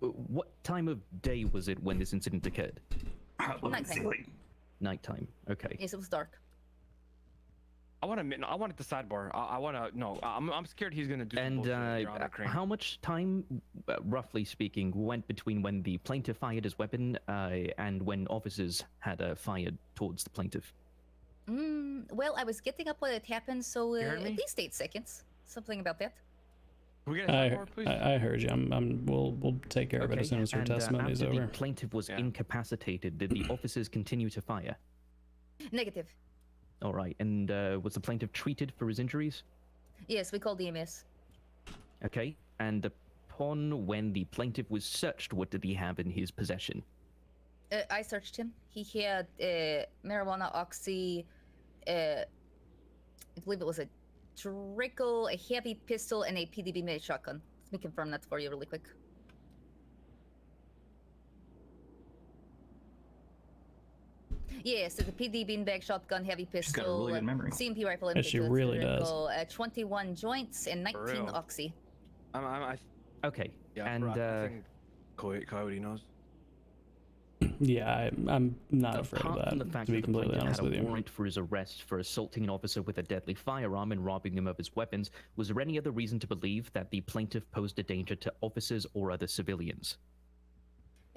What time of day was it when this incident occurred? Nighttime. Nighttime. Okay. Yes, it was dark. I want it to sidebar. I want to. No, I'm scared he's gonna do. some And bullshit, Your Honor, Crane. how much time, roughly speaking, went between when the plaintiff fired his weapon and when officers had fired towards the plaintiff? Well, I was getting up when it happened, so You heard at me? least 8 seconds. Something about that. Can we get a sidebar, please? I heard you. We'll take care of it as soon as her and, testimony's after over. the plaintiff was Yeah. incapacitated, did the officers continue to fire? Negative. All right. And was the plaintiff treated for his injuries? Yes, we called EMS. Okay. And upon when the plaintiff was searched, what did he have in his possession? I searched him. He had marijuana, oxy, I believe it was a Draco, a heavy pistol, and a PDB made shotgun. Let me confirm that for you really quick. Yes, it's a PD beanbag shotgun, heavy pistol, got a really good memory. CMP rifle, and Yeah, she really does. 21 joints and 19 real. oxy. Okay. Yeah, and I think Coyote knows. Yeah, I'm not afraid of apart from the that, fact to be that the completely plaintiff honest had with a you. warrant for his arrest for assaulting an officer with a deadly firearm and robbing him of his weapons, was there any other reason to believe that the plaintiff posed a danger to officers or other civilians?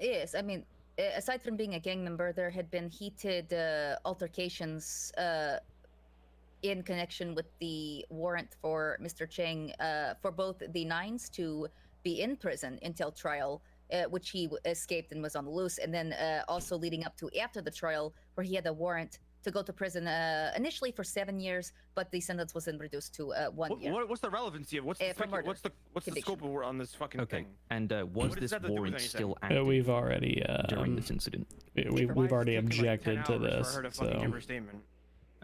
Yes, I mean, aside from being a gang member, there had been heated altercations in connection with the warrant for Mr. Cheng for both the Nines to be in prison until trial, which he escaped and was on the loose, and then also leading up to after the trial, where he had a warrant to go to prison initially for 7 years, but the sentence was then reduced to 1 year. What's the relevancy of what's the For murder what's the scope of on this fucking Okay. thing? And was What does this that have to do with warrant anything? still active We've already during this incident? we've already Why is it taking, like, 10 objected to hours this, for her to fucking give so her statement?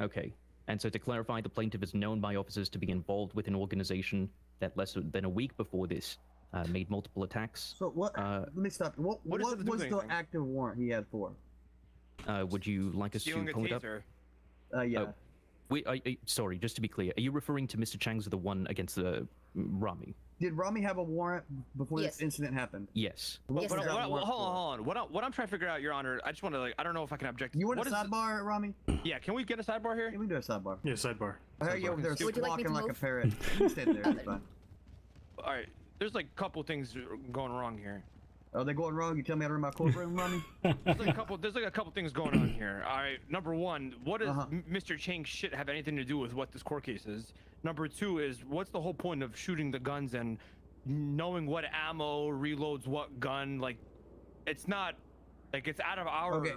Okay. And so to clarify, the plaintiff is known by officers to be involved with an organization that less than a week before this made multiple attacks. So what? Let me stop. What What does it have to do was with the anything? active warrant he had for? Would you like us Stealing to a pull it up? taser. Yeah. Oh, sorry, just to be clear, are you referring to Mr. Chang's the one against the Ramee? Did Ramee have a warrant before Yes. this incident happened? Yes. What Yes, was sir. that warrant for? Hold on. What I'm trying to figure out, Your Honor, I just want to I don't know if I can object. You want What a is the- sidebar, Ramee? Yeah, can we get a sidebar here? Yeah, we can do a sidebar. Yeah, sidebar. I heard you over there Would you like me squawking to like a move? parrot. You can stay there. It's fine. All right, there's like a couple things going wrong here. Are they going wrong? You tell me out of my courtroom, Ramee? There's like a couple things going on here. All right, number one, what does Mr. Chang's shit have anything to do with what this court case is? Number two is, what's the whole point of shooting the guns and knowing what ammo reloads what gun? Like, it's not like it's out of our. Okay.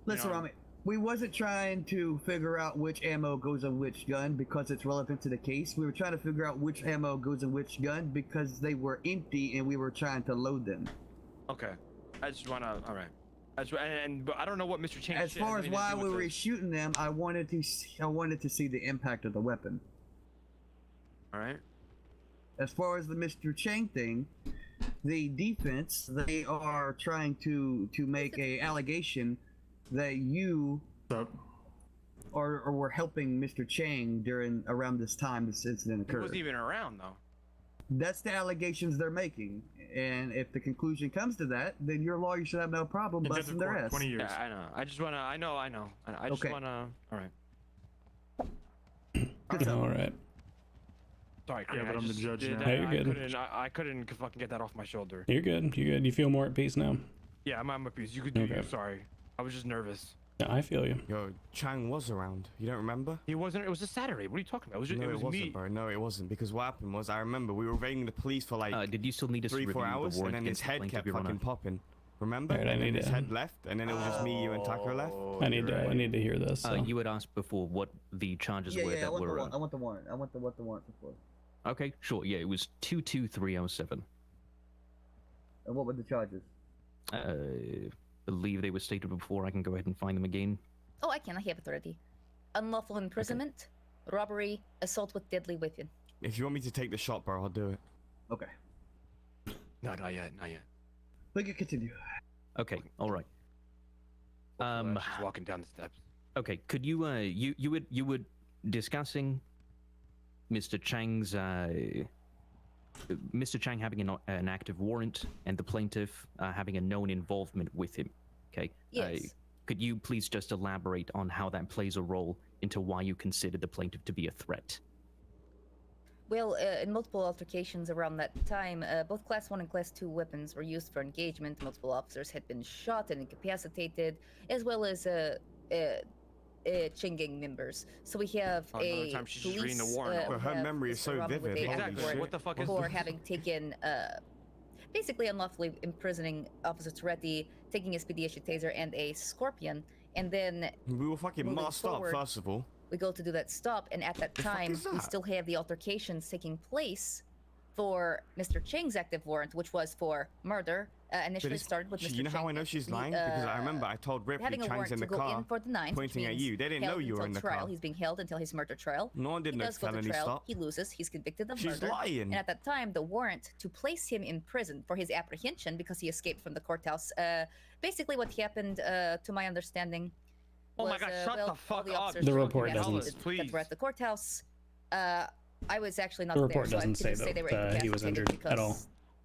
Listen, know. Ramee. We wasn't trying to figure out which ammo goes in which gun because it's relevant to the case. We were trying to figure out which ammo goes in which gun because they were empty and we were trying to load them. Okay. I just wanna. All right. But I don't know what Mr. Chang. As far as why we were shooting them, I wanted to see the impact of the weapon. All right. As far as the Mr. Chang thing, the defense, they are trying to make a allegation that you or were helping Mr. Chang around this time this incident occurred. He wasn't even around though. That's the allegations they're making, and if the conclusion comes to that, then your lawyer should have no problem busting their ass. 20 years. Yeah, I know. I just wanna. I know. I just wanna. All right. All right. Sorry, Yeah, but I'm the judge now. Hey, you're good. I couldn't fucking get that off my shoulder. You're good. You're good. You feel more at peace now? Yeah, I'm at peace. You could do. Okay. Sorry, I was just nervous. Yeah, I feel you. Yo, Chang was around. You don't remember? He wasn't. It was a Saturday. What are you talking about? No, It was wasn't, me. bro. No, it wasn't. Because what happened was, I remember we were evading the police for like did you still need us to 3-4 review the hours, and warrant then his against the head plaintiff, kept Your Honor? fucking popping. Remember? Alright, I and then need his to- head left, and then it was just me, you, and Taco left. I need to hear this. So. You had asked before what the charges were I that want, were. I want the warrant. I want what the warrant was for. Okay, sure. Yeah, it was 22307. And what were the charges? Believe they were stated before. I can go ahead and find them again. Oh, I have it already. Unlawful imprisonment, robbery, assault with deadly weapon. If you want me to take the shot, bro, I'll do it. Okay. No, not yet. Not yet. We can continue. Okay, all right. She's walking down the steps. Okay, could you you were discussing Mr. Chang's Mr. Chang having an active warrant and the plaintiff having a known involvement with him. Okay. Yes. Could you please just elaborate on how that plays a role into why you consider the plaintiff to be a threat? Well, in multiple altercations around that time, both Class 1 and Class 2 weapons were used for engagement. Multiple officers had been shot and incapacitated, as well as Ching gang members. So we have another time she's just reading the warrant. Her memory is so vivid. Exactly. What the fuck is for this? having taken, basically unlawfully imprisoning Officer Toretti, taking a SPD issued taser and a scorpion, and then We were fucking masked up, first of all. we go to do that stop, and at that The fuck time is we that? still have the altercations taking place for Mr. Chang's active warrant, which was for murder. Initially started with Mr. You know how I know she's lying? Because I remember I told Ripley having a Chang's warrant in to the go car, in for the 9th, pointing which at you. They means didn't know held you were until in the trial. car. He's being held until his murder trial. No one did He no does go to felony trial. stop. He loses. He's convicted of She's murder. lying. And at that time, the warrant to place him in prison for his apprehension because he escaped from the courthouse. Basically, what happened, to my understanding, Oh was, my God, shut well, the all fuck the up. officers The were report incapacitated doesn't- that were at the courthouse. I was actually not The there, report so I doesn't say couldn't say they were that he was incapacitated injured at all.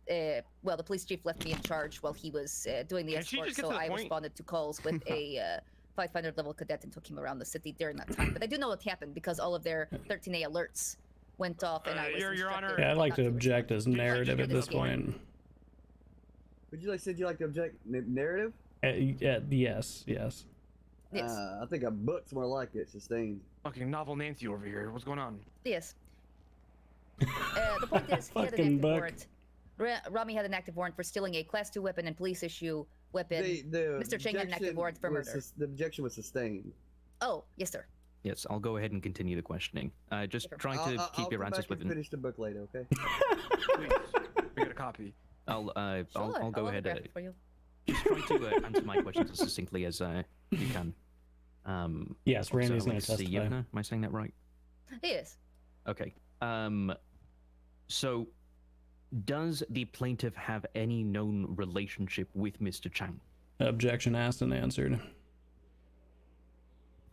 because, well, the police chief left me in charge while he was doing the Can she escort, just get so to the I point? responded to calls with a 500 level cadet and took him around the city during that time. But I do know what happened because all of their 13A alerts went off, and I was Your Honor- instructed Yeah, I'd like not to listen. object as narrative you at do this this again? point. Would you like said you like to object narrative? Yes. Yes. I think a book's more like it. Sustained. Fucking novel Nancy over here. What's going on? Yes. The point is, he had an Fucking active buck. warrant. Rami had an active warrant for stealing a Class 2 weapon and police issue weapon. Mr. Chang had an active objection warrant for was murder. the objection was sustained. Oh, yes, sir. Yes, I'll go ahead and continue the questioning. Just try to I'll keep your come answers back and within. finish the book later, okay? Please, we got a copy. I'll Sure, go ahead. autograph it for you. Just try to answer my questions as succinctly as you can. Yes, Randy's so, going to testify. Sienna, am I saying that right? Yes. Okay. So, does the plaintiff have any known relationship with Mr. Chang? Objection asked and answered.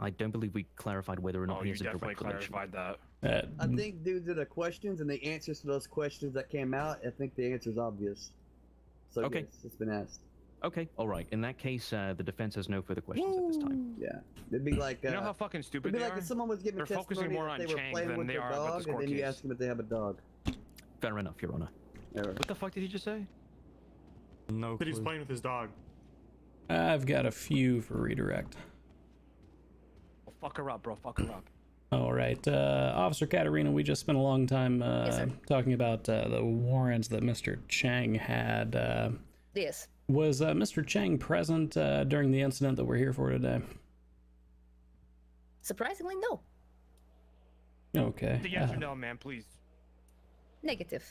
I don't believe we clarified whether or not Oh, he you has a definitely direct relation. clarified that. I think due to the questions and the answers to those questions that came out, I think the answer's obvious. So Okay. yes, it's been asked. Okay, all right. In that case, the defense has no further questions at this time. Yeah, it'd be like You know how fucking stupid it'd be they like are? if someone was giving They're focusing testimony more that on they were Chang playing than with they their are about dog, this and court then you case. ask them if they have a dog. Fair enough, Your Honor. Error. What the fuck did he just say? No But he's clue. playing with his dog. I've got a few for redirect. Well, fuck her up, bro. Fuck her up. All right, Officer Katarina, we just spent a long time sir. talking about the warrants that Mr. Chang had. Yes. Was Mr. Chang present during the incident that we're here for today? Surprisingly, no. Okay. The yes or no, man, please. Negative.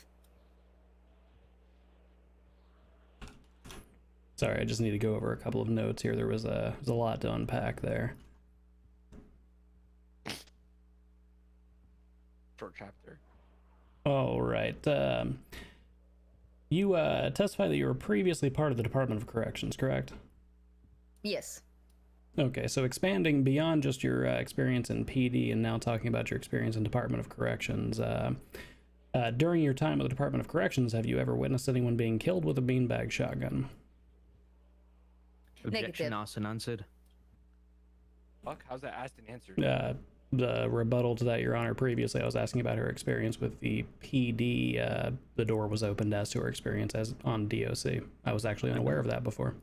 Sorry, I just need to go over a couple of notes here. There was a lot to unpack there. Short chapter. All right. You testified that you were previously part of the Department of Corrections, correct? Yes. Okay, so expanding beyond just your experience in PD and now talking about your experience in Department of Corrections, during your time with the Department of Corrections, have you ever witnessed anyone being killed with a beanbag shotgun? Objection asked and answered. Fuck, how's that asked and answered? The rebuttal to that, Your Honor, previously I was asking about her experience with the PD. The door was opened as to her experience as on DOC. I was actually unaware of that before.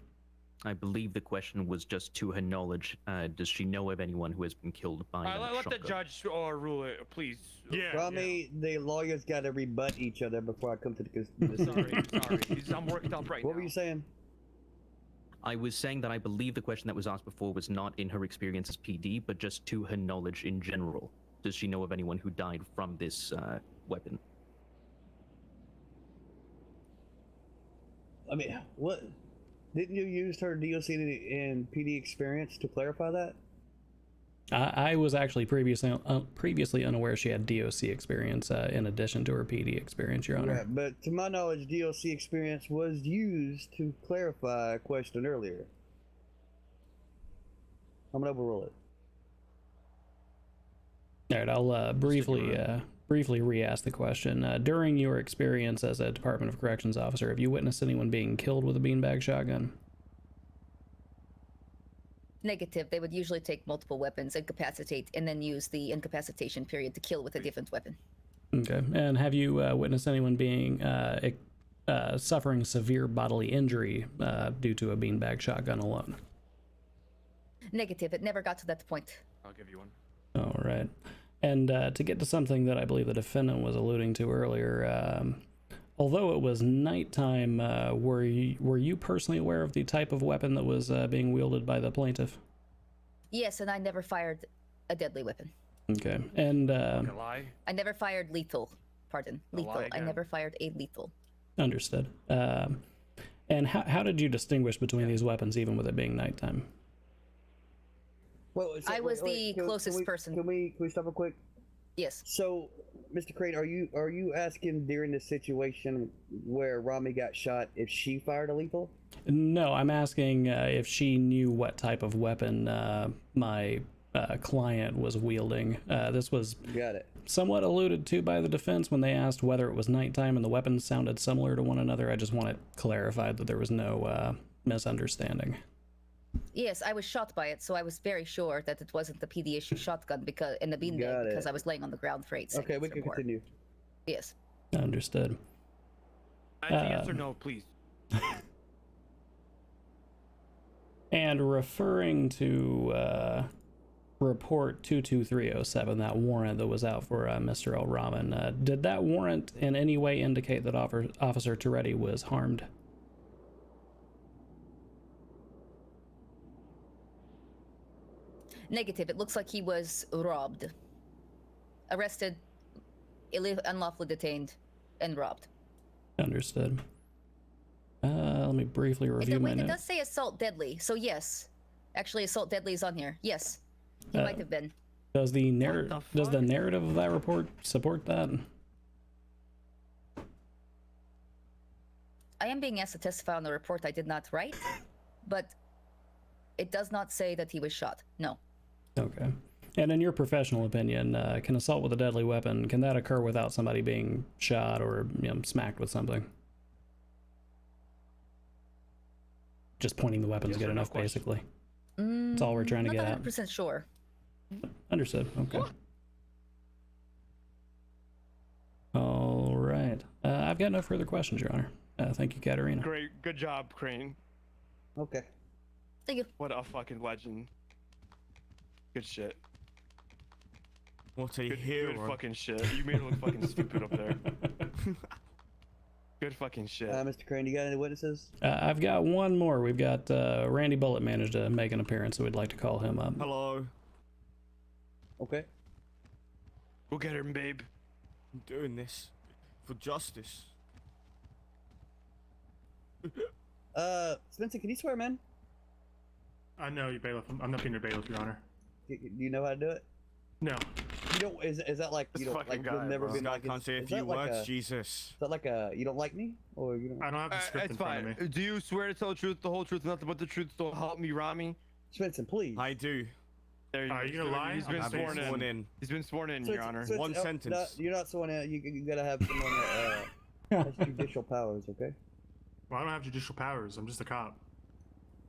I believe the question was just to her knowledge. Does she know of anyone who has been killed by a Let the shotgun? judge rule it, please. Yeah. Rami, the lawyers got to rebut each other before I come to the Sorry. I'm working up right now. What were you saying? I was saying that I believe the question that was asked before was not in her experience as PD, but just to her knowledge in general. Does she know of anyone who died from this weapon? I mean, what? Didn't you use her DOC and PD experience to clarify that? I was actually previously unaware she had DOC experience in addition to her PD experience, Your Honor. Right, but to my knowledge, DOC experience was used to clarify a question earlier. I'm gonna overrule it. All right, I'll briefly re-ask the question. During your experience as a Department of Corrections officer, have you witnessed anyone being killed with a beanbag shotgun? Negative. They would usually take multiple weapons, incapacitate, and then use the incapacitation period to kill with a different weapon. Okay, and have you witnessed anyone being suffering severe bodily injury due to a beanbag shotgun alone? Negative. It never got to that point. I'll give you one. All right. And to get to something that I believe the defendant was alluding to earlier, although it was nighttime, were you personally aware of the type of weapon that was being wielded by the plaintiff? Yes, and I never fired a deadly weapon. Okay, and Lie. I never fired lethal. Pardon, lethal. lie I again. never fired a lethal. Understood. And how did you distinguish between these weapons, even with it being nighttime? Well, I was the closest person. Can we stop real quick? Yes. So, Mr. Crane, are you asking during the situation where Rami got shot if she fired a lethal? No, I'm asking if she knew what type of weapon my client was wielding. This was Got it. somewhat alluded to by the defense when they asked whether it was nighttime and the weapons sounded similar to one another. I just want it clarified that there was no misunderstanding. Yes, I was shot by it, so I was very sure that it wasn't the PD issue shotgun because in the beanbag because I was laying on the ground for 8 seconds. Okay, we can continue. Yes. Understood. Yes or no, please. And referring to report 22307, that warrant that was out for Mr. El-Rahman, did that warrant in any way indicate that Officer Toretti was harmed? Negative. It looks like he was robbed. Arrested, unlawfully detained, and robbed. Understood. Let me briefly review my Wait, it notes. does say assault deadly, so yes. Actually, assault deadly is on here. Yes. He might have been. Does the narrative of that report support that? I am being asked to testify on the report I did not write, but it does not say that he was shot. No. Okay. And in your professional opinion, can assault with a deadly weapon, can that occur without somebody being shot or smacked with something? Just pointing the weapon's good enough, basically. That's all we're trying to get at. Not 100% sure. Understood. Okay. All right. I've got no further questions, Your Honor. Thank you, Katerina. Great, good job, Crane. Okay. Thank you. What a fucking legend. Good shit. What a Good hero. fucking shit. You made it look fucking stupid up there. Good fucking shit. Mr. Crane, you got any witnesses? I've got one more. We've got Randy Bullitt managed to make an appearance, so we'd like to call him up. Hello. Okay. Go get him, babe. I'm doing this for justice. Spencer, can you swear him in? I know you bailiff. I'm not being your bailiff, Your Honor. Do you know how to do it? No. You don't. Is that like you This don't fucking like you've guy, never bro. been This guy like? can't say a is few that like words, a, Jesus. Is that like a you don't like me or you don't? I don't have the script It's in front fine. of me. Do you swear to tell the truth, the whole truth, and nothing but the truth? Don't help me, Ramee. Spencer, please. I do. There Are you gonna lie? He's been I've been sworn sworn in. in. He's been sworn in, Spencer, Your Honor. Spencer, One no, sentence. No, you're not sworn in. You gotta have someone that has judicial powers. Okay. Well, I don't have judicial powers. I'm just a cop.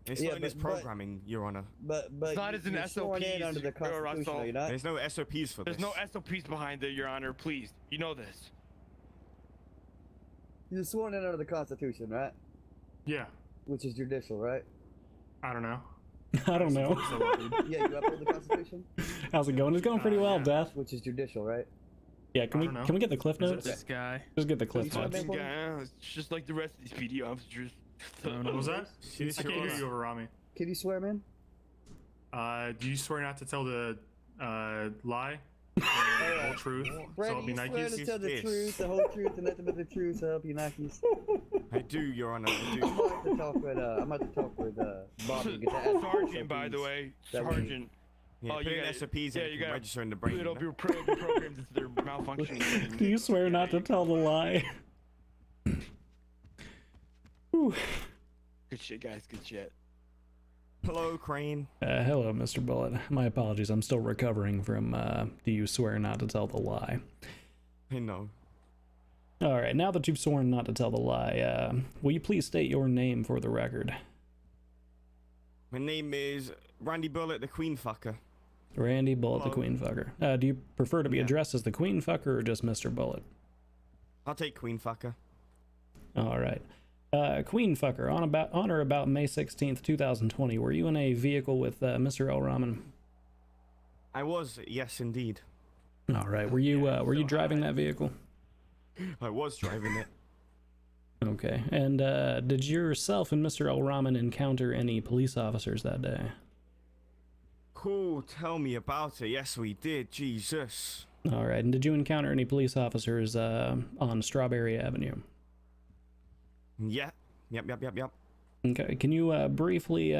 It's Yeah, not in his but- programming, Your Honor. But It's not as an you're sworn in SOPs, under the or Constitution. Russell. Are you not? There's no SOPs for There's this. no SOPs behind it, Your Honor. Please, you know this. You're sworn in under the Constitution, right? Yeah. Which is judicial, right? I don't know. I don't know. So what, dude? Yeah, you uphold the Constitution, How's it going? It's going pretty well, yeah. Death. which is judicial, right? Yeah, can I we don't know. can we get the cliff Is it- notes? This guy. Just get the cliff Can you notes. swear me? Yeah, it's just like the rest of these PD officers. What was that? Serious, I can't Your hear Honor. you over Rami. Can you swear him in? Do you swear not to tell the lie, and the whole truth, so I'll Brandon, be you swear Nikes? to tell the Yes. truth, the whole truth, and nothing but the truth, so help you Nikes. I do, Your Honor. I I'm do. about to talk with Bobby. and Get that Sergeant, by the way. That we- Sergeant. Yeah, Oh, put you in gotta- SOPs yeah, and you you can gotta register in the brain. It'll you be know? programmed into their malfunctioning. Do you swear not to tell the lie? Whew. Good shit, guys. Good shit. Hello, Crane. Hello, Mr. Bullet. My apologies. I'm still recovering from do you swear not to tell the lie? I know. All right, now that you've sworn not to tell the lie, will you please state your name for the record? My name is Randy Bullet, the Queen Fucker. Randy Bullet, the Hello. Queen Fucker. Do you prefer to be Yeah. addressed as the Queen Fucker or just Mr. Bullet? I'll take Queen Fucker. All right. Queen Fucker, on or about May 16th, 2020, were you in a vehicle with Mr. El-Rahman? I was, yes, indeed. All right. Were you driving that vehicle? I was driving it. Okay. And did yourself and Mr. El-Rahman encounter any police officers that day? Cool, tell me about it. Yes, we did. Jesus. All right. And did you encounter any police officers on Strawberry Avenue? Yeah. Yep. Okay. Can you briefly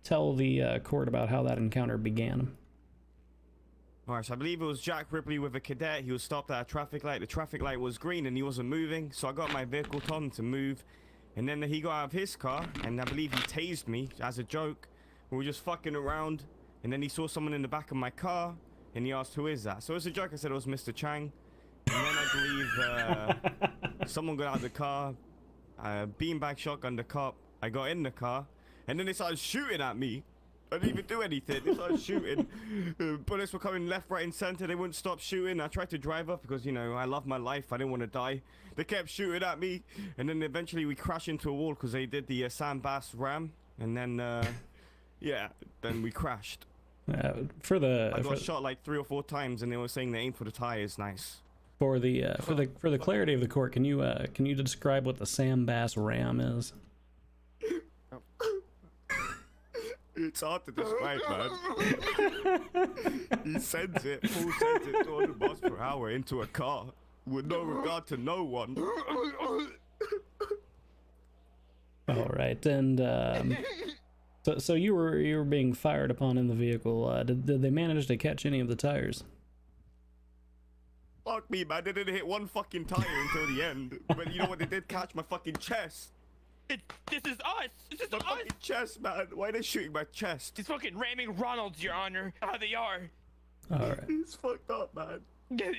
tell the court about how that encounter began? Alright, so I believe it was Jack Ripley with a cadet. He was stopped at a traffic light. The traffic light was green and he wasn't moving, so I got my vehicle told him to move. And then he got out of his car, and I believe he tased me as a joke. We were just fucking around, and then he saw someone in the back of my car, and he asked, who is that? So as a joke, I said it was Mr. Chang. And then I believe someone got out of the car, beanbag shotgun the cop. I got in the car, and then they started shooting at me. I didn't even do anything. They started shooting. Bullets were coming left, right, and center. They wouldn't stop shooting. I tried to drive up because, you know, I love my life. I didn't want to die. They kept shooting at me, and then eventually we crashed into a wall because they did the Sam Bass ram, and then, yeah, then we crashed. I got shot like 3 or 4 times, and they were saying they aim for the tires. Nice. For the clarity of the court, can you describe what the Sam Bass ram is? It's hard to describe, man. He sends it, full sends it 200 miles per hour into a car with no regard to no one. All right, and so you were being fired upon in the vehicle. Did they manage to catch any of the tires? Fuck me, man. They didn't hit one fucking tire until the end. But you know what? They did catch my fucking chest. This is us! This is My us! fucking chest, man. Why are they shooting my chest? He's fucking ramming Ronalds, Your Honor. How they are. All right. It's fucked up, man. There's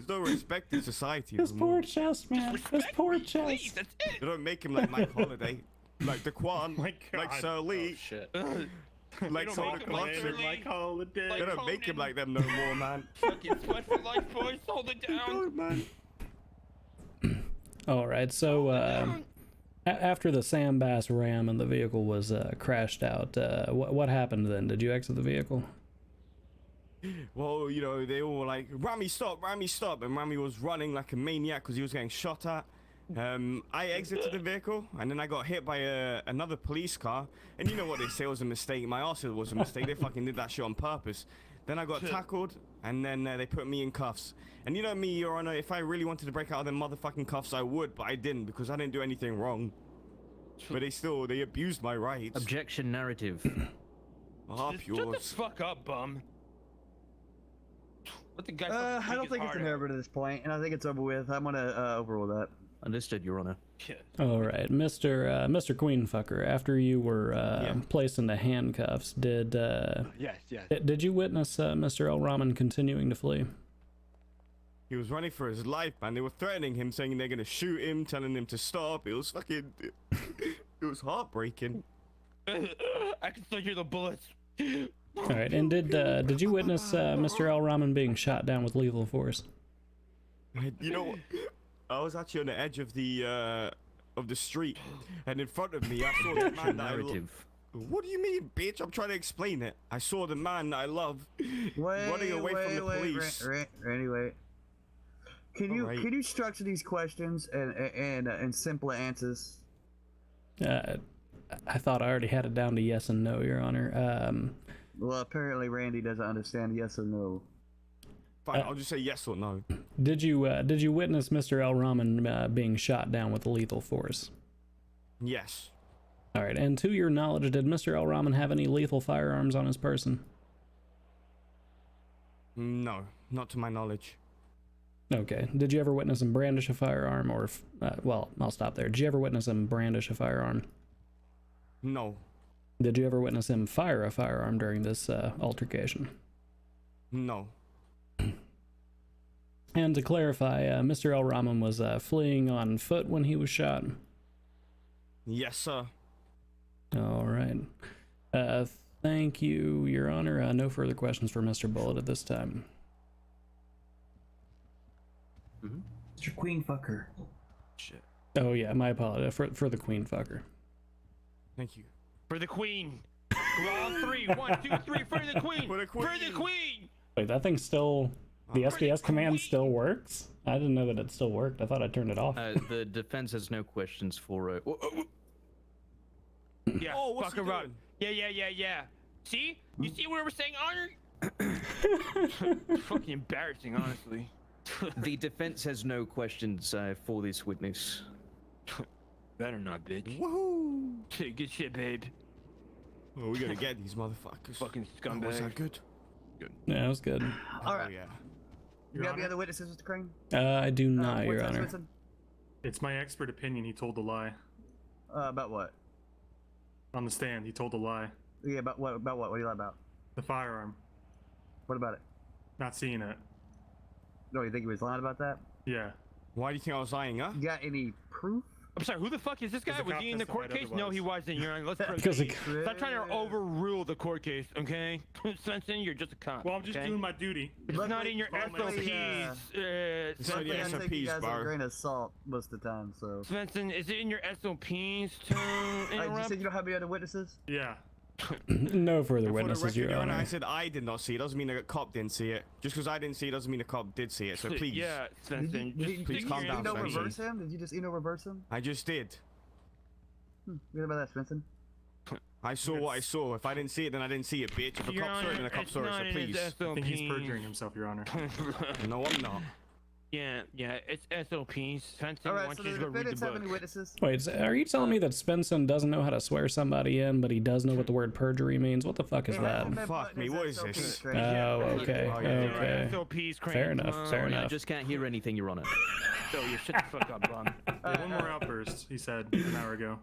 no respect in society. His anymore. poor chest, man. His poor chest. Please, that's it. They don't make him like Mike Holiday, like Daquan, My like God. Sir Lee, Shit. like don't Soda make him like Clarkson. Sir Lee. Like holiday. They don't make him like them no more, man. Fucking sweat for life, boys. Hold it down. Don't, man. All right, so after the Sam Bass ram and the vehicle was crashed out, what happened then? Did you exit the vehicle? Well, you know, they all were like, Ramee, stop, and Ramee was running like a maniac because he was getting shot at. I exited the vehicle, and then I got hit by another police car. And you know what they say was a mistake. My arse was a mistake. They fucking did that shit on purpose. Then I got tackled, and then they put me in cuffs. And you know me, Your Honor, if I really wanted to break out of them motherfucking cuffs, I would, but I didn't because I didn't do anything wrong. But they abused my rights. Objection narrative. Up Shut yours. the fuck up, bum. Let the guy I don't think it's an over to this point, and I think it's over with. I'm gonna overrule that. Understood, Your Honor. All right, Mr. Queenfucker. After you were placed into handcuffs, did Yes. did you witness Mr. El-Rahman continuing to flee? He was running for his life, man. They were threatening him, saying they're gonna shoot him, telling him to stop. It was fucking... It was heartbreaking. I can still hear the bullets. All right, and did you witness Mr. El-Rahman being shot down with lethal force? You know what? I was actually on the edge of the street, and in front of me, I saw the man that I love. What do you mean, bitch? I'm trying to explain it. I saw the man that I love running away from the police. Randy, wait. Can you structure these questions and simple answers? I thought I already had it down to yes and no, Your Honor. Well, apparently Randy doesn't understand yes or no. Fine, I'll just say yes or no. Did you witness Mr. El-Rahman being shot down with lethal force? Yes. All right, and to your knowledge, did Mr. El-Rahman have any lethal firearms on his person? No, not to my knowledge. Okay. Did you ever witness him brandish a firearm, or well, I'll stop there. Did you ever witness him brandish a firearm? No. Did you ever witness him fire a firearm during this altercation? No. And to clarify, Mr. El-Rahman was fleeing on foot when he was shot? Yes, sir. All right. Thank you, Your Honor. No further questions for Mr. Bullitt at this time. Mr. Queenfucker. Shit. Oh yeah, my apologies for the Queenfucker. Thank you. For the Queen. We're on 3. 1, 2, 3. For the Queen. For the Queen. For the Queen. Wait, that thing still... The SBS command still works? I didn't know that it still worked. I thought I turned it off. The defense has no questions for... Yeah, Oh, what's fuck he around. doing? Yeah. See? You see what we're saying, Honor? Fucking embarrassing, honestly. The defense has no questions for this witness. Better not, bitch. Woohoo! Good shit, babe. Oh, we gotta get these motherfuckers. Fucking Oh, scumbag. was that good? Yeah, it was good. All right. Oh, yeah. You have any other witnesses, Mr. Crane? I do not, Your what's that, Honor. Swinson? It's my expert opinion. He told a lie. About what? On the stand, he told a lie. Yeah, about what? About what? What do you lie about? The firearm. What about it? Not seeing it. No, you think he was lying about that? Yeah. Why do you think I was lying, huh? You got any proof? I'm sorry, who the fuck is this guy? the Was cop he in the court testified case? No, he otherwise. wasn't. Your Honor. Let's Because proceed. Stop trying to overrule the court case, okay? Svensson, you're just a cop. Well, I'm just okay? doing my duty. It's not in your luckily, SOPs. It's not Luckily, your I take you SOPs, guys with a bar. grain of salt most of the time, so. Svensson, is it in your SOPs to You interrupt? said you don't have any other witnesses? Yeah. No further For the witnesses, record, Your Your Honor, Honor. I said I did not see it. Doesn't mean the cop didn't see it. Just because I didn't see it doesn't mean the cop did see it. So please. Yeah, Svensson. please calm down, Did you Svensson. reverse him? Did you just reverse him? I just did. What about that, Svensson? I saw what I saw. If I didn't see it, then I didn't see it, bitch. If a Your cop saw it, Honor, then a cop it's saw it. not So in his please. I think he's SOPs. perjuring himself, Your Honor. No, I'm not. Yeah, it's SOPs. Svensson, All why right, don't so you the just go read the defendants have book? any witnesses? Wait, are you telling me that Svensson doesn't know how to swear somebody in, but he does know what the word perjury means? What the fuck is that? Fuck me, what is this? Oh, okay, Oh, yeah, okay. SOPs, Crane. Fair enough, fair I enough. just can't hear anything, Your Honor. So you shut the fuck up, bum. One more outburst, he said an hour ago.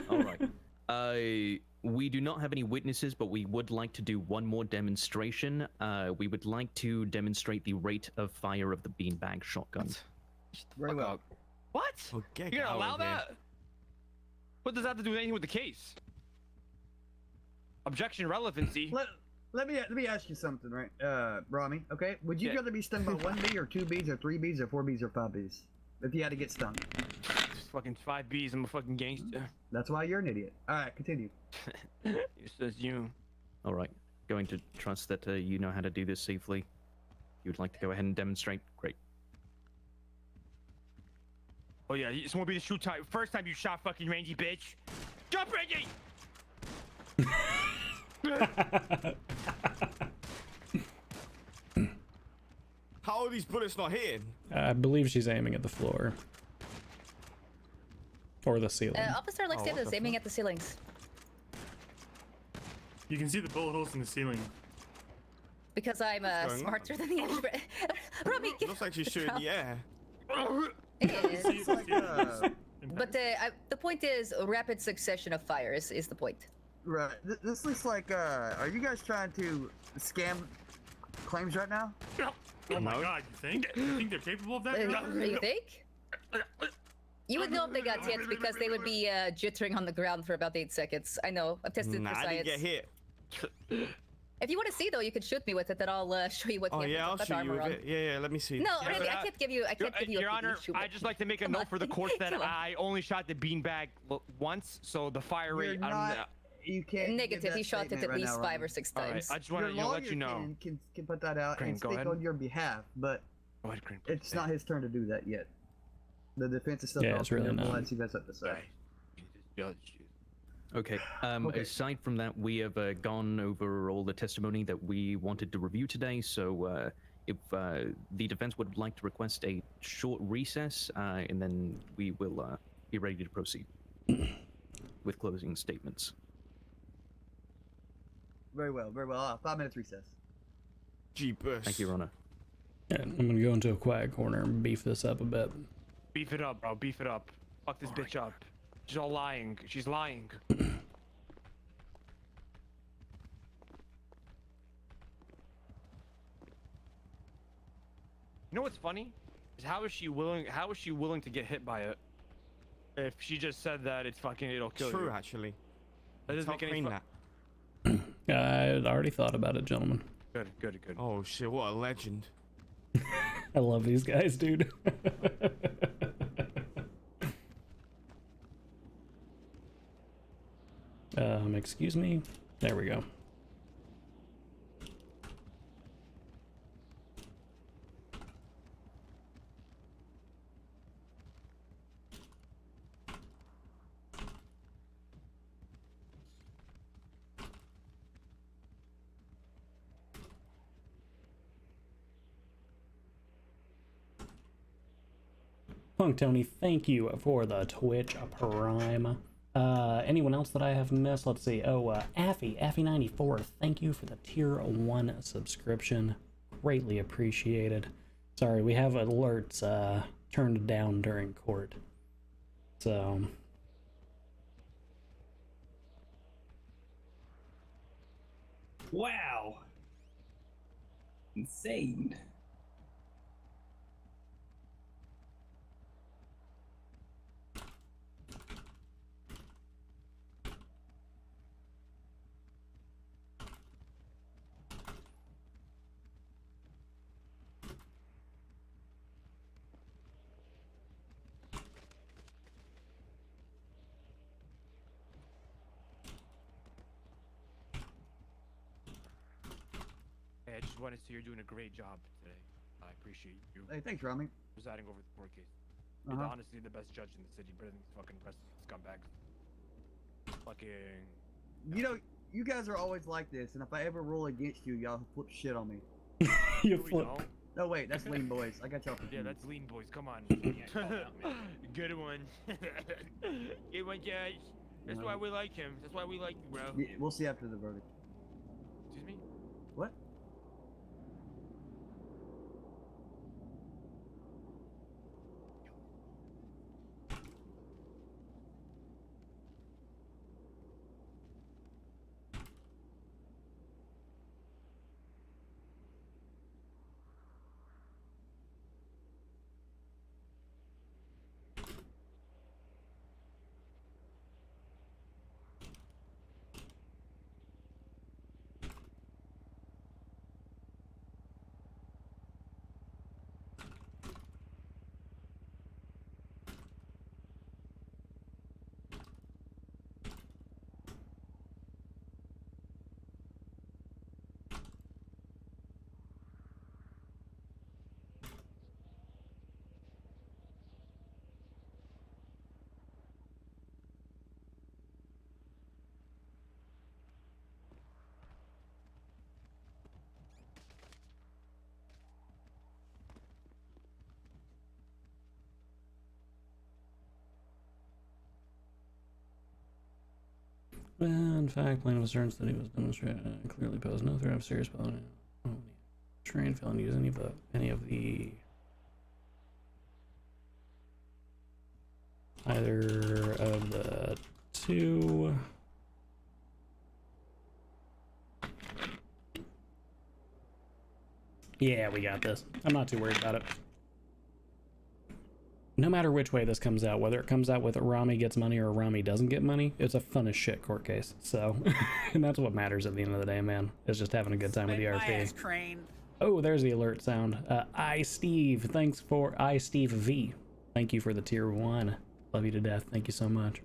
All right. We do not have any witnesses, but we would like to do one more demonstration. We would like to demonstrate the rate of fire of the beanbag shotgun. Very well. What? Okay, You're gonna allow that? What does that have to do with anything with the case? Objection relevancy. Let me ask you something, right? Ramee, okay? Would you Yeah. rather be stung by 1 bee or 2 bees or 3 bees or 4 bees or 5 bees? If you had to get stung. Fucking 5 Bs, I'm a fucking gangster. That's why you're an idiot. Alright, continue. It says you. All right. Going to trust that you know how to do this safely. If you would like to go ahead and demonstrate, great. Oh yeah, this won't be the shoot time. First time you shot fucking Randy, bitch. Jump, Randy! How are these bullets not hitting? I believe she's aiming at the floor. Or the ceiling. Officer Alexander is aiming at the ceilings. You can see the bullet holes in the ceiling. Because I'm smarter than the expert. Ramee, Looks like she's shooting the air. It is. But the point is, a rapid succession of fires is the point. Right. This looks like, are you guys trying to scam claims right now? Oh my god, you think? You think they're capable of that? You think? You would know if they got hit because they would be jittering on the ground for about 8 seconds. I know. I've tested for science. I didn't get hit. If you want to see though, you can shoot me with it, and I'll show you what. Oh yeah, I'll shoot you with it. Yeah, let me see. No, Randy, I can't give you. I can't give you. Your Honor, I just like to make a note for the court that I only shot the beanbag once, so the fire rate. You can't. Negative. He shot it at least 5 or 6 times. I just want to let you know. Can put that out and speak on your behalf, but it's not his turn to do that yet. The defense is still talking. It's really not. Let's see what that's up to say. Okay. Aside from that, we have gone over all the testimony that we wanted to review today. So, if the defense would like to request a short recess, and then we will be ready to proceed with closing statements. Very well, very well. 5 minutes recess. Jeepers. Thank you, Rona. Yeah, I'm gonna go into a quiet corner and beef this up a bit. Beef it up, bro. Beef it up. Fuck this bitch up. She's all lying. She's lying. You know what's funny? Is how is she willing to get hit by it? If she just said that it'll kill you. True, actually. That doesn't make any that. I'd already thought about it, gentlemen. Good. Oh shit, what a legend. I love these guys, dude. Excuse me? There we go. Punk Tony, thank you for the Twitch Prime. Anyone else that I have missed? Let's see. Oh, Affy94, thank you for the tier 1 subscription. Greatly appreciated. Sorry, we have alerts turned down during court. So... Wow. Insane. I just wanted to say you're doing a great job today. I appreciate you. Hey, thanks, Ramee. Presiding over the court case. You're honestly the best judge in the city, better than these fucking rest of these scumbags. Fucking. You know, you guys are always like this, and if I ever rule against you, y'all flip shit on me. You flip. No, wait, that's Lean Boys. I got y'all. Yeah, that's Lean Boys. Come on. Good one. Good one, Judge. That's why we like him. That's why we like you, bro. Yeah, we'll see after the verdict. Excuse me? What? In fact, plaintiff asserts that he was demonstrated clearly posed no threat of serious felony. Trained felonies any of the either of the two. Yeah, we got this. I'm not too worried about it. No matter which way this comes out, whether it comes out with Ramee gets money or Ramee doesn't get money, it's a fun as shit court case. So, and that's what matters at the end of the day, man. Is just having a good time with the RP. Oh, there's the alert sound. Steve, thanks for Steve V. Thank you for the tier 1. Love you to death. Thank you so much.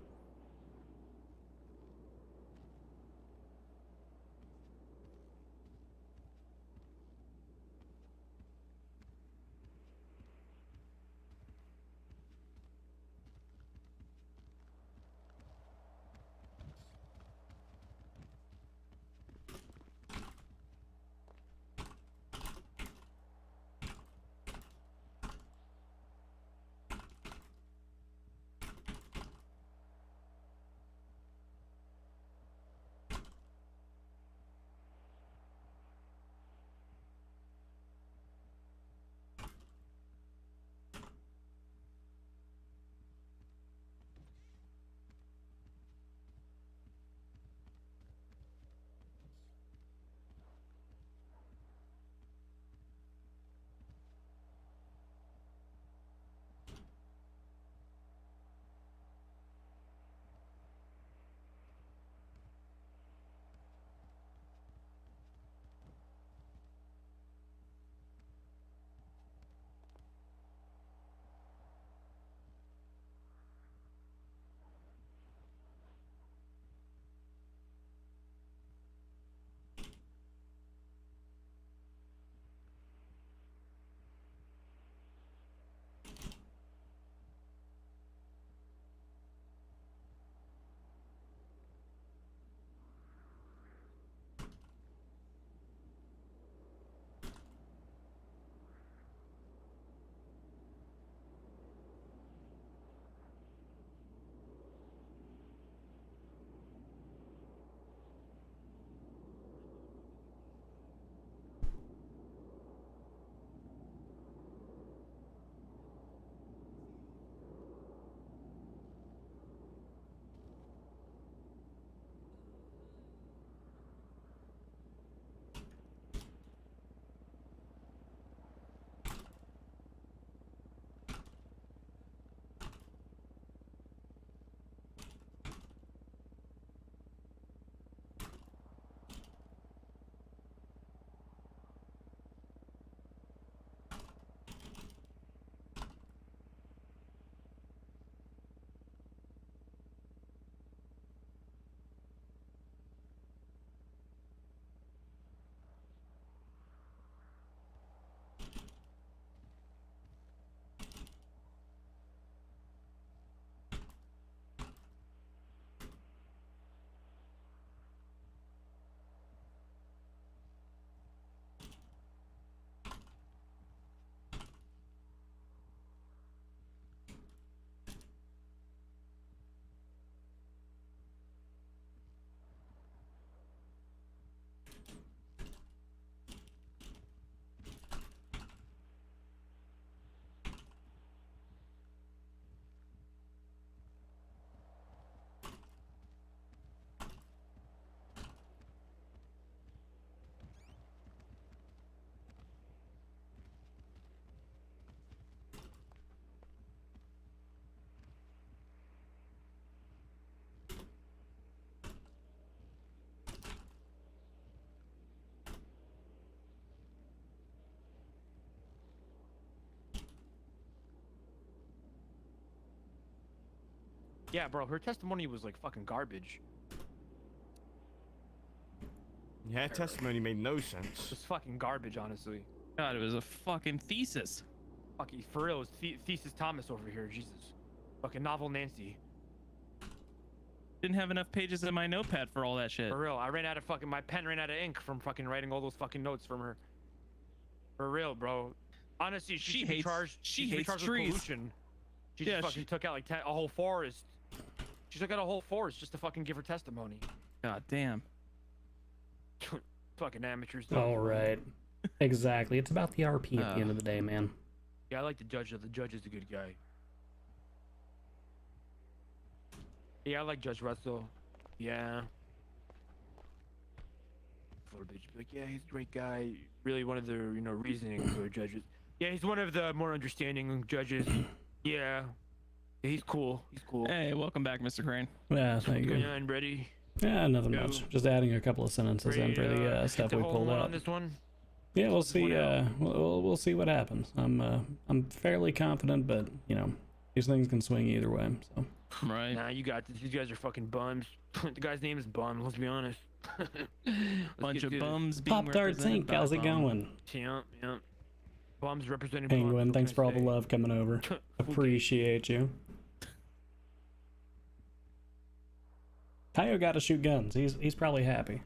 Yeah, bro, her testimony was like fucking garbage. Yeah, testimony made no sense. Just fucking garbage, honestly. God, it was a fucking thesis. Fucking for real, it's Thesis Thomas over here, Jesus. Fucking Novel Nancy. Didn't have enough pages in my notepad for all that shit. For real, I ran out of fucking, my pen ran out of ink from fucking writing all those fucking notes from her. For real, bro. Honestly, she hates charged. She hates trees. With pollution. She just fucking took out like a whole forest. She took out a whole forest just to fucking give her testimony. God damn. Fucking amateurs. All right. Exactly. It's about the RP at the end of the day, man. Yeah, I like the judge. The judge is a good guy. Yeah, I like Judge Russell. Yeah. Like, yeah, he's a great guy. Really, one of the reasoning for judges. Yeah, he's one of the more understanding judges. Yeah, he's cool. He's cool. Hey, welcome back, Mr. Crane. Yeah, thank you. Yeah, ready? Yeah, nothing much. Just adding a couple of sentences in for the stuff we pulled out. On this one? Yeah, we'll see. We'll see what happens. I'm fairly confident, but these things can swing either way. So. Right. Nah, you got this. These guys are fucking bums. The guy's name is Bum. Let's be honest. Bunch of bums being Pop Tarts Inc. How's it going? Yeah. Bums representing. Penguin, thanks for all the love coming over. Appreciate you. Tayo got to shoot guns. He's probably happy.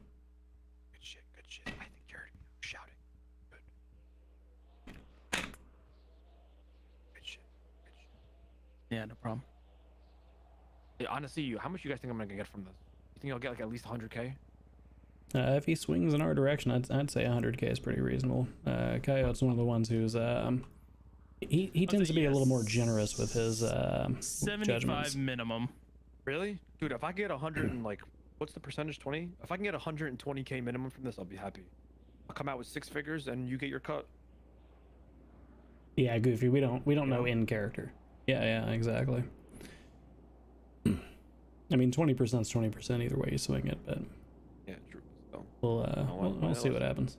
Good shit. I think you're shouting. Good shit. Yeah, no problem. Yeah, honestly, how much you guys think I'm gonna get from this? You think I'll get like at least 100K? If he swings in our direction, I'd say 100K is pretty reasonable. Coyote's one of the ones who's he tends to be a little more generous with his 75 judgments. minimum. Really, dude? If I get 100 and like, what's the percentage? 20? If I can get 120K minimum from this, I'll be happy. I'll come out with 6 figures and you get your cut. Yeah, Goofy. We don't know in character. Yeah, exactly. I mean, 20% is 20% either way you swing it, but yeah, true. So we'll see what happens.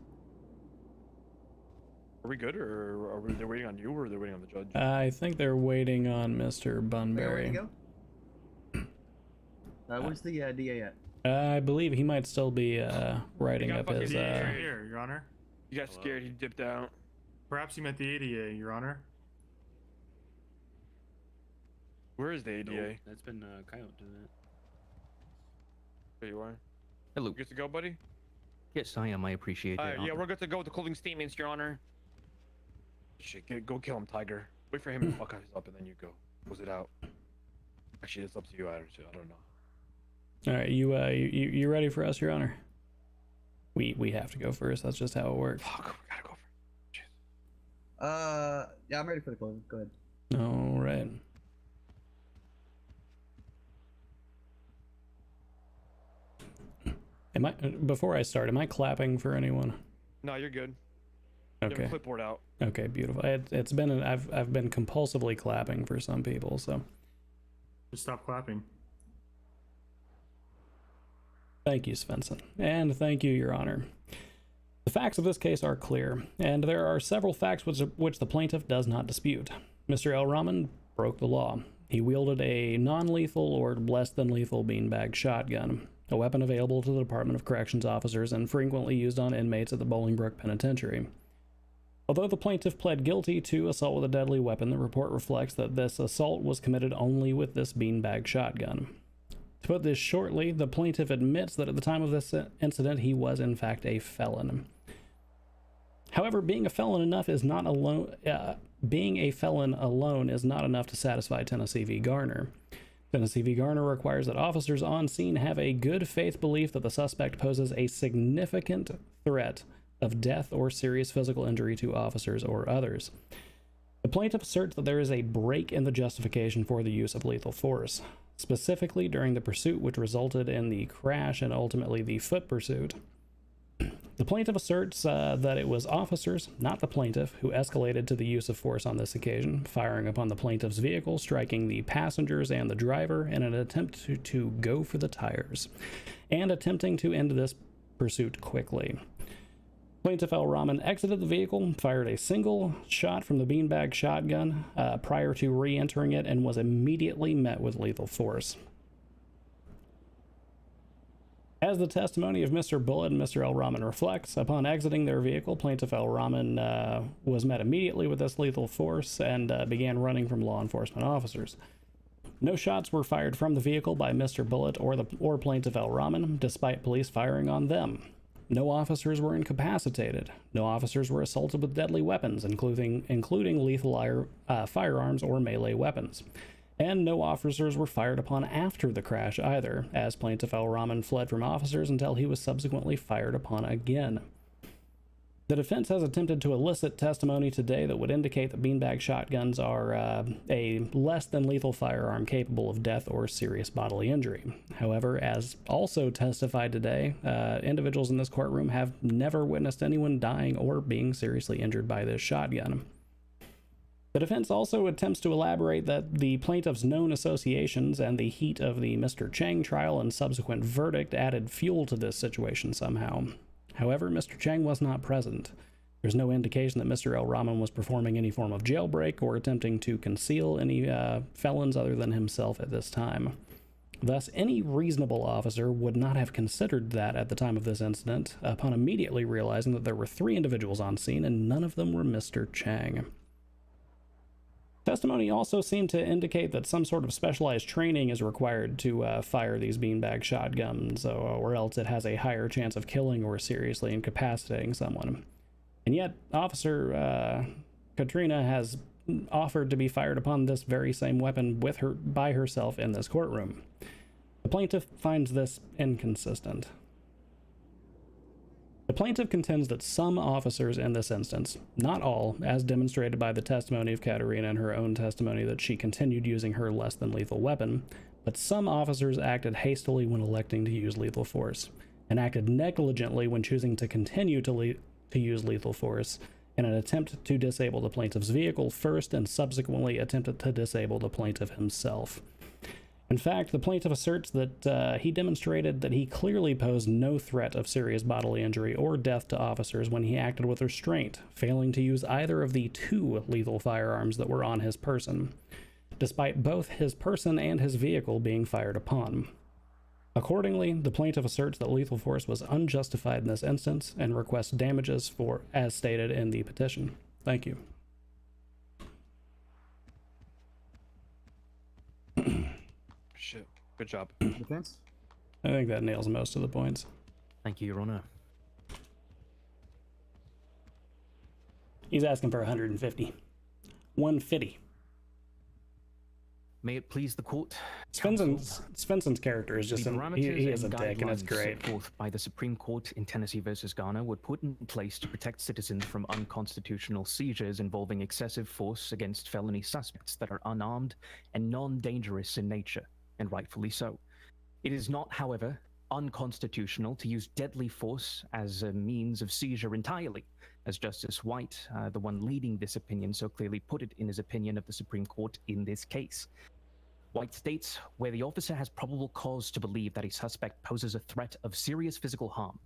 Are we good, or are they waiting on you, or are they waiting on the judge? I think they're waiting on Mr. Bunbury. Where'd he go? Where's the DA at? I believe he might still be writing up his. Here, Your Honor. You got scared. He dipped out. Perhaps he meant the ADA, Your Honor. Where is the ADA? No, that's been Coyote doing it. There you are. Hello. You good to go, buddy? Yes, I am. I appreciate it. Yeah, we're good to go with the clothing statements, Your Honor. Shit, go kill him, Tiger. Wait for him to fuck us up, and then you go. Close it out. Actually, it's up to you. I don't know. All right, you ready for us, Your Honor? We have to go first. That's just how it works. Fuck, we gotta go first. Yeah, I'm ready for the closing. Go ahead. All right. Before I start, am I clapping for anyone? No, you're good. You have Okay. a clipboard out. Okay, beautiful. It's been I've been compulsively clapping for some people, so Just stop clapping. thank you, Svensson, and thank you, Your Honor. The facts of this case are clear, and there are several facts which the plaintiff does not dispute. Mr. El-Rahman broke the law. He wielded a non-lethal or less than lethal beanbag shotgun, a weapon available to the Department of Corrections officers and frequently used on inmates at the Bolingbrook Penitentiary. Although the plaintiff pled guilty to assault with a deadly weapon, the report reflects that this assault was committed only with this beanbag shotgun. To put this shortly, the plaintiff admits that at the time of this incident he was in fact a felon. However, being a felon alone is not enough to satisfy Tennessee v. Garner. Tennessee v. Garner requires that officers on scene have a good faith belief that the suspect poses a significant threat of death or serious physical injury to officers or others. The plaintiff asserts that there is a break in the justification for the use of lethal force, specifically during the pursuit which resulted in the crash and ultimately the foot pursuit. The plaintiff asserts that it was officers, not the plaintiff, who escalated to the use of force on this occasion, firing upon the plaintiff's vehicle, striking the passengers and the driver in an attempt to go for the tires, and attempting to end this pursuit quickly. Plaintiff El-Rahman exited the vehicle, fired a single shot from the beanbag shotgun prior to re-entering it, and was immediately met with lethal force. As the testimony of Mr. Bullitt and Mr. El-Rahman reflects, upon exiting their vehicle, Plaintiff El-Rahman was met immediately with this lethal force and began running from law enforcement officers. No shots were fired from the vehicle by Mr. Bullitt or Plaintiff El-Rahman, despite police firing on them. No officers were incapacitated. No officers were assaulted with deadly weapons, including lethal firearms or melee weapons. And no officers were fired upon after the crash either, as Plaintiff El-Rahman fled from officers until he was subsequently fired upon again. The defense has attempted to elicit testimony today that would indicate that beanbag shotguns are a less than lethal firearm capable of death or serious bodily injury. However, as also testified today, individuals in this courtroom have never witnessed anyone dying or being seriously injured by this shotgun. The defense also attempts to elaborate that the plaintiff's known associations and the heat of the Mr. Chang trial and subsequent verdict added fuel to this situation somehow. However, Mr. Chang was not present. There's no indication that Mr. El-Rahman was performing any form of jailbreak or attempting to conceal any felons other than himself at this time. Thus, any reasonable officer would not have considered that at the time of this incident, upon immediately realizing that there were 3 individuals on scene and none of them were Mr. Chang. Testimony also seemed to indicate that some sort of specialized training is required to fire these beanbag shotguns, or else it has a higher chance of killing or seriously incapacitating someone. And yet, Officer Katrina has offered to be fired upon this very same weapon by herself in this courtroom. The plaintiff finds this inconsistent. The plaintiff contends that some officers in this instance, not all, as demonstrated by the testimony of Katerina and her own testimony that she continued using her less than lethal weapon, but some officers acted hastily when electing to use lethal force, and acted negligently when choosing to continue to use lethal force in an attempt to disable the plaintiff's vehicle first and subsequently attempted to disable the plaintiff himself. In fact, the plaintiff asserts that he demonstrated that he clearly posed no threat of serious bodily injury or death to officers when he acted with restraint, failing to use either of the 2 lethal firearms that were on his person, despite both his person and his vehicle being fired upon. Accordingly, the plaintiff asserts that lethal force was unjustified in this instance and requests damages for as stated in the petition. Thank you. Shit. Good job. Defense? I think that nails most of the points. Thank you, Your Honor. He's asking for 150. 150. May it please the court. Svenson's character is just he is a dick, and it's great. Set forth by the Supreme Court in Tennessee versus Garner were put in place to protect citizens from unconstitutional seizures involving excessive force against felony suspects that are unarmed and non-dangerous in nature, and rightfully so. It is not, however, unconstitutional to use deadly force as a means of seizure entirely, as Justice White, the one leading this opinion, so clearly put it in his opinion of the Supreme Court in this case. White states, where the officer has probable cause to believe that a suspect poses a threat of serious physical harm,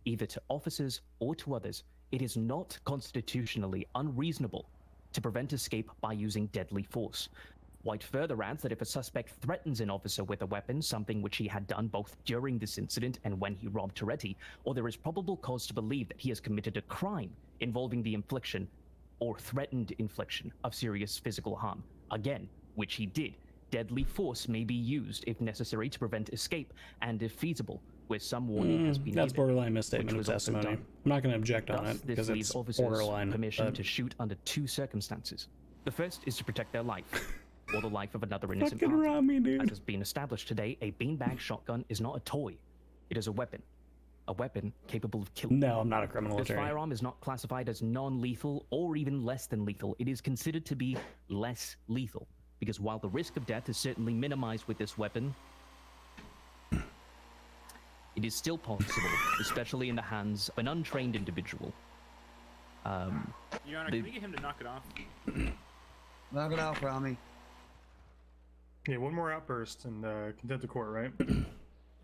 either to officers or to others, it is not constitutionally unreasonable to prevent escape by using deadly force. White further adds that if a suspect threatens an officer with a weapon, something which he had done both during this incident and when he robbed Toretti, or there is probable cause to believe that he has committed a crime involving the infliction or threatened infliction of serious physical harm, again, which he did, deadly force may be used if necessary to prevent escape and if feasible, where some warning has been That's given, borderline misstatement of testimony. I'm not going to object on it because it's borderline. Permission to shoot under 2 circumstances. The first is to protect their life, or the life of another innocent Fucking party. Ramee, dude. As has been established today, a beanbag shotgun is not a toy. It is a weapon capable of killing. No, I'm not a criminal This attorney. firearm is not classified as non-lethal or even less than lethal. It is considered to be less lethal, because while the risk of death is certainly minimized with this weapon, it is still possible, especially in the hands of an untrained individual. Your Honor, can we get him to knock it off? Knock it off, Ramee. Yeah, one more outburst and contempt of court, right?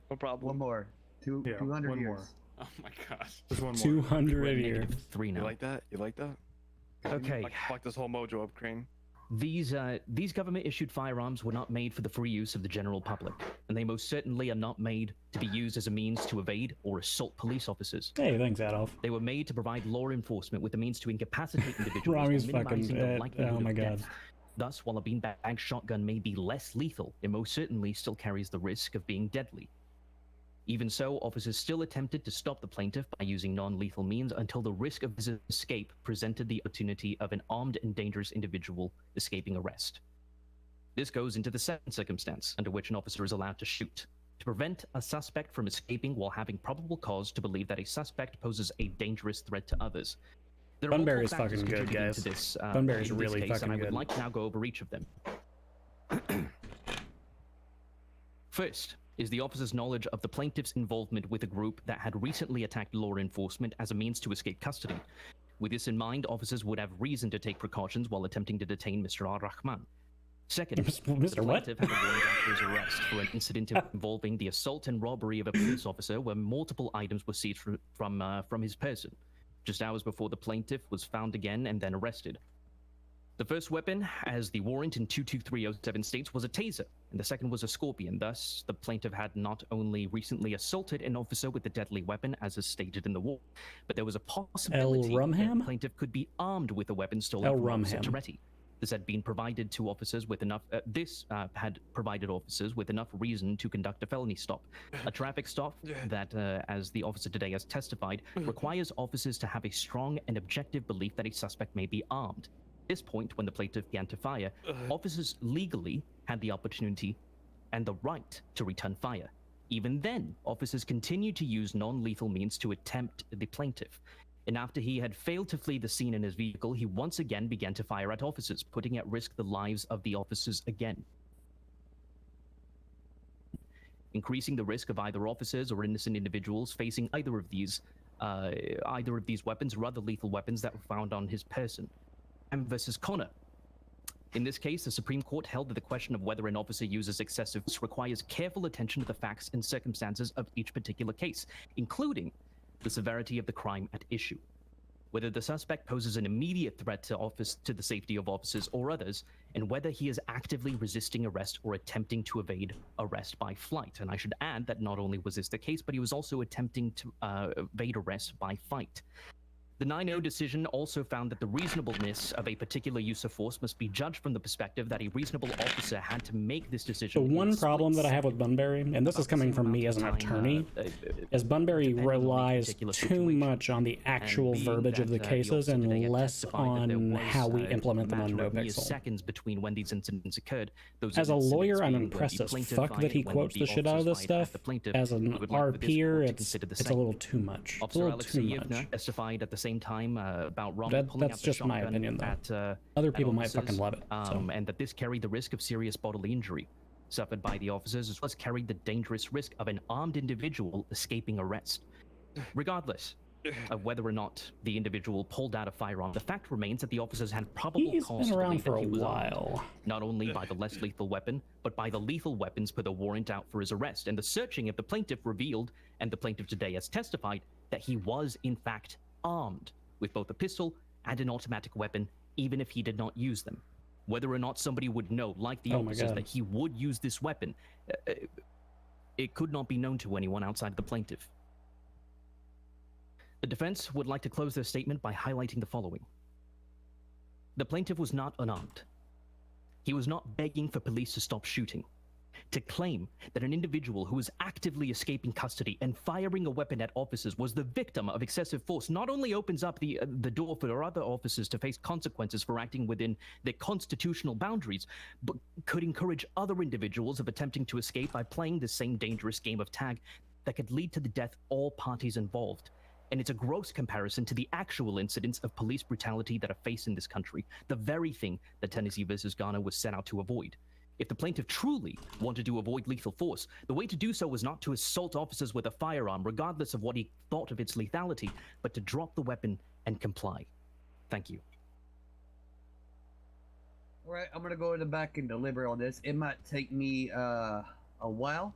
No problem. One more. 200 one years. more. Oh my gosh. Just one more. 200 a year. 3 now. You like that? You like that? Okay. Fuck this whole mojo up, Crane. These government-issued firearms were not made for the free use of the general public, and they most certainly are not made to be used as a means to evade or assault police officers. Hey, thanks, Adolf. They were made to provide law enforcement with the means to incapacitate individuals Ramee's while minimizing fucking the likelihood oh my of god. death. Thus, while a beanbag shotgun may be less lethal, it most certainly still carries the risk of being deadly. Even so, officers still attempted to stop the plaintiff by using non-lethal means until the risk of his escape presented the opportunity of an armed and dangerous individual escaping arrest. This goes into the second circumstance under which an officer is allowed to shoot, to prevent a suspect from escaping while having probable cause to believe that a suspect poses a dangerous threat to others. There are multiple Bunbury's factors fucking good, contributing guys. to this, Bunbury's in this really case, fucking and I good. would like to now go over each of them. First is the officer's knowledge of the plaintiff's involvement with a group that had recently attacked law enforcement as a means to escape custody. With this in mind, officers would have reason to take precautions while attempting to detain Mr. Al-Rahman. Second, Mr. the What? plaintiff had a warrant after his arrest for an incident involving the assault and robbery of a police officer where multiple items were seized from his person, just hours before the plaintiff was found again and then arrested. The first weapon, as the warrant in 22307 states, was a taser, and the second was a scorpion. Thus, the plaintiff had not only recently assaulted an officer with the deadly weapon, as is stated in the warrant, but there was a possibility that the plaintiff could be armed with a weapon stolen from Officer Toretti. This had been provided to officers with enough. Had provided officers with enough reason to conduct a felony stop, a traffic stop that, as the officer today has testified, requires officers to have a strong and objective belief that a suspect may be armed. At this point, when the plaintiff began to fire, officers legally had the opportunity and the right to return fire. Even then, officers continued to use non-lethal means to attempt the plaintiff. And after he had failed to flee the scene in his vehicle, he once again began to fire at officers, putting at risk the lives of the officers again, increasing the risk of either officers or innocent individuals facing either of these weapons or other lethal weapons that were found on his person. M versus Connor. In this case, the Supreme Court held that the question of whether an officer uses excessive force requires careful attention to the facts and circumstances of each particular case, including the severity of the crime at issue. Whether the suspect poses an immediate threat to the safety of officers or others, and whether he is actively resisting arrest or attempting to evade arrest by flight. And I should add that not only was this the case, but he was also attempting to evade arrest by fight. The 9-0 decision also found that the reasonableness of a particular use of force must be judged from the perspective that a reasonable officer had to make this decision. The one problem that I have with Bunbury, and this is coming from me as an attorney, is Bunbury relies too much on the actual verbiage of the cases and less on how we implement them on Nopixel. Seconds between when these incidents occurred. As a lawyer, I'm impressed as fuck that he quotes the shit out of this stuff. As an RPer, it's a little too much. It's a little too much. Testified at the same time about Ron pulling out that's the just my shotgun opinion, though. at Other people might officers, fucking love it. And that this carried the risk of serious bodily injury suffered by the officers, as well as carried the dangerous risk of an armed individual escaping arrest. Regardless of whether or not the individual pulled out a firearm, the fact remains that the officers had probable cause to believe that he was armed, not only by the less lethal weapon, but by the lethal weapons per the warrant out for his arrest. And the searching of the plaintiff revealed, and the plaintiff today has testified, that he was in fact armed with both a pistol and an automatic weapon, even if he did not use them. Whether or not somebody would know, like the officers, that he would use this weapon, it could not be known to anyone outside of the plaintiff. The defense would like to close their statement by highlighting the following. The plaintiff was not unarmed. He was not begging for police to stop shooting. To claim that an individual who was actively escaping custody and firing a weapon at officers was the victim of excessive force not only opens up the door for other officers to face consequences for acting within their constitutional boundaries, but could encourage other individuals of attempting to escape by playing the same dangerous game of tag that could lead to the death of all parties involved. And it's a gross comparison to the actual incidents of police brutality that are faced in this country, the very thing that Tennessee versus Ghana was set out to avoid. If the plaintiff truly wanted to avoid lethal force, the way to do so was not to assault officers with a firearm, regardless of what he thought of its lethality, but to drop the weapon and comply. Thank you. All right, I'm gonna go in the back and deliberate on this. It might take me a while.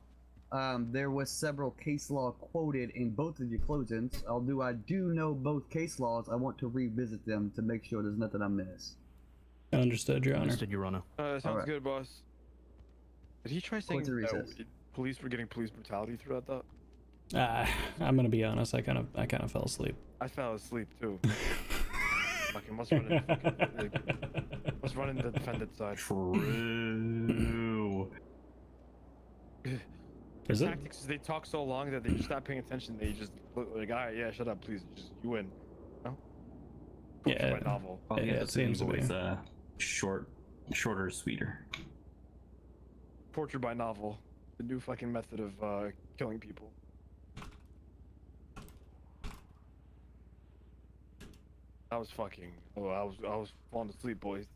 There was several case law quoted in both of your closings. Although I do know both case laws, I want to revisit them to make sure there's nothing I miss. Understood, Your Honor. Understood, Your Honor. Sounds good, boss. Did he try saying that police were getting police brutality throughout that? I'm gonna be honest. I kind of fell asleep. I fell asleep too. Fucking must run in the defendant side. True. Is it? Tactics is they talk so long that they just stop paying attention. They just like, all right, yeah, shut up, please. Just you win. No. Yeah. Novel. Well, Yeah, yeah, it seems to be. Shorter, sweeter. torture by novel, the new fucking method of killing people. I was fucking. Oh, I was falling asleep, boys.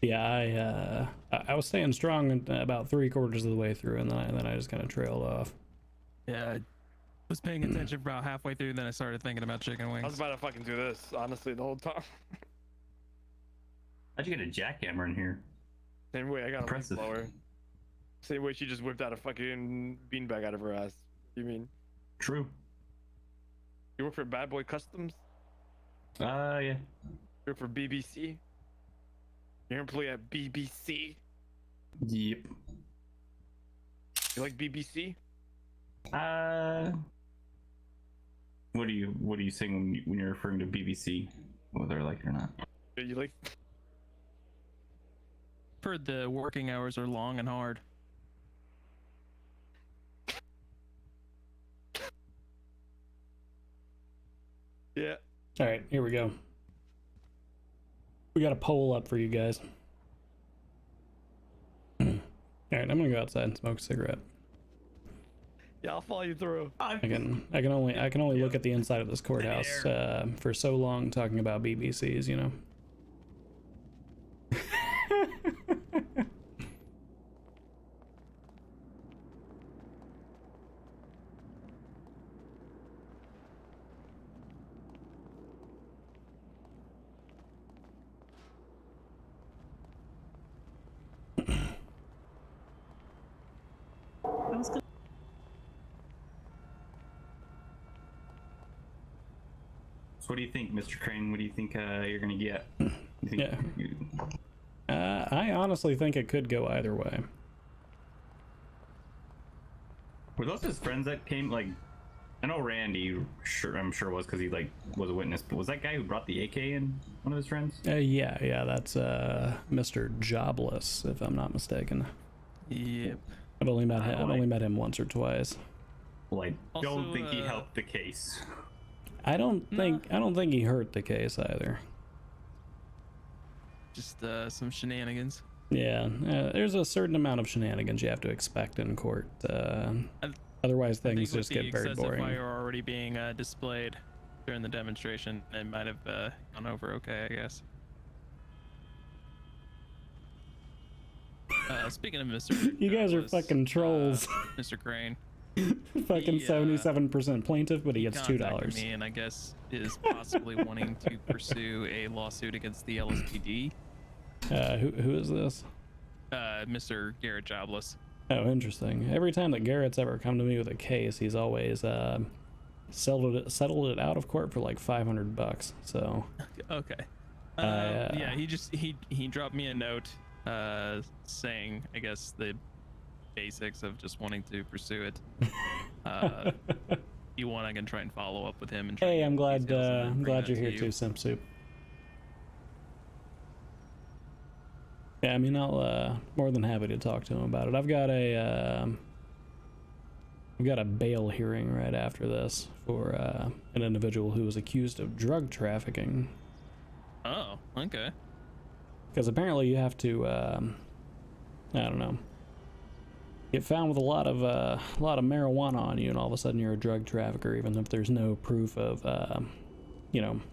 Yeah, I was staying strong about 3/4 of the way through, and then I just kind of trailed off. Yeah, I was paying attention for about halfway through, then I started thinking about chicken wings. I was about to fucking do this, honestly, the whole time. How'd you get a jackhammer in here? Same way I got Impressive. a leaf blower. Same way she just whipped out a fucking beanbag out of her ass. You mean? True. You work for Bad Boy Customs? Yeah. You work for BBC? You're an employee at BBC? Yep. You like BBC? What are you saying when you're referring to BBC, whether I like it or not? Yeah, you like? Heard the working hours are long and hard. Yeah. All right, here we go. We got a poll up for you guys. All right, I'm gonna go outside and smoke a cigarette. Yeah, I'll follow you through. I can only look at the inside of this courthouse for so long talking about BBCs, you know. So what do you think, Mr. Crane? What do you think you're gonna get? You think I honestly think it could go either way. Were those his friends that came? Like, I know Randy, I'm sure was because he like was a witness. But was that guy who brought the AK in one of his friends? Yeah, that's Mr. Jobless, if I'm not mistaken. Yep. I've only met him once or twice. Well, I Also, don't think he helped the case. I don't think he hurt the case either. Just some shenanigans. Yeah, there's a certain amount of shenanigans you have to expect in court. Otherwise, things just get very boring. The fire already being displayed during the demonstration, it might have gone over okay, I guess. Speaking of Mr. You guys are fucking trolls. Mr. Crane. Fucking 77% plaintiff, but he gets $2. Me, and I guess is possibly wanting to pursue a lawsuit against the LSPD. Who is this? Mr. Garrett Jobless. Oh, interesting. Every time that Garrett's ever come to me with a case, he's always settled it out of court for like $500. So. Okay. Yeah, he dropped me a note saying, I guess, the basics of just wanting to pursue it. You want, I can try and follow up with him and try. Hey, I'm glad you're here too, Simp Soup. Yeah, I mean, I'll more than happy to talk to him about it. I've got a bail hearing right after this for an individual who was accused of drug trafficking. Oh, okay. Because apparently you have to, I don't know, get found with a lot of marijuana on you, and all of a sudden you're a drug trafficker, even if there's no proof of,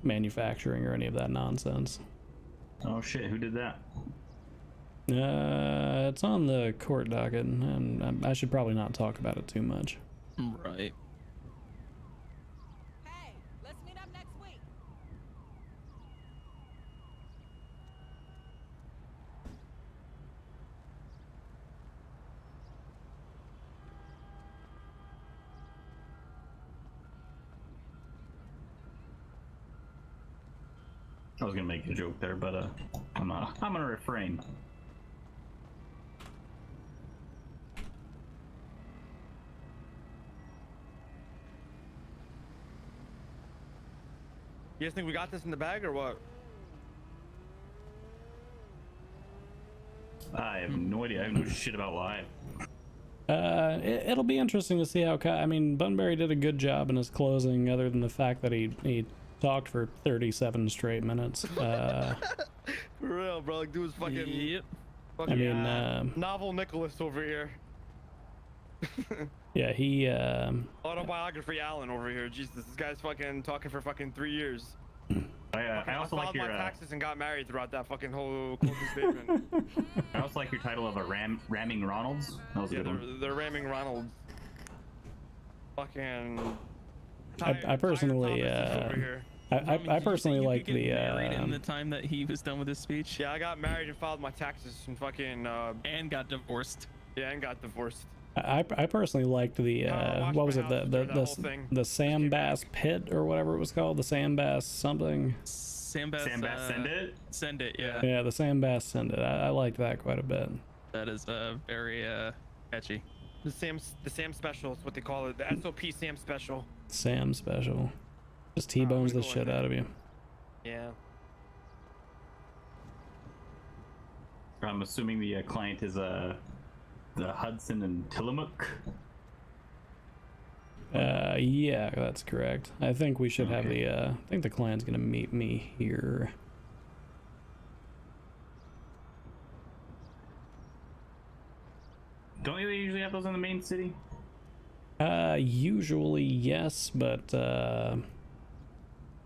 manufacturing or any of that nonsense. Oh shit! Who did that? It's on the court docket, and I should probably not talk about it too much. Right. Hey, let's meet up next week. I was gonna make a joke there, but I'm gonna refrain. You guys think we got this in the bag or what? I have no idea. I have no shit about live. It'll be interesting to see how. I mean, Bunbury did a good job in his closing, other than the fact that he talked for 37 straight minutes. For real, bro. Like, dude was fucking. Yep. I mean, Novel Nicholas over here. yeah, he Autobiography Allen over here. Jesus, this guy's fucking talking for fucking 3 years. I also like filed your my taxes and got married throughout that fucking whole closing statement. I also like your title of a ramming Ronalds. That was a good one. They're ramming Ronald. Fucking. I personally I personally like the married in the time that he was done with his speech. Yeah, I got married and filed my taxes and fucking and got divorced. Yeah, and got divorced. I personally liked the what was it, the Sambass Pit or whatever it was called, the Sambass something. Sambass Send It? Send It, yeah. Yeah, the Sambass Send It. I liked that quite a bit. That is very catchy. The Sam Special is what they call it. The SOP Sam Special. Sam Special. Just T-bones the shit out of you. Yeah. I'm assuming the client is the Hudson and Tillamook. Yeah, that's correct. I think we should have the I think the client's gonna meet me here. Don't you usually have those in the main city? Usually yes, but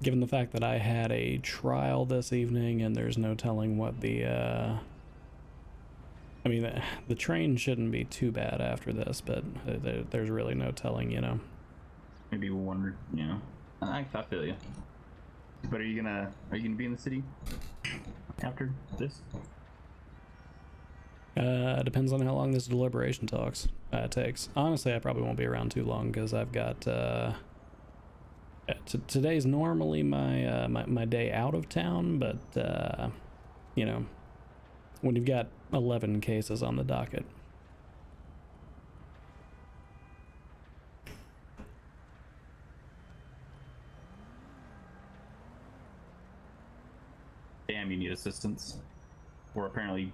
given the fact that I had a trial this evening and there's no telling what the I mean, the train shouldn't be too bad after this, but there's really no telling, you know. Maybe one, you know. I feel you. But are you gonna be in the city after this? Depends on how long this deliberation takes. Honestly, I probably won't be around too long because I've got today's normally my my day out of town, but you know, when you've got 11 cases on the docket. Damn, you need assistance. Or apparently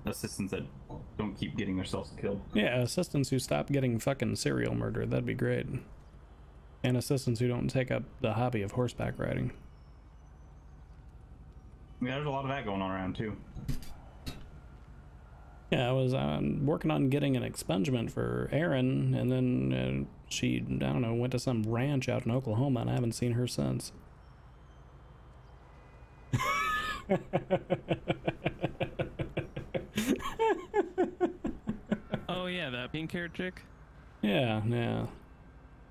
assistants that don't keep getting themselves killed. Yeah, assistants who stop getting fucking serial murder, that'd be great. And assistants who don't take up the hobby of horseback riding. Yeah, there's a lot of that going on around too. Yeah, I was working on getting an expungement for Erin, and then she, I don't know, went to some ranch out in Oklahoma, and I haven't seen her since. Oh yeah, that pink haired chick? Yeah. Yeah,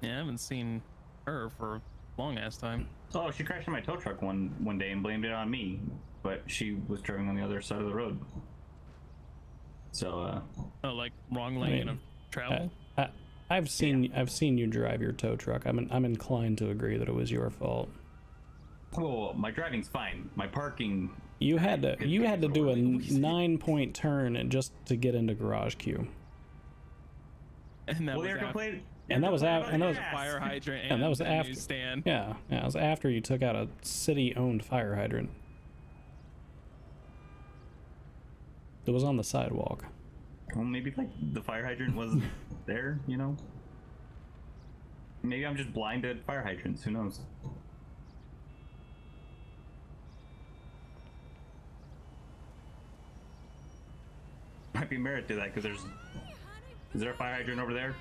I haven't seen her for a long ass time. Oh, she crashed in my tow truck one day and blamed it on me, but she was driving on the other side of the road. So oh, like wrong lane of travel? I've seen you drive your tow truck. I'm inclined to agree that it was your fault. Oh, my driving's fine. My parking. You had to do a 9-point turn just to get into garage queue. And that was a fire hydrant, and that was the after newsstand. Yeah, it was after you took out a city-owned fire hydrant. It was on the sidewalk. Well, maybe like the fire hydrant wasn't there, you know? Maybe I'm just blind to fire hydrants, who knows? Might be merit to that, because is there a fire hydrant over there?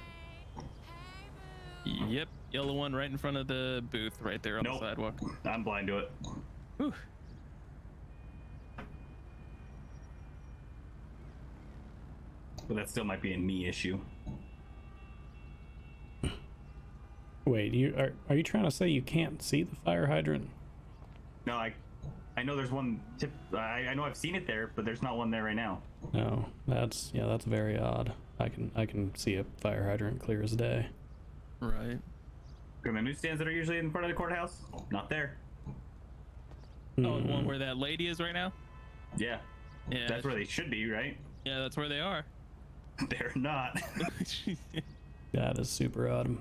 Yep, yellow one right in front of the booth right there on the sidewalk. I'm blind to it. Whew. But that still might be a me issue. Wait, are you trying to say you can't see the fire hydrant? No, I know there's one tip. I know I've seen it there, but there's not one there right now. No, that's very odd. I can see a fire hydrant clear as day. Right. The newsstands that are usually in front of the courthouse, not there. Oh, the one where that lady is right now? Yeah. Yeah. That's where they should be, right? Yeah, that's where they are. They're not. That is super odd.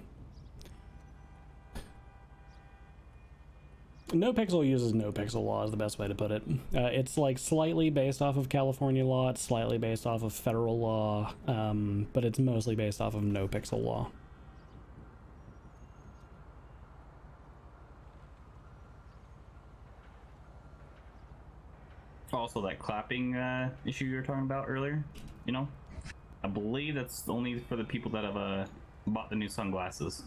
Nopixel uses Nopixel law is the best way to put it. It's like slightly based off of California law, it's slightly based off of federal law, but it's mostly based off of Nopixel law. Also, also that clapping issue you were talking about earlier. You know, I believe that's only for the people that have bought the new sunglasses.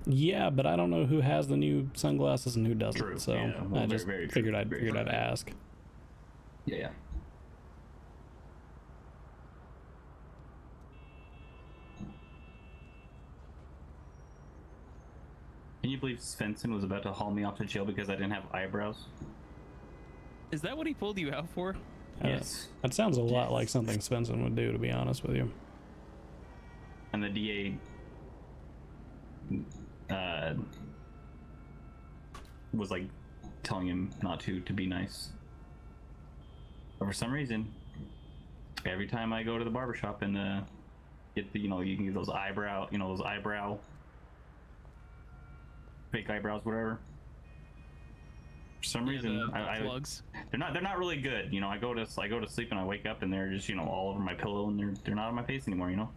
Yeah, but I don't know who has the new sunglasses and who doesn't. True. So Yeah, well, I just very true. figured I'd Very figured true. I'd ask. Yeah. Can you believe Svensson was about to haul me off to jail because I didn't have eyebrows? Is that what he pulled you out for? Yes. That sounds a lot like something Svensson would do, to be honest with you. And the DA was like telling him not to be nice. But for some reason, every time I go to the barbershop and get the, you can get those eyebrow, fake eyebrows, whatever. For some reason, plugs. they're not really good. I go to sleep and I wake up and they're just all over my pillow and they're not on my face anymore.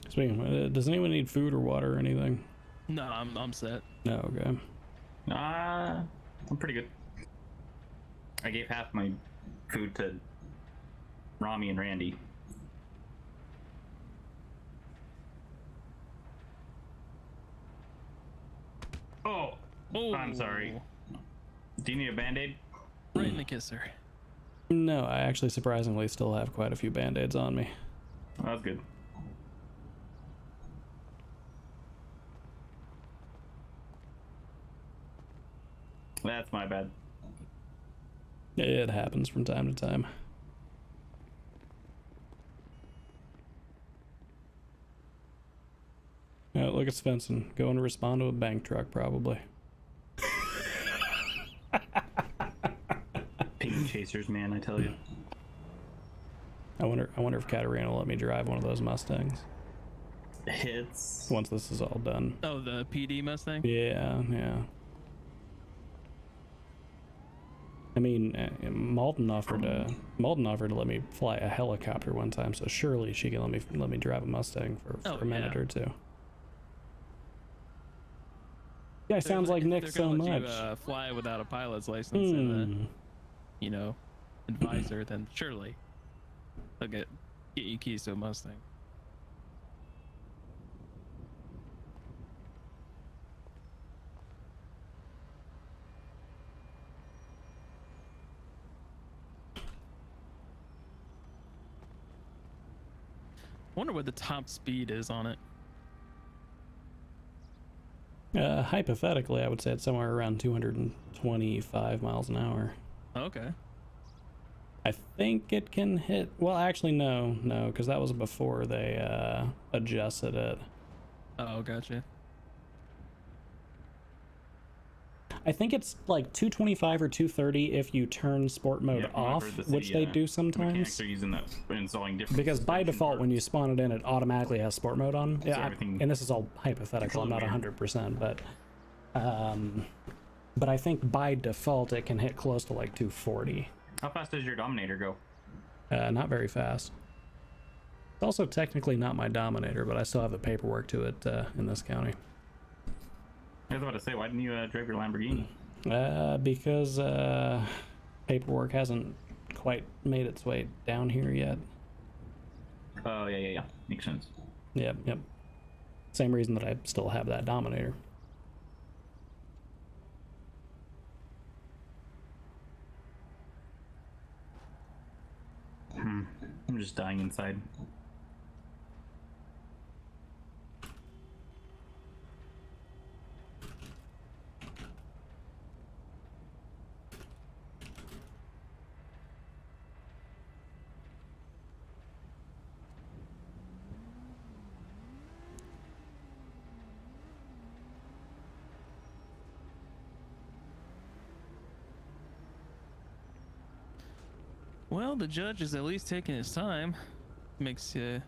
Speaking, does anyone need food or water or anything? No, I'm set. No, okay. I'm pretty good. I gave half my food to Ramee and Randy. Oh, I'm sorry. Do you need a band-aid? Right in the kisser. No, I actually surprisingly still have quite a few band-aids on me. Oh, that's good. That's my bad. It happens from time to time. Oh, look at Svensson going to respond to a bank truck, probably. Pink chasers, man, I tell you. I wonder if Katarina will let me drive one of those Mustangs. Hits. Once this is all done. Oh, the PD Mustang? Yeah. I mean, Malton offered to let me fly a helicopter one time, so surely she can let me drive a Mustang for a minute or two. Yeah, sounds like Nick so much. If you fly without a pilot's license and advisor, then surely they'll get you keys to a Mustang. I wonder what the top speed is on it. Hypothetically, I would say it's somewhere around 225 miles an hour. Okay. I think it can hit... Well, actually, no, because that was before they adjusted it. Oh, gotcha. I think it's like 225 or 230 if you turn sport mode off, which they do sometimes. Are using that installing different Because by default, when you spawn it in, it automatically has sport mode on. So Yeah, and this is all hypothetical. I'm not 100%, but I think by default it can hit close to like 240. How fast does your Dominator go? Not very fast. It's also technically not my Dominator, but I still have the paperwork to it in this county. I was about to say, why didn't you drive your Lamborghini? Because paperwork hasn't quite made its way down here yet. Oh, yeah. Makes sense. Yep. Same reason that I still have that Dominator. I'm just dying inside. Well, the judge is at least taking his time. Makes at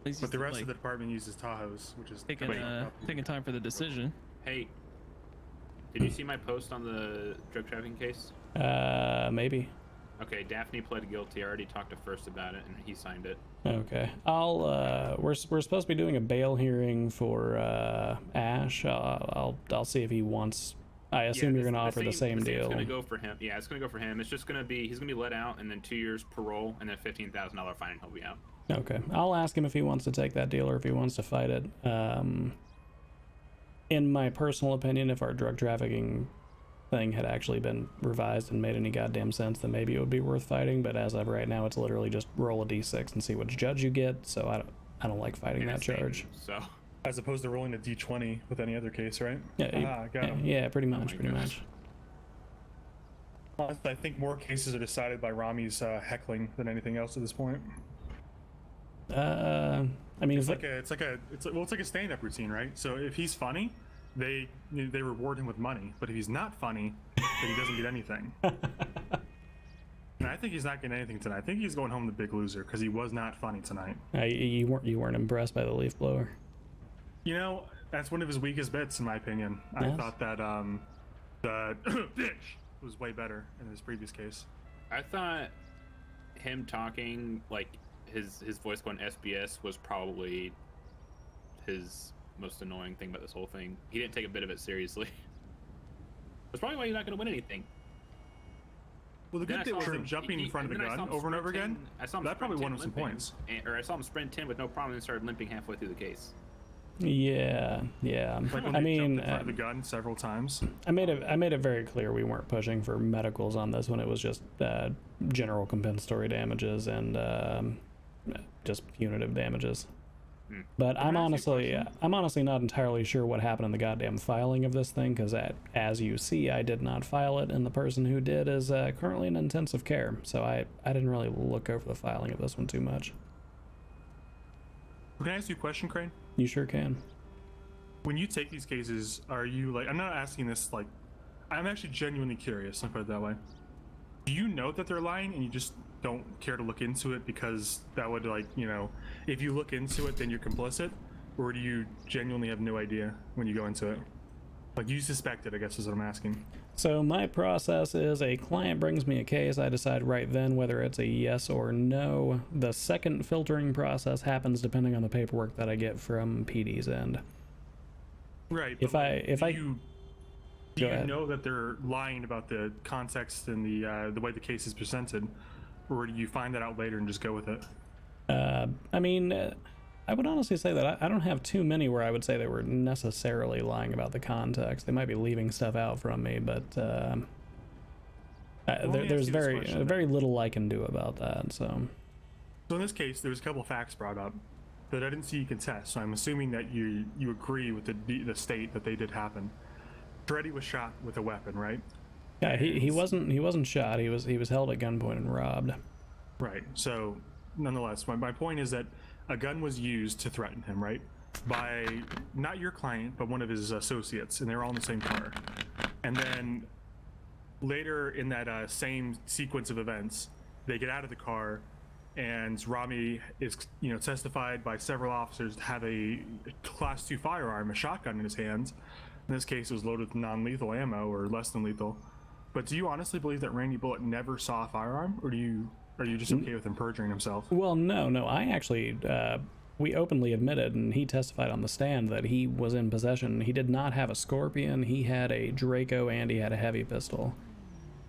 least But the rest like, of the department uses Tahoes, which is taking time for the decision. Hey, did you see my post on the drug trafficking case? Maybe. Okay, Daphne pled guilty. I already talked to First about it, and he signed it. Okay. We're supposed to be doing a bail hearing for Ash. I'll see if he wants. I assume you're gonna offer the same deal. It's gonna go for him. Yeah, it's gonna go for him. It's just gonna be he's gonna be let out, and then 2 years parole, and then $15,000 fine, and he'll be out. Okay. I'll ask him if he wants to take that deal or if he wants to fight it. In my personal opinion, if our drug trafficking thing had actually been revised and made any goddamn sense, then maybe it would be worth fighting. But as of right now, it's literally just roll a d6 and see which judge you get. So I don't like fighting that charge. So as opposed to rolling a d20 with any other case, right? Yeah, got him. yeah, pretty much, pretty much. Honestly, I think more cases are decided by Ramee's heckling than anything else at this point. I mean, it's like a stand-up routine, right? So if he's funny, they reward him with money. But if he's not funny, then he doesn't get anything. And I think he's not getting anything tonight. I think he's going home the big loser because he was not funny tonight. You weren't impressed by the leaf blower. You know, that's one of his weakest bits, in my opinion. Yes. I thought that the bitch was way better in his previous case. I thought him talking like his voice going SBS was probably his most annoying thing about this whole thing. He didn't take a bit of it seriously. That's probably why he's not going to win anything. Well, the good thing was him jumping in front of the gun over and over again. That probably won him some points. Or I saw him sprint 10 with no problem and started limping halfway through the case. Yeah. Like when he jumped in front of the gun several times. I made it very clear we weren't pushing for medicals on this one. It was just general compensatory damages and just punitive damages. But I'm honestly not entirely sure what happened in the goddamn filing of this thing, because as you see, I did not file it, and the person who did is currently in intensive care, so I didn't really look over the filing of this one too much. Can I ask you a question, Crane? You sure can. When you take these cases, are you like, I'm not asking this like, I'm actually genuinely curious, I'll put it that way. Do you know that they're lying and you just don't care to look into it because that would, like, you know, if you look into it then you're complicit? Or do you genuinely have no idea when you go into it? Like, you suspect it, I guess is what I'm asking. So my process is a client brings me a case, I decide right then whether it's a yes or no. The second filtering process happens depending on the paperwork that I get from PD's end. Right. Do you know that they're lying about the context and the way the case is presented, or do you find that out later and just go with it? I mean, I would honestly say that I don't have too many where I would say they were necessarily lying about the context. They might be leaving stuff out from me, but there's very little I can do about that. So in this case, there's a couple of facts brought up that I didn't see you contest. So I'm assuming that you agree with the state that they did happen. Dreddy was shot with a weapon, right? Yeah, he wasn't shot. He was held at gunpoint and robbed. Right. So nonetheless, my point is that a gun was used to threaten him, right? By not your client, but one of his associates, and they were all in the same car. And then later in that same sequence of events, they get out of the car, and Ramee is, testified by several officers to have a Class 2 firearm, a shotgun in his hands. In this case, it was loaded with non-lethal ammo or less than lethal. But do you honestly believe that Randy Bullitt never saw a firearm, or are you just okay with him perjuring himself? Well, no. I actually, we openly admitted, and he testified on the stand, that he was in possession. He did not have a Scorpion. He had a Draco, and he had a heavy pistol.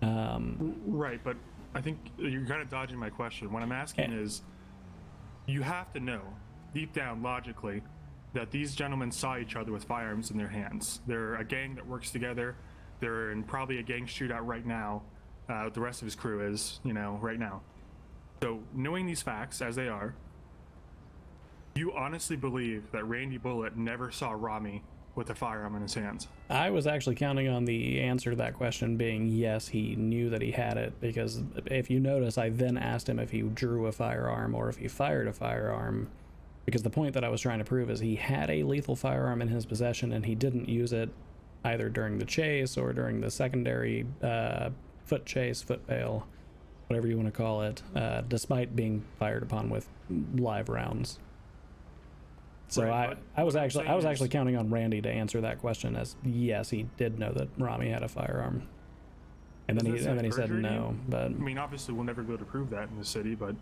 Right, but I think you're kind of dodging my question. What I'm asking is, you have to know, deep down, logically, that these gentlemen saw each other with firearms in their hands. They're a gang that works together. They're in probably a gang shootout right now. The rest of his crew is, right now. So, knowing these facts as they are, you honestly believe that Randy Bullitt never saw Ramee with a firearm in his hands? I was actually counting on the answer to that question being yes, he knew that he had it, because if you notice, I then asked him if he drew a firearm or if he fired a firearm, because the point that I was trying to prove is he had a lethal firearm in his possession and he didn't use it either during the chase or during the secondary foot chase, foot bail, whatever you want to call it, despite being fired upon with live rounds. So right, I was actually counting on Randy to answer that question as yes, he did know that Ramee had a firearm. And then Doesn't he that said perjure you? no, but I mean, obviously, we'll never be able to prove that in the city, but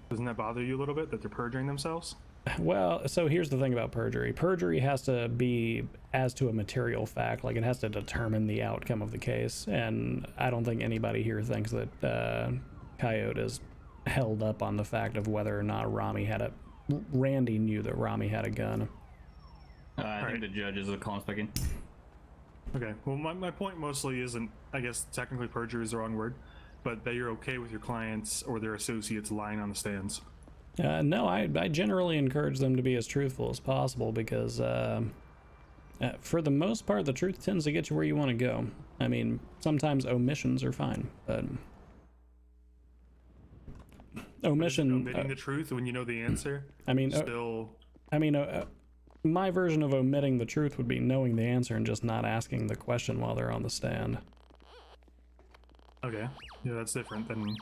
doesn't that bother you a little bit that they're perjuring themselves? well, so here's the thing about perjury. Perjury has to be as to a material fact, like it has to determine the outcome of the case, and I don't think anybody here thinks that Coyote is held up on the fact of whether or not Randy knew that Ramee had a gun. I think the judge is calling us back in. Okay, well, my point mostly isn't, I guess technically perjury is the wrong word, but that you're okay with your clients or their associates lying on the stands. No, I generally encourage them to be as truthful as possible because, for the most part, the truth tends to get you where you want to go. I mean, sometimes omissions are fine, but omitting the truth when you know the answer. I mean, still. My version of omitting the truth would be knowing the answer and just not asking the question while they're on the stand. Okay, yeah, that's different than.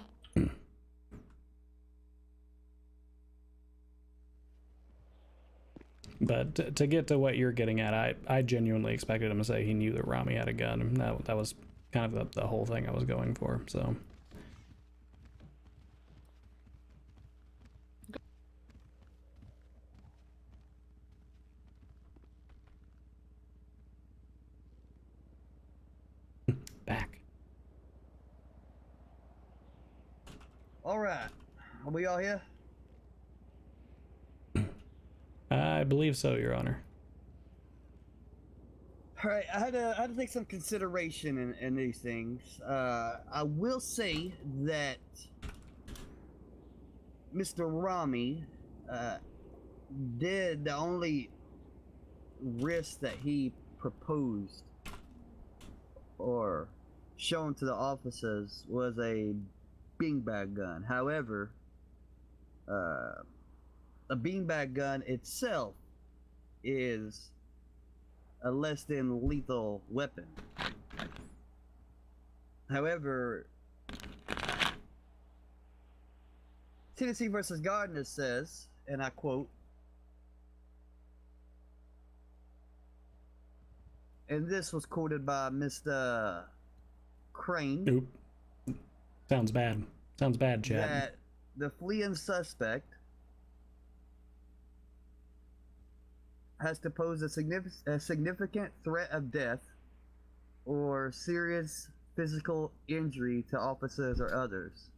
But to get to what you're getting at, I genuinely expected him to say he knew that Ramee had a gun. And that was kind of the whole thing I was going for, so. Back. All right, are we all here? I believe so, Your Honor. All right, I had to take some consideration in these things. I will say that Mr. Ramee did the only risk that he proposed or shown to the officers was a beanbag gun. However, a beanbag gun itself is a less than lethal weapon. However, Tennessee versus Gardner says, and I quote, and this was quoted by Mr. Crane. Oop. Sounds bad. Sounds bad, Chad. That the fleeing suspect has to pose a significant threat of death or serious physical injury to officers or others.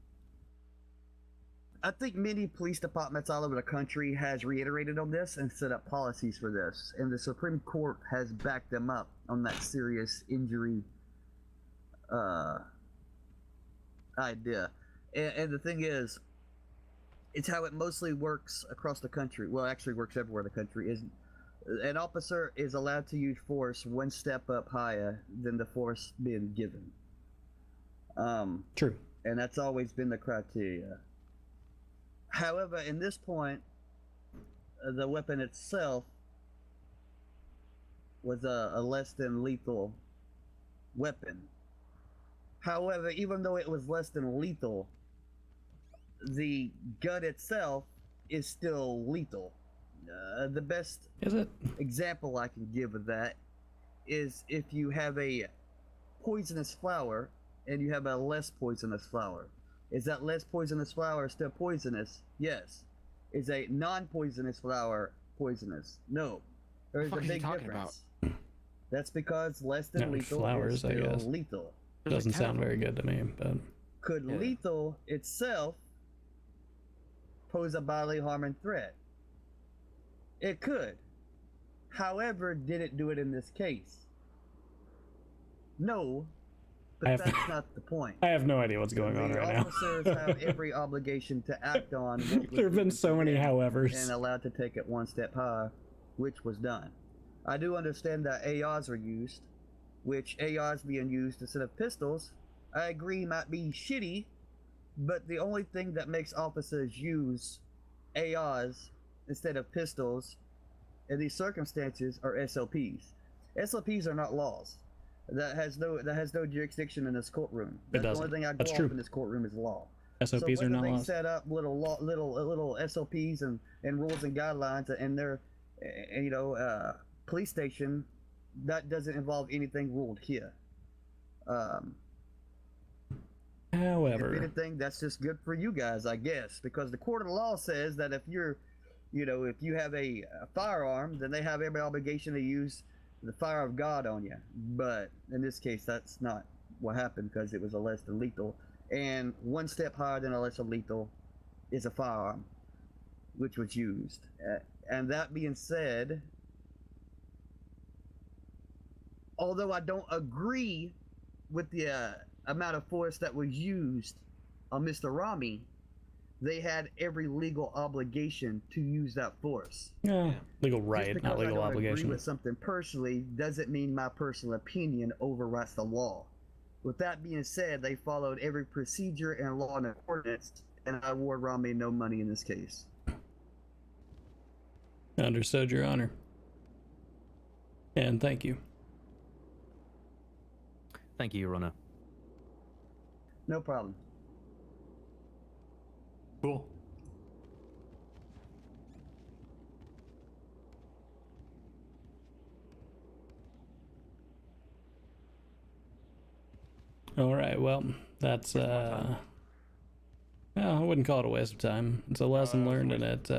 I think many police departments all over the country has reiterated on this and set up policies for this, and the Supreme Court has backed them up on that serious injury idea. And the thing is, it's how it mostly works across the country. Well, actually works everywhere in the country. Is an officer is allowed to use force one step up higher than the force being given. True. And that's always been the criteria. However, in this point, the weapon itself was a less than lethal weapon. However, even though it was less than lethal, the gun itself is still lethal. The best example I can give of that is if you have a poisonous flower and you have a less poisonous flower. Is that less poisonous flower still poisonous? Yes. Is a non-poisonous flower poisonous? No. There is a big difference. That's because less than lethal flowers, is still I guess. lethal. Doesn't sound very good to me, but Could lethal itself pose a bodily harm and threat? It could. However, did it do it in this case? No, but that's not the point. I have no idea what's going on right now. Officers have every obligation to act on what There have been so many howevers. and allowed to take it one step higher, which was done. I do understand that ARs are used, which ARs being used instead of pistols, I agree might be shitty, but the only thing that makes officers use ARs instead of pistols in these circumstances are SOPs. SOPs are not laws. That has no jurisdiction in this courtroom. It That's the only thing I go That's off true. in this courtroom is law. SOPs so are not they laws. set up little SOPs and rules and guidelines in their police station that doesn't involve anything ruled here. However, if anything, that's just good for you guys, I guess, because the court of law says that if you're, if you have a firearm, then they have every obligation to use the fire of God on you. But in this case, that's not what happened because it was a less than lethal. And one step higher than a less than lethal is a firearm, which was used. And that being said, although I don't agree with the amount of force that was used on Mr. Ramee, they had every legal obligation to use that force. Yeah, legal right, Just not because legal I don't obligation. agree with something personally doesn't mean my personal opinion overrides the law. With that being said, they followed every procedure and law and ordinance, and I award Ramee no money in this case. Understood, Your Honor. And thank you. Thank you, Your Honor. No problem. Cool. All right, well, that's well, I wouldn't call it a waste of time. It's a lesson learned, and it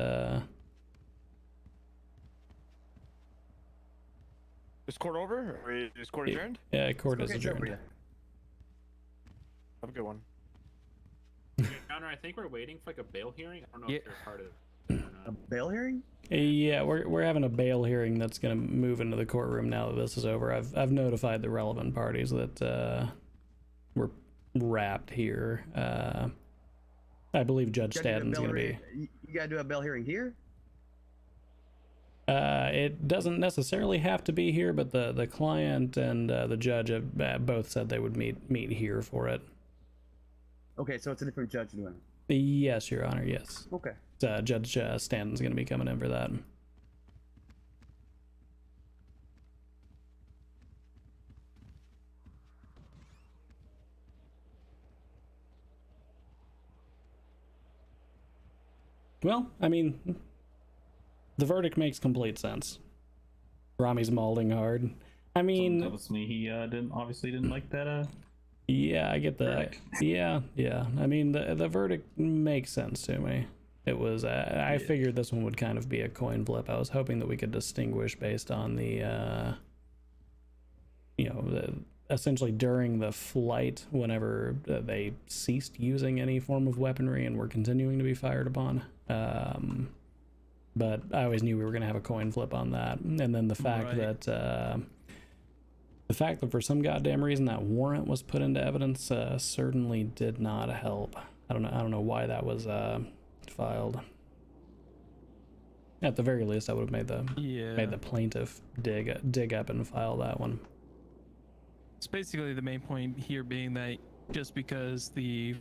Is court over? Or is court adjourned? yeah, court is adjourned. Have a good one. Connor, I think we're waiting for like a bail hearing. I don't know if you're part of it. A bail hearing? Yeah, we're having a bail hearing that's gonna move into the courtroom now that this is over. I've notified the relevant parties that we're wrapped here. I believe Judge Stanton's gonna be. You gotta do a bail hearing here? It doesn't necessarily have to be here, but the client and the judge have both said they would meet here for it. Okay, so it's a different judge doing it. Yes, Your Honor, yes. Okay. Judge Stanton's going to be coming in for that. Well, I mean, the verdict makes complete sense. Ramee's mauling hard. I mean, tells me he obviously didn't like that. Yeah, I get that. Yeah. I mean, the verdict makes sense to me. It was. I figured this one would kind of be a coin flip. I was hoping that we could distinguish based on the, essentially during the flight, whenever they ceased using any form of weaponry and were continuing to be fired upon. But I always knew we were going to have a coin flip on that, and then the fact that. The fact that for some goddamn reason that warrant was put into evidence certainly did not help. I don't know why that was filed. At the very least, I would have made the plaintiff dig up and file that one. It's basically the main point here being that just because the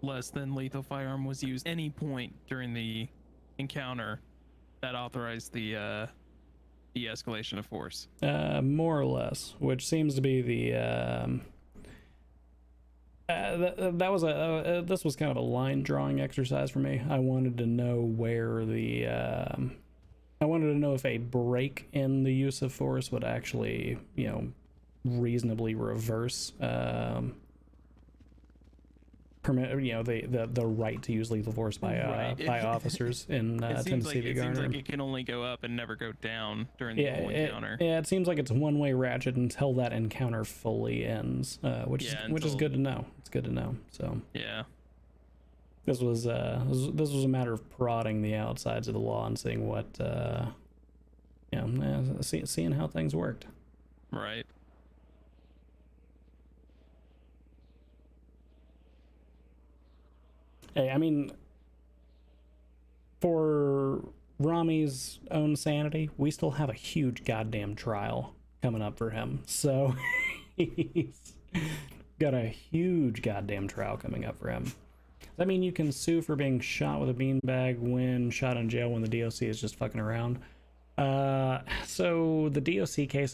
less than lethal firearm was used any point during the encounter, that authorized the de-escalation of force. More or less, which seems to be the this was kind of a line drawing exercise for me. I wanted to know where the I wanted to know if a break in the use of force would actually, reasonably reverse permit, the right to use lethal force by officers in Tennessee v. Garner. It seems like it can only go up and never go down during the whole encounter. It seems like it's a one-way ratchet until that encounter fully ends, which is good to know. It's good to know. So yeah, this was a matter of prodding the outsides of the law and seeing what seeing how things worked. Right. Hey, I mean, for Ramee's own sanity, we still have a huge goddamn trial coming up for him. So he's got a huge goddamn trial coming up for him. I mean, you can sue for being shot with a beanbag when shot in jail when the DOC is just fucking around. So the DOC case